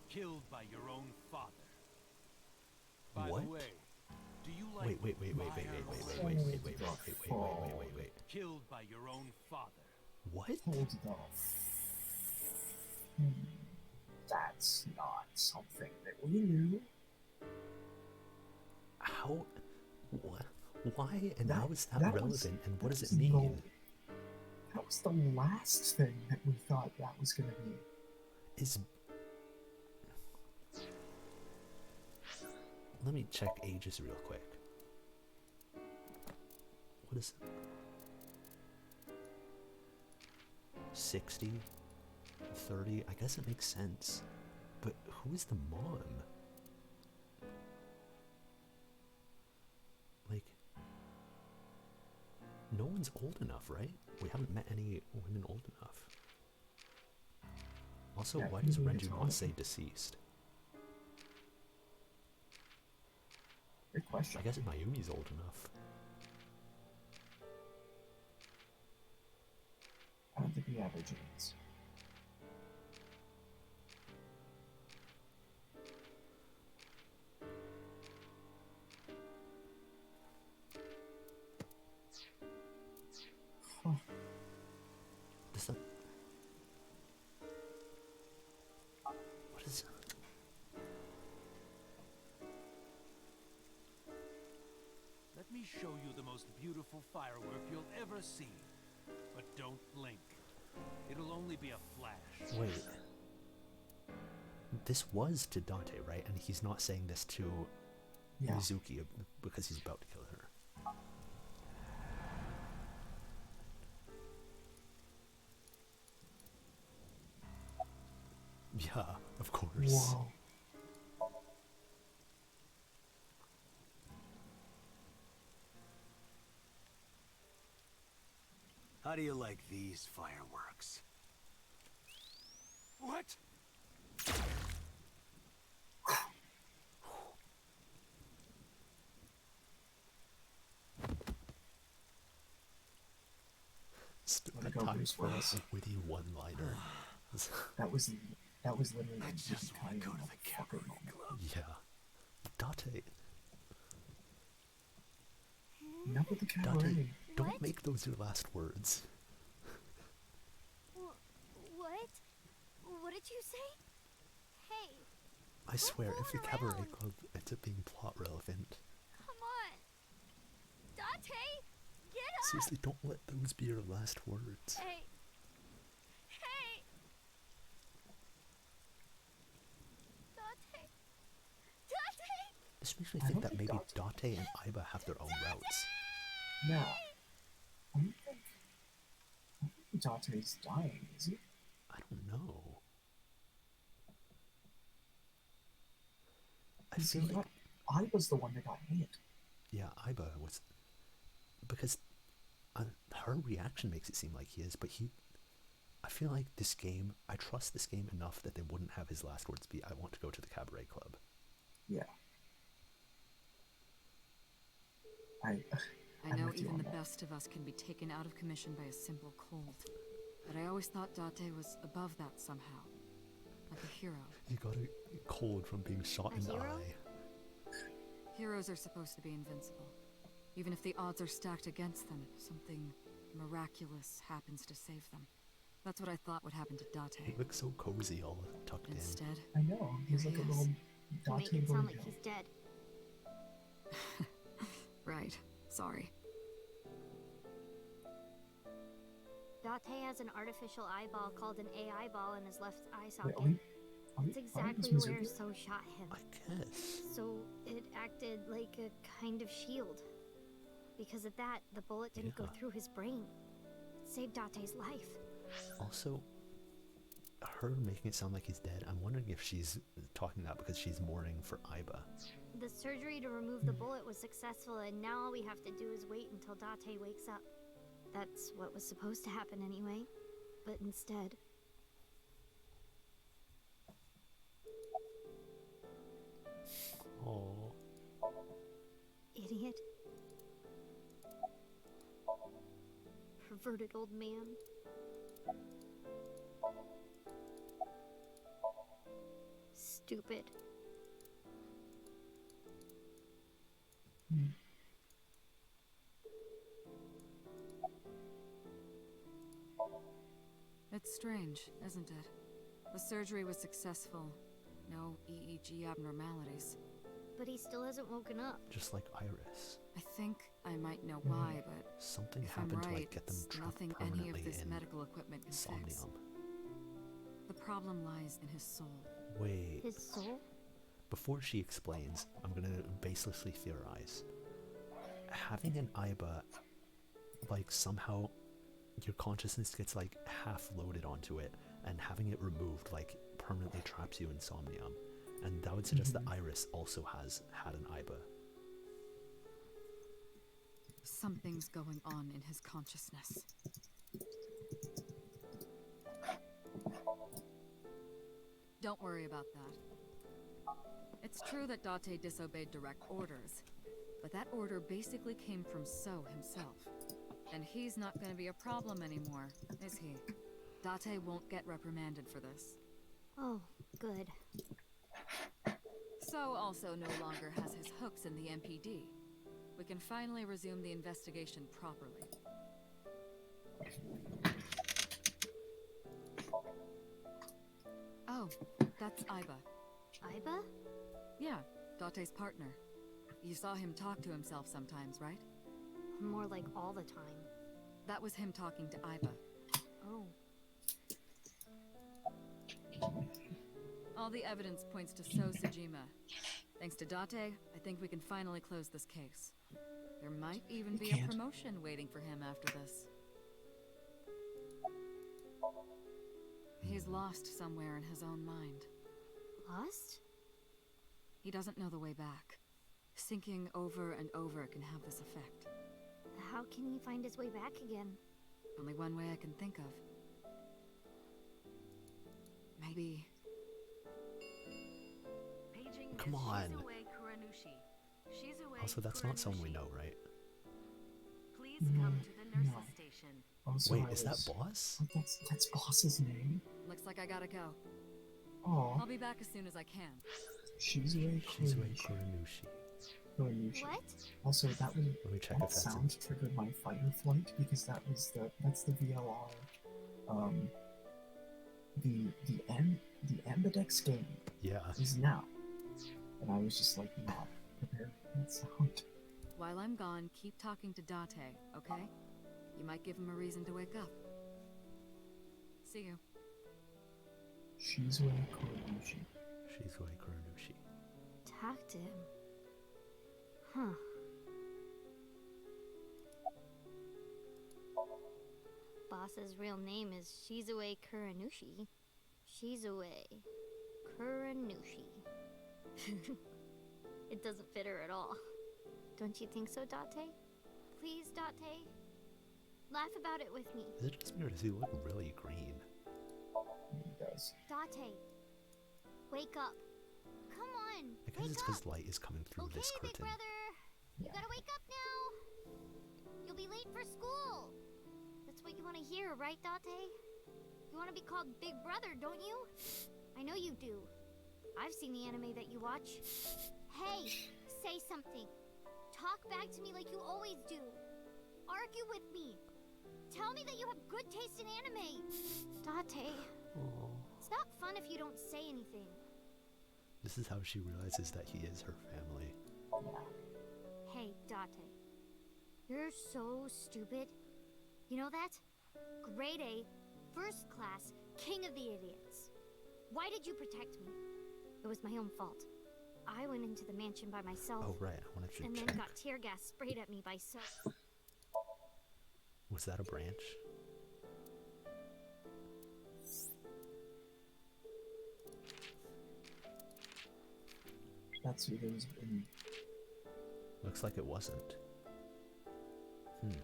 Killed by your own father. By What? the way, do you like Wait. killed by your own father? What? Hold the That's not something that we knew. How? What? Why? And how is that that relevant? was- and what does that it was mean? That was the last thing that we thought that was gonna be. Let me check ages real quick. What is it? 60? 30? I guess it makes sense. But who is the mom? Like, no one's old enough, right? We haven't met any women old enough. Also, Yeah, why does maybe Renju it's not older. say deceased? Good question. I guess Mayumi's old enough. I don't think we have her genes. Huh. Does that... What is... Let me show you the most beautiful firework you'll ever see. But don't blink. It'll only be a flash. Wait. This was to Dante, right? And he's not saying this to Mizuki because he's about to kill her. Yeah, of course. Whoa. How do you like these fireworks? What? A time for a witty one-liner. That was literally. I just want to go to the cabaret club. Yeah. Date. Not with the cabaret. Date, don't make those your last words. What? What did you say? Hey. I swear, if the cabaret club ends up being plot relevant. Come on. Dante, get up. Seriously, don't let those be your last words. Hey. Hey. Dante. Dante. This makes me think that maybe Date and Aiba have their own routes. No. I don't think Dante's dying, is he? I don't know. I feel like Aiba's the one that got hit. Yeah, Aiba was, because her reaction makes it seem like he is, but I feel like this game, I trust this game enough that they wouldn't have his last words be, I want to go to the cabaret club. Yeah. I know even the best of us can be taken out of commission by a simple cold, but I always thought Date was above that somehow, like a hero. He got a cold from being shot in the eye. Heroes are supposed to be invincible. Even if the odds are stacked against them, something miraculous happens to save them. That's what I thought would happen to Date. He looks so cozy, all tucked Instead, I know. He's like a little Dante. You make it sound like he's dead. Right. Sorry. Date has an artificial eyeball called an AI ball in his left eye Wait, socket. It's exactly where So shot him. I guess. So it acted like a kind of shield. Because of that, the bullet didn't go through his brain. It saved Date's life. Also, her making it sound like he's dead, I'm wondering if she's talking that because she's mourning for Aiba. The surgery to remove the bullet was successful, and now all we have to do is wait until Date wakes up. That's what was supposed to happen anyway. But instead... Oh. Idiot. Perverted old man. Stupid. It's strange, isn't it? The surgery was successful. No EEG abnormalities. But he still hasn't woken up. Just like Iris. I think I might know why, but something if happened I'm right, to like get them it's trapped nothing permanently any of this in medical equipment can fix. Somnium. The problem lies in his soul. Wait. His soul? Before she explains, I'm gonna baselessly theorize. Having an Aiba, like somehow your consciousness gets like half loaded onto it, and having it removed like permanently traps you in Somnium. And that would suggest that Iris also had an Aiba. Something's going on in his consciousness. Don't worry about that. It's true that Date disobeyed direct orders, But that order basically came from So himself. And he's not gonna be a problem anymore, is he? Date won't get reprimanded for this. Oh, good. So also no longer has his hooks in the MPD. We can finally resume the investigation properly. Oh, that's Aiba. Aiba? Yeah, Date's partner. You saw him talk to himself sometimes, right? More like all the time. That was him talking to Aiba. Oh. All the evidence points to So Sejima. Thanks to Date, I think we can finally close this case. There might even be a promotion waiting for him after this. He's lost somewhere in his own mind. Lost? He doesn't know the way back. Thinking over and over can have this effect. How can he find his way back again? Only one way I can think of. Maybe... Come on. Also, that's not someone we know, right? Please come to the nurse's station. Also, wait, is that Boss? That's Boss's name? Looks like I gotta go. Oh. I'll be back as soon as I can. Shizue Kuranushi. What? Also, that was Let me check that if that's sound triggered my fight or flight because that's the VLR. The Ambidex game. Yeah. Is now. And I was just like not prepared for that sound. While I'm gone, keep talking to Date, okay? You might give him a reason to wake up. See you. Shizue Kuranushi. Shizue Kuranushi. Talk to him. Huh. Boss's real name is Shizue Kuranushi. Shizue Kuranushi. It doesn't fit her at all. Don't you think so, Date? Please, Date? Laugh about it with me. Is it just me or does he look really green? He does. Date, wake up. Come on, I guess it's because light is coming through okay, this big curtain. brother. You gotta wake up now. You'll be late for school. That's what you want to hear, right, Date? You want to be called Big Brother, don't you? I know you do. I've seen the anime that you watch. Hey, say something. Talk back to me like you always do. Argue with me. Tell me that you have good taste in anime. Date. Oh. It's not fun if you don't say anything. This is how she realizes that he is her family. Hey, Date. You're so stupid. You know that? Grade A, first class, king of the idiots. Why did you protect me? It was my own fault. I went into the mansion by myself. Oh right, I wanted to and check. then got tear gas sprayed at me by So. Was that a branch? That's who there was in. Looks like it wasn't. It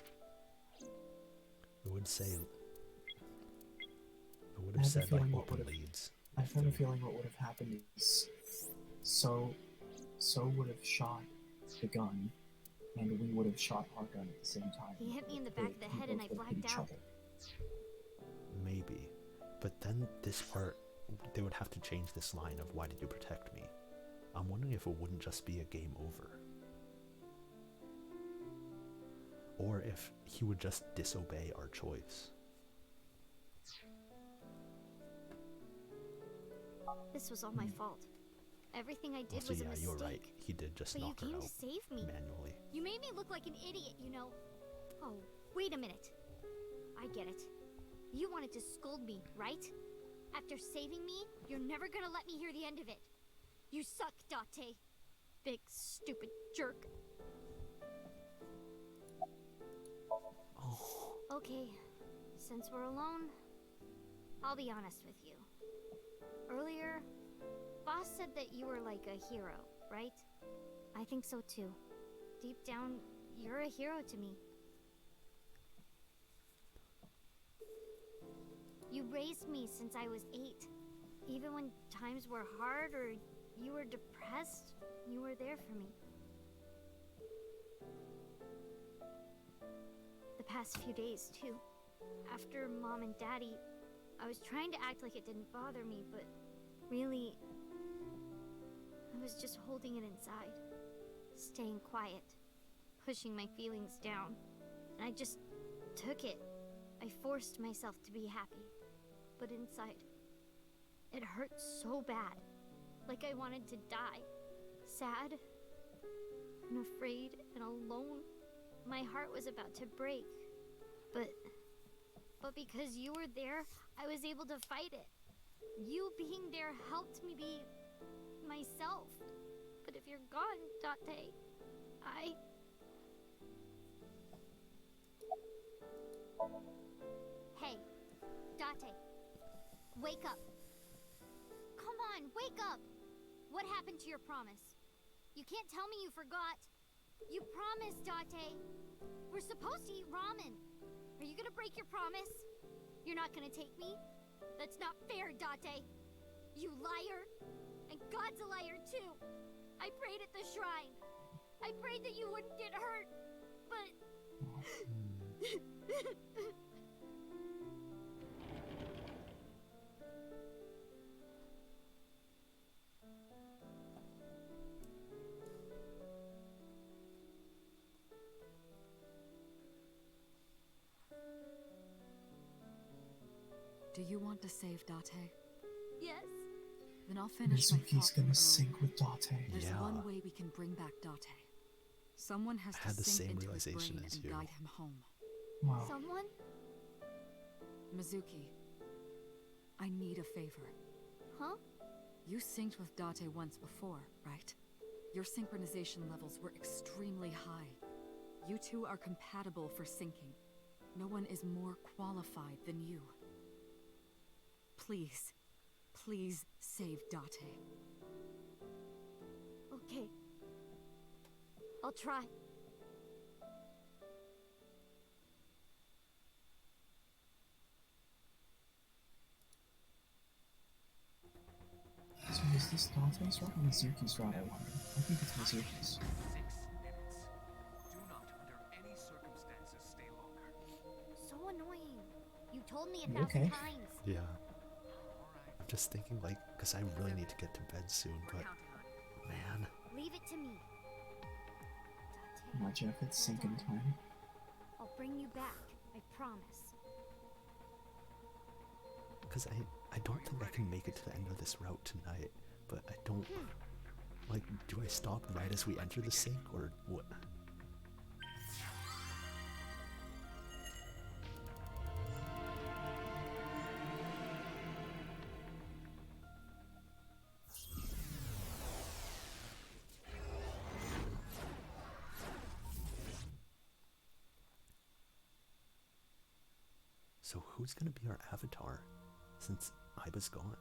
would say. It would have said like open leads. I have a feeling what would have happened is So would have shot the gun, and we would have shot our gun at the same time. He hit me in the back of the head and I blacked out. Maybe. But then this part, they would have to change this line of why did you protect me? I'm wondering if it wouldn't just be a game over. Or if he would just disobey our choice. This was all my fault. Everything I did Also, was a yeah, mistake. you're right. He did just But you knock her came out to save me. manually. You made me look like an idiot, you know. Oh, wait a minute. I get it. You wanted to scold me, right? After saving me, you're never gonna let me hear the end of it. You suck, Date. Big, stupid jerk. Oh. Okay, since we're alone, I'll be honest with you. Earlier, Boss said that you were like a hero, right? I think so too. Deep down, you're a hero to me. You raised me since I was 8. Even when times were hard or you were depressed, you were there for me. past few days, too. After Mom and Daddy, I was trying to act like it didn't bother me, but really, I was just holding it inside. Staying quiet. Pushing my feelings down. And I just took it. I forced myself to be happy. But inside, it hurt so bad. Like I wanted to die. Sad. And afraid and alone. My heart was about to break. But because you were there, I was able to fight it. You being there helped me be myself. But if you're gone, Date, Hey, Date. Wake up. Come on, wake up! What happened to your promise? You can't tell me you forgot. You promised, Date. We're supposed to eat ramen. Are you gonna break your promise? You're not gonna take me? That's not fair, Date. You liar. And God's a liar, too. I prayed at the shrine. I prayed that you wouldn't get hurt. But... Do you want to save Date? Yes. Then I'll finish my Mizuki's thought gonna from sync earlier. with Date. There's Yeah. one way we can bring back Date. Someone has I to had the sink same into his realization brain as and you. guide him home. Wow. Someone? Mizuki, I need a favor. Huh? You synced with Date once before, right? Your synchronization levels were extremely high. You two are compatible for syncing. No one is more qualified than you. Please, please save Date. Okay. I'll try. So is this Dante's route or Mizuki's route, I wonder? I think it's Mizuki's. 6 minutes. Do not, under any circumstances, stay longer. So annoying. You told me a You thousand okay? times. Yeah. I'm just thinking, like, because I really need to get to bed soon, but man, Leave it to me. Imagine if it's syncing time. I'll bring you back. I promise. because I don't think I can make it to the end of this route tonight, but I don't, like, do I stop right as we enter the sink, or what? So who's gonna be our avatar, since Iba's gone?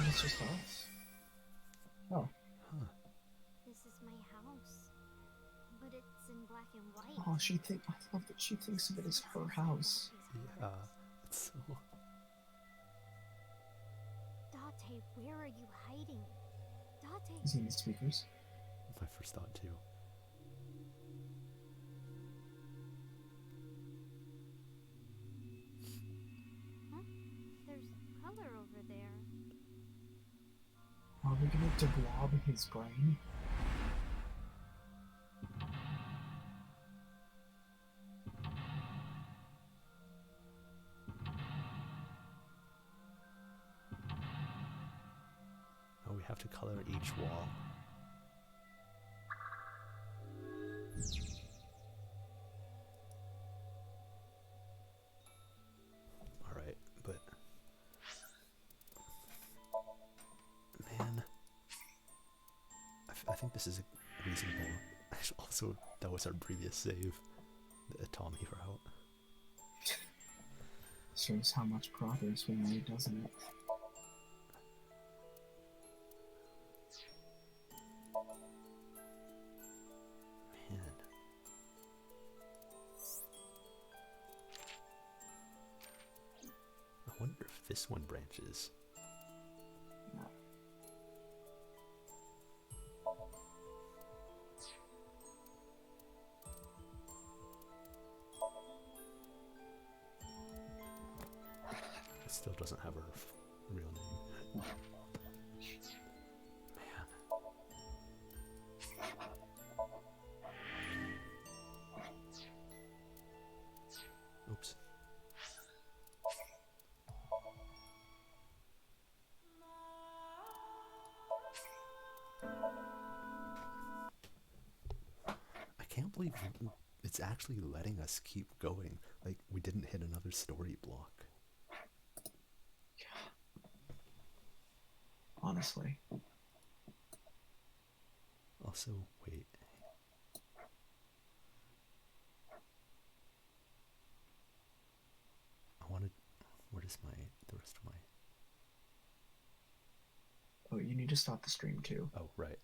It's just us. Oh. Huh. This is my house, but it's in black and white. Oh, I love that she thinks of it as her house. Yeah, it's so... Date, where are you hiding? Date. Is he in the speakers? My first thought too. Huh? There's color over there. Are we gonna deglob his brain? Oh, we have to color each wall. Alright, but... Man... I think this is a reasonable... Also, that was our previous save. The Tommy route. Shows how much progress we made, doesn't it? Man. I wonder if this one branches. still doesn't have her real name. Man. Oops. I can't believe it's actually letting us keep going. Like, we didn't hit another story block. Honestly. Also, wait. I wanted... Where is the rest of my... Oh, you need to stop the stream too. Oh, right.